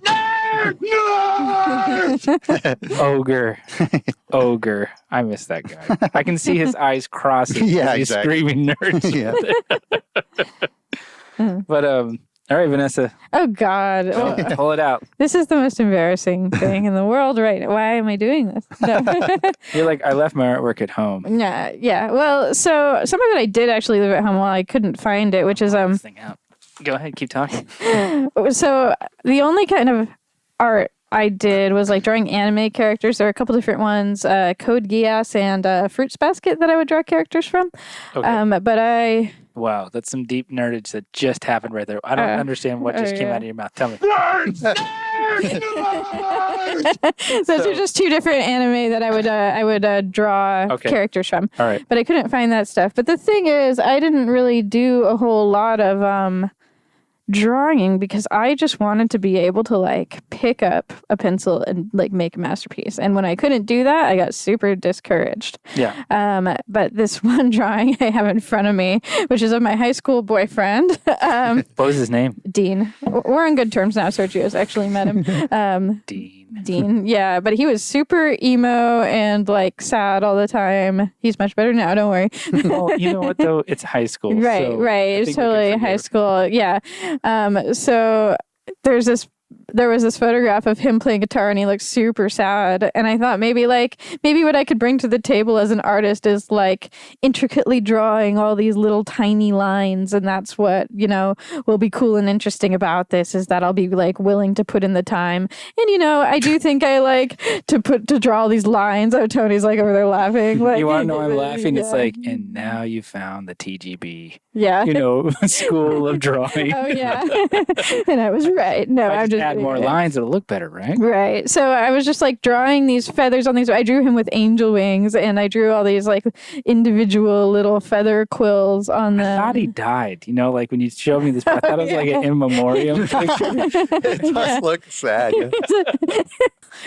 ogre. I miss that guy. I can see his eyes crossing. Yeah, he's exactly. screaming nerds. Yeah. But all right, Vanessa, Oh God. Well, pull it out. this is the most embarrassing thing in the world right now. Why am I doing this? No. You're like, I left my artwork at home. Yeah. Well, so some of it I did actually leave at home while I couldn't find it, which is This thing out. Go ahead, keep talking. So the only kind of art I did was like drawing anime characters. There are a couple different ones, Code Geass and Fruits Basket that I would draw characters from. Okay. But I Wow, that's some deep nerdage that just happened right there. I don't understand what just came out of your mouth. Tell me. those are just two different anime that I would draw characters from. All right. But I couldn't find that stuff. But the thing is, I didn't really do a whole lot of drawing because I just wanted to be able to like pick up a pencil and like make a masterpiece. And when I couldn't do that, I got super discouraged. Yeah. But this one drawing I have in front of me, which is of my high school boyfriend, What was his name? Dean. We're on good terms now. Sergio's actually met him. Dean. Yeah, but he was super emo and like sad all the time. He's much better now. Don't worry. Well, you know what though? It's high school. Right. So I It's think we can totally high forgive. school. Yeah. So there was this photograph of him playing guitar and he looked super sad. And I thought maybe what I could bring to the table as an artist is like intricately drawing all these little tiny lines. And that's what, will be cool and interesting about this is that I'll be like willing to put in the time. And, I do think I like to draw all these lines. Oh, Tony's like over there laughing. Like, You want to know I'm laughing? Yeah. It's like, and now you found the TGB, Yeah. school of drawing. Oh, yeah. And I was right. No, If I I'm just just add more lines, it'll look better, right? Right. So I was just like drawing these feathers on these. I drew him with angel wings and I drew all these like individual little feather quills on them. I thought he died. Like when you showed me this, I thought it was like an in memoriam picture. It does look sad. Yeah.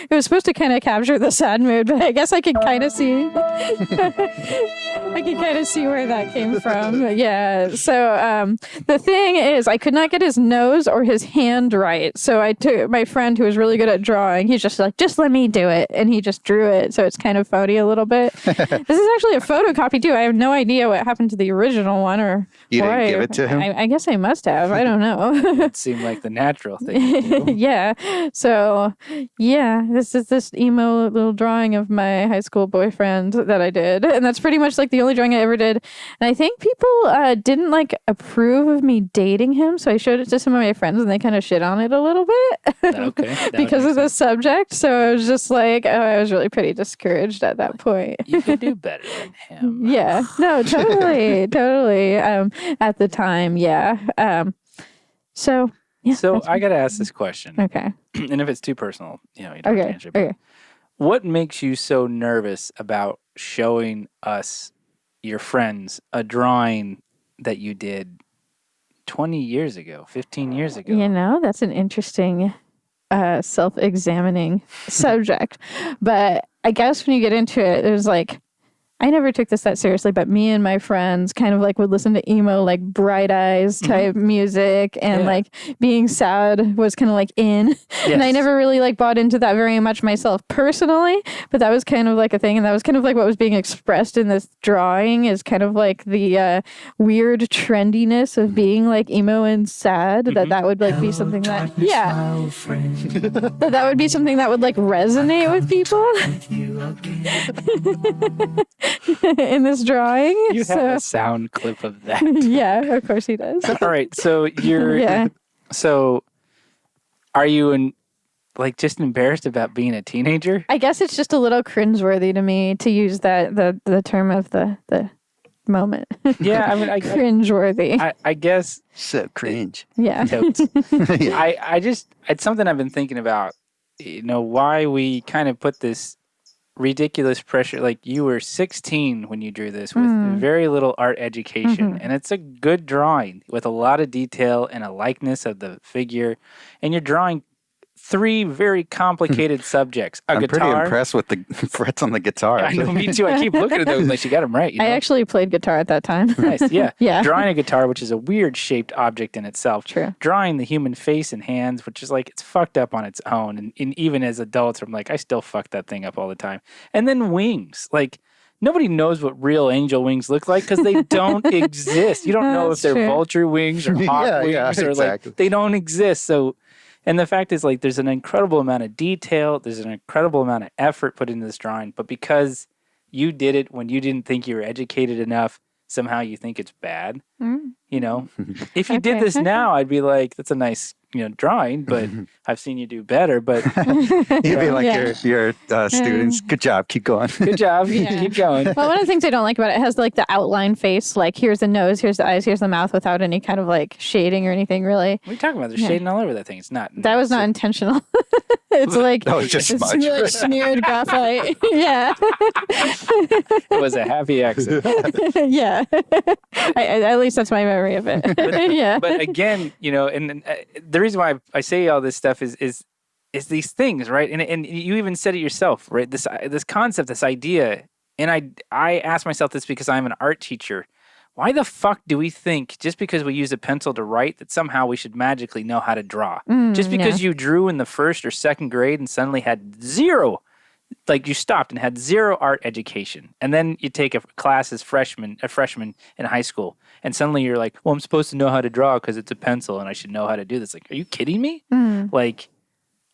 It was supposed to kind of capture the sad mood, but I guess I could kind of see. I could kind of see where that came from. Yeah. So the thing is, I could not get his nose or his hand right. So I took my friend who was really good at drawing. He's just like, just let me do it, and he just drew it. So it's kind of phony a little bit. This is actually a photocopy too. I have no idea what happened to the original one, or You didn't why. give it to him? I guess I must have. I don't know. It seemed like the natural thing to do. Yeah. So, yeah, this is this emo little drawing of my high school boyfriend that I did. And that's pretty much like the only drawing I ever did. And I think people didn't like approve of me dating him. So I showed it to some of my friends and they kind of shit on it a little bit Okay. that would because make of the sense. subject. So I was just like, I was really pretty discouraged at that point. You could do better than him. Yeah, no, totally. At the time, yeah. So, yeah. So that's- I got to ask this question. okay. And if it's too personal, you don't have to answer. But Okay. what makes you so nervous about showing us, your friends, a drawing that you did 20 years ago, 15 years ago? That's an interesting self-examining subject. But I guess when you get into it, there's like, I never took this that seriously, but me and my friends kind of like would listen to emo, like Bright Eyes type music, and Yeah. like being sad was kind of like in. And I Yes. never really like bought into that very much myself personally, but that was kind of like a thing. And that was kind of like what was being expressed in this drawing is kind of like the weird trendiness of being like emo and sad, that would like be something that, that would be something that would like resonate with people. In this drawing. You have a sound clip of that. Yeah, of course he does. All right. So you're, Yeah. so are you just embarrassed about being a teenager? I guess it's just a little cringeworthy to me to use that the term of the moment. Yeah. I mean, Cringeworthy. I guess So cringe. Yeah. totes. Yeah. It's something I've been thinking about, why we kind of put this ridiculous pressure. Like you were 16 when you drew this with very little art education, and it's a good drawing with a lot of detail and a likeness of the figure, and you're drawing three very complicated subjects. A I'm guitar. pretty impressed with the frets on the guitar. I know, me too. I keep looking at those like she got them right. You know? I actually played guitar at that time. Nice, yeah. Yeah. Drawing a guitar, which is a weird shaped object in itself. True. Drawing the human face and hands, which is like, it's fucked up on its own. And even as adults, I'm like, I still fuck that thing up all the time. And then wings. Like, nobody knows what real angel wings look like because they don't exist. You don't know if That's they're true. vulture wings or hawk wings or exactly. like, they don't exist. So, and the fact is, like, there's an incredible amount of detail, there's an incredible amount of effort put into this drawing, but because you did it when you didn't think you were educated enough, somehow you think it's bad. You know, if you did Okay. this now, I'd be like, that's a nice, drawing, but I've seen you do better. But You'd be like Yeah. your students. Good job. Keep going. good job. Yeah. Keep going. Well, one of the things I don't like about it has like the outline face. Like here's the nose, here's the eyes, here's the mouth without any kind of like shading or anything really. What are you talking about? There's shading all over that thing. It's not. That was not intentional. It's like That was just it's smudge. like smeared graphite. Yeah. It was a happy accident. Yeah. At least that's my memory of it. Yeah. But again, and the reason why I say all this stuff is these things, right? And you even said it yourself, right? This concept, this idea, and I ask myself this because I'm an art teacher. Why the fuck do we think just because we use a pencil to write that somehow we should magically know how to draw? Just because you drew in the first or second grade and suddenly had zero, like you stopped and had zero art education, and then you take a class as a freshman in high school, and suddenly you're like, well, I'm supposed to know how to draw because it's a pencil and I should know how to do this. Like, are you kidding me? Like,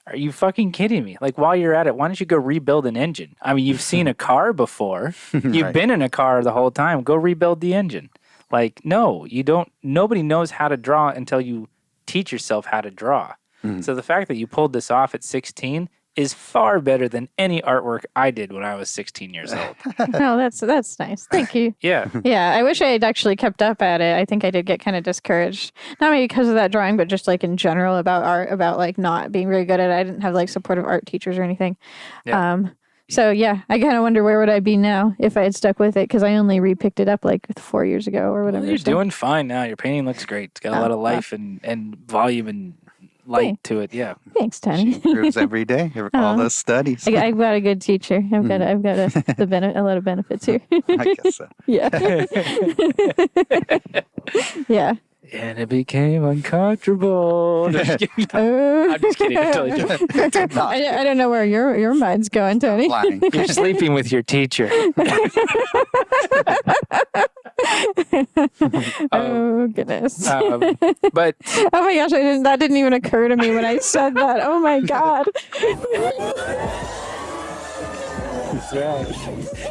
are you fucking kidding me? Like, while you're at it, why don't you go rebuild an engine? I mean, you've seen a car before. You've Right. been in a car the whole time. Go rebuild the engine. Like, no, you don't. Nobody knows how to draw until you teach yourself how to draw. So the fact that you pulled this off at 16 is far better than any artwork I did when I was 16 years old. No, that's nice. Thank you. Yeah. Yeah, I wish I had actually kept up at it. I think I did get kind of discouraged. Not maybe because of that drawing, but just like in general about art, about like not being very good at it. I didn't have like supportive art teachers or anything. Yeah. So yeah, I kind of wonder where would I be now if I had stuck with it because I only re-picked it up like 4 years ago or whatever. Well, you're so- doing fine now. Your painting looks great. It's got a lot of life and volume and light to it. Yeah. Thanks, Tony. Improves every day. All those studies. I've got a good teacher. I've got a lot of benefits here. I guess so. Yeah. Yeah. And it became uncomfortable. Just kidding. I'm just kidding. I'm totally joking. I don't know where your mind's going, Tony. Lying. You're sleeping with your teacher. Oh goodness. But Oh my gosh, that didn't even occur to me when I said that. Oh my god.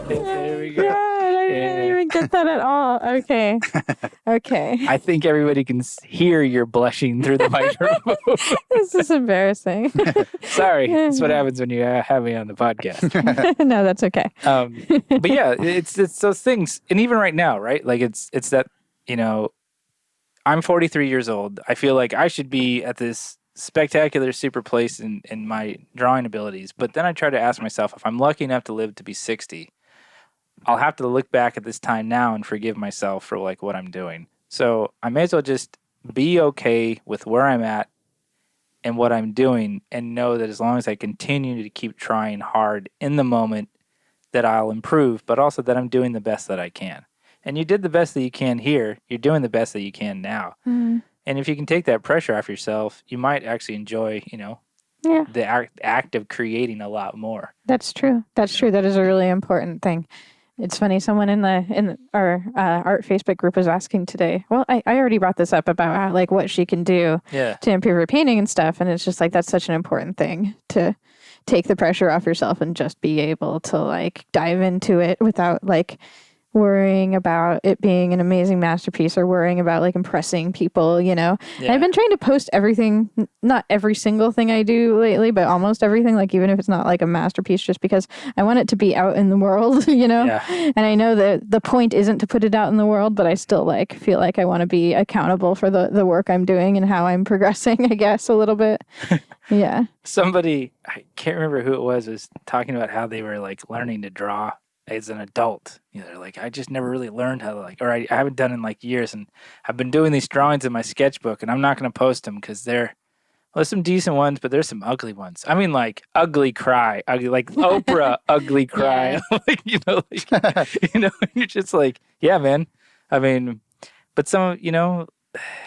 there we go. God, I didn't even get that at all. Okay. Okay. I think everybody can hear you're blushing through the microphone. This is embarrassing. Sorry. That's what happens when you have me on the podcast. No, that's okay. But yeah, it's those things. And even right now, right? Like it's that, I'm 43 years old. I feel like I should be at this spectacular super place in my drawing abilities. But then I try to ask myself, if I'm lucky enough to live to be 60, I'll have to look back at this time now and forgive myself for like what I'm doing. So I may as well just be okay with where I'm at and what I'm doing and know that as long as I continue to keep trying hard in the moment, that I'll improve, but also that I'm doing the best that I can. And you did the best that you can here. You're doing the best that you can now. And if you can take that pressure off yourself, you might actually enjoy, Yeah, the act of creating a lot more. that's true. That's true. That is a really important thing. It's funny. Someone in our art Facebook group was asking today. Well, I already brought this up about how, like what she can do Yeah. to improve her painting and stuff, and it's just like that's such an important thing to take the pressure off yourself and just be able to like dive into it without like worrying about it being an amazing masterpiece or worrying about like impressing people, And I've been trying to post everything, not every single thing I do lately, but almost everything, like even if it's not like a masterpiece, just because I want it to be out in the world, Yeah. And I know that the point isn't to put it out in the world, but I still like feel like I want to be accountable for the work I'm doing and how I'm progressing, I guess, a little bit. Yeah. Somebody, I can't remember who it was talking about how they were like learning to draw as an adult. They're like, I just never really learned how to or I haven't done it in like years, and I've been doing these drawings in my sketchbook, and I'm not going to post them because they're there's some decent ones, but there's some ugly ones. I mean, like ugly cry, ugly like Oprah, ugly cry. Like you're just like, yeah, man. I mean, but some,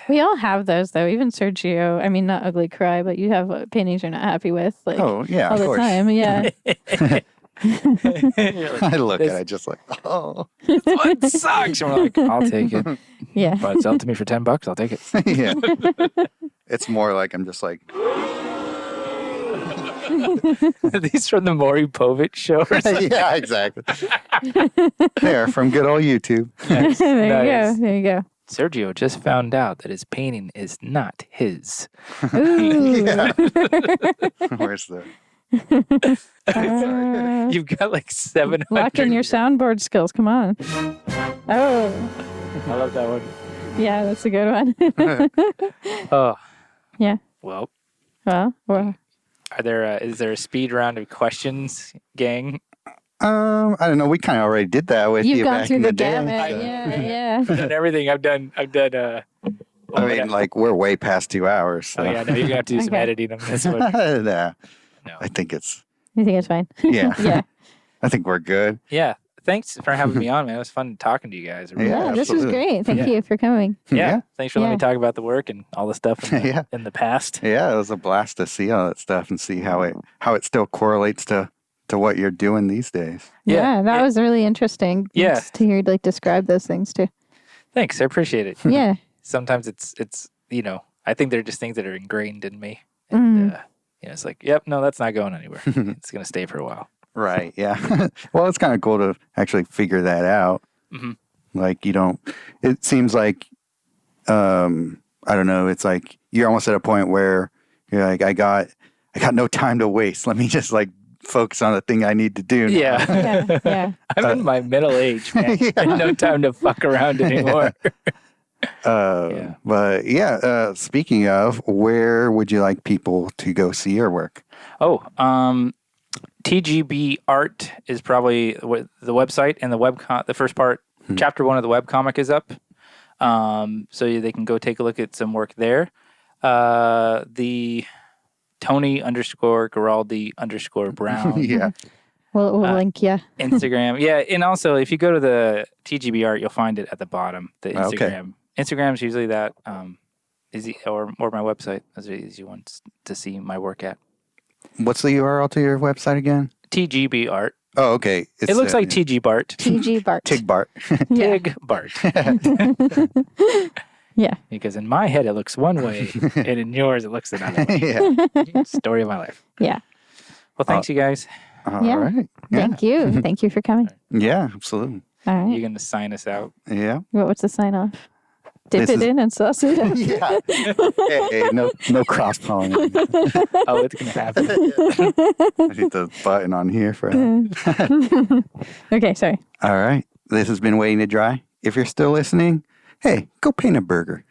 We all have those though. Even Sergio. I mean, not ugly cry, but you have paintings you're not happy with. Like, Oh, yeah, all of the course. time. Yeah. I look at it just like, oh. What sucks? And we're like, I'll take it. Yeah. But sell it to me for $10, I'll take it. Yeah. It's more like I'm just like, Are these from the Maury Povich show or something? yeah, exactly. There, from good old YouTube. Nice. There you Nice. go. There you go. Sergio just found out that his painting is not his. Ooh. Yeah. Where's the... You've got like 700. Lock in your soundboard skills. Come on. Oh, I love that one. yeah, that's a good one. Oh, Yeah. well, Well, is there a speed round of questions, gang? I don't know. We kind of already did that with you've you gone back through in the the day. gamut. so- Yeah. I've done everything. I've done. I mean, like, we're way past 2 hours. So. Oh yeah, no, you're gonna have to do some Okay. editing on this one. Nah, No. I think it's, You think it's fine? yeah. Yeah. I think we're good. Yeah, thanks for having me on, man. It was fun talking to you guys. Yeah, Yeah, this was absolutely. great. Thank Yeah. you for coming. Yeah, thanks for letting Yeah. me talk about the work and all the stuff in the, Yeah. in the past. Yeah, it was a blast to see all that stuff and see how it still correlates to what you're doing these days. Yeah. Yeah, that was really interesting. Yeah. Just to hear describe those things too. Thanks, I appreciate it. Yeah. Sometimes it's I think they're just things that are ingrained in me, and it's like, yep, no, that's not going anywhere. It's gonna stay for a while. Right. Yeah. Well, it's kind of cool to actually figure that out. Mhm. Like, it seems like, I don't know. It's like you're almost at a point where you're like, I got no time to waste. Let me just like focus on the thing I need to do. now. Yeah, Yeah. I'm in my middle age, man. Yeah. No time to fuck around anymore. Yeah. But yeah, speaking of, where would you like people to go see your work? Oh, TGB Art is probably the website, and the first part, chapter 1 of the webcomic is up. So they can go take a look at some work there. The Tony_Guaraldi_Brown Yeah. We'll link you. Instagram. Yeah, and also if you go to the TGB Art, you'll find it at the bottom. The Instagram. Okay. Instagram's usually that or my website. Those are the easy ones to see my work at. What's the URL to your website again? TGB Art. Oh, okay. It looks like TG Bart. TG Bart. Tig Bart. Yeah. Tig Bart. Yeah. Because in my head it looks one way, and in yours it looks another way. Yeah. Story of my life. Yeah. Well, thanks you guys. All Yeah. right. Yeah. Thank you. Thank you for coming. Yeah, absolutely. All right. You're gonna sign us out. Yeah. What's the sign off? Dip This it is- in and sauce it up. Yeah. Hey, no cross pollination. Oh, it's gonna happen. I hit the button on here for. Okay, sorry. All right. This has been Waiting to Dry. If you're still listening, hey, go paint a burger.